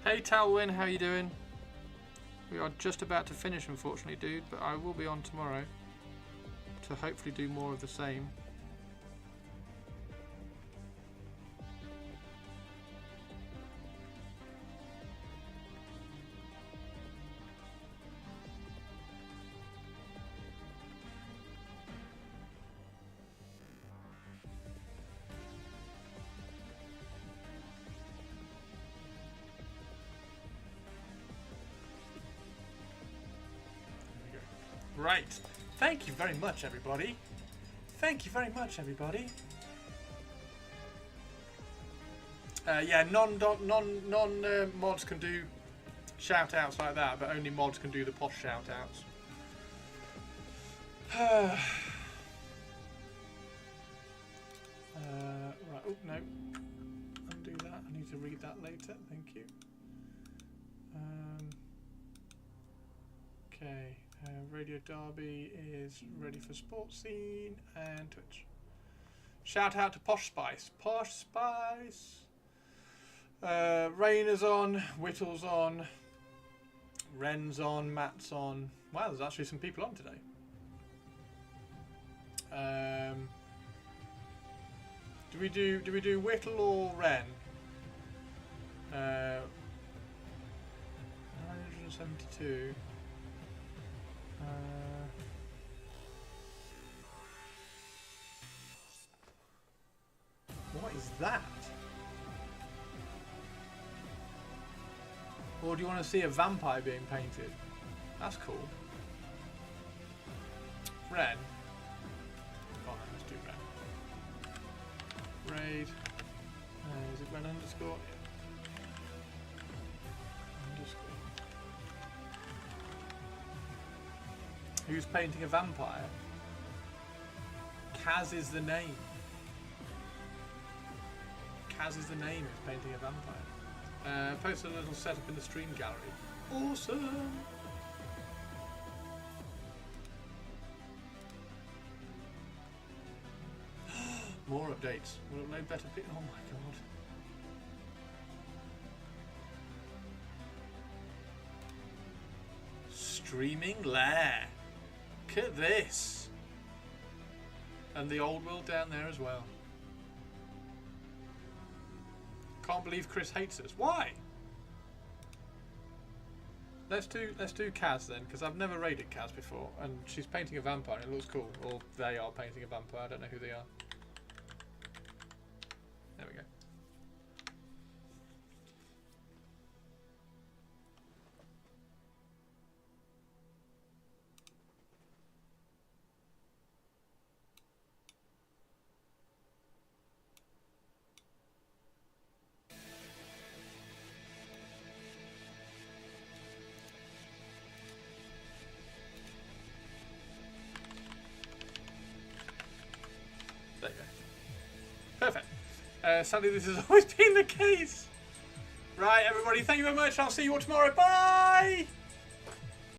Hey Talwyn, how you doing? We are just about to finish, unfortunately, dude, but I will be on tomorrow to hopefully do more of the same. Right. Thank you very much, everybody. Thank you very much, everybody. Yeah, non mods can do shout outs like that, but only mods can do the posh shout outs. Right. Oh no. Undo that. I need to read that later. Thank you. Okay. Radio Derby is ready for Sports Scene and Twitch. Shout out to Posh Spice. Posh Spice. Rainer's on, Whittle's on, Ren's on, Matt's on. Wow, there's actually some people on today. Do we do Whittle or Wren? 972. What is that? Or do you want to see a vampire being painted? That's cool. Ren. Oh no, let's do Ren. Raid. Is it Ren underscore? Yeah. Underscore. Who's painting a vampire? Kaz is the name. Kaz is the name who's painting a vampire. Post a little setup in the stream gallery. Awesome! More updates. Will upload better pic. Oh my god. Streaming lair. Look at this. And the old world down there as well. Can't believe Chris hates us. Why? Let's do Kaz then, because I've never raided Kaz before, and she's painting a vampire. And it looks cool. Or they are painting a vampire. I don't know who they are. There we go. There you go. Perfect. Sadly, this has always been the case. Right, everybody, thank you very much. I'll see you all tomorrow. Bye!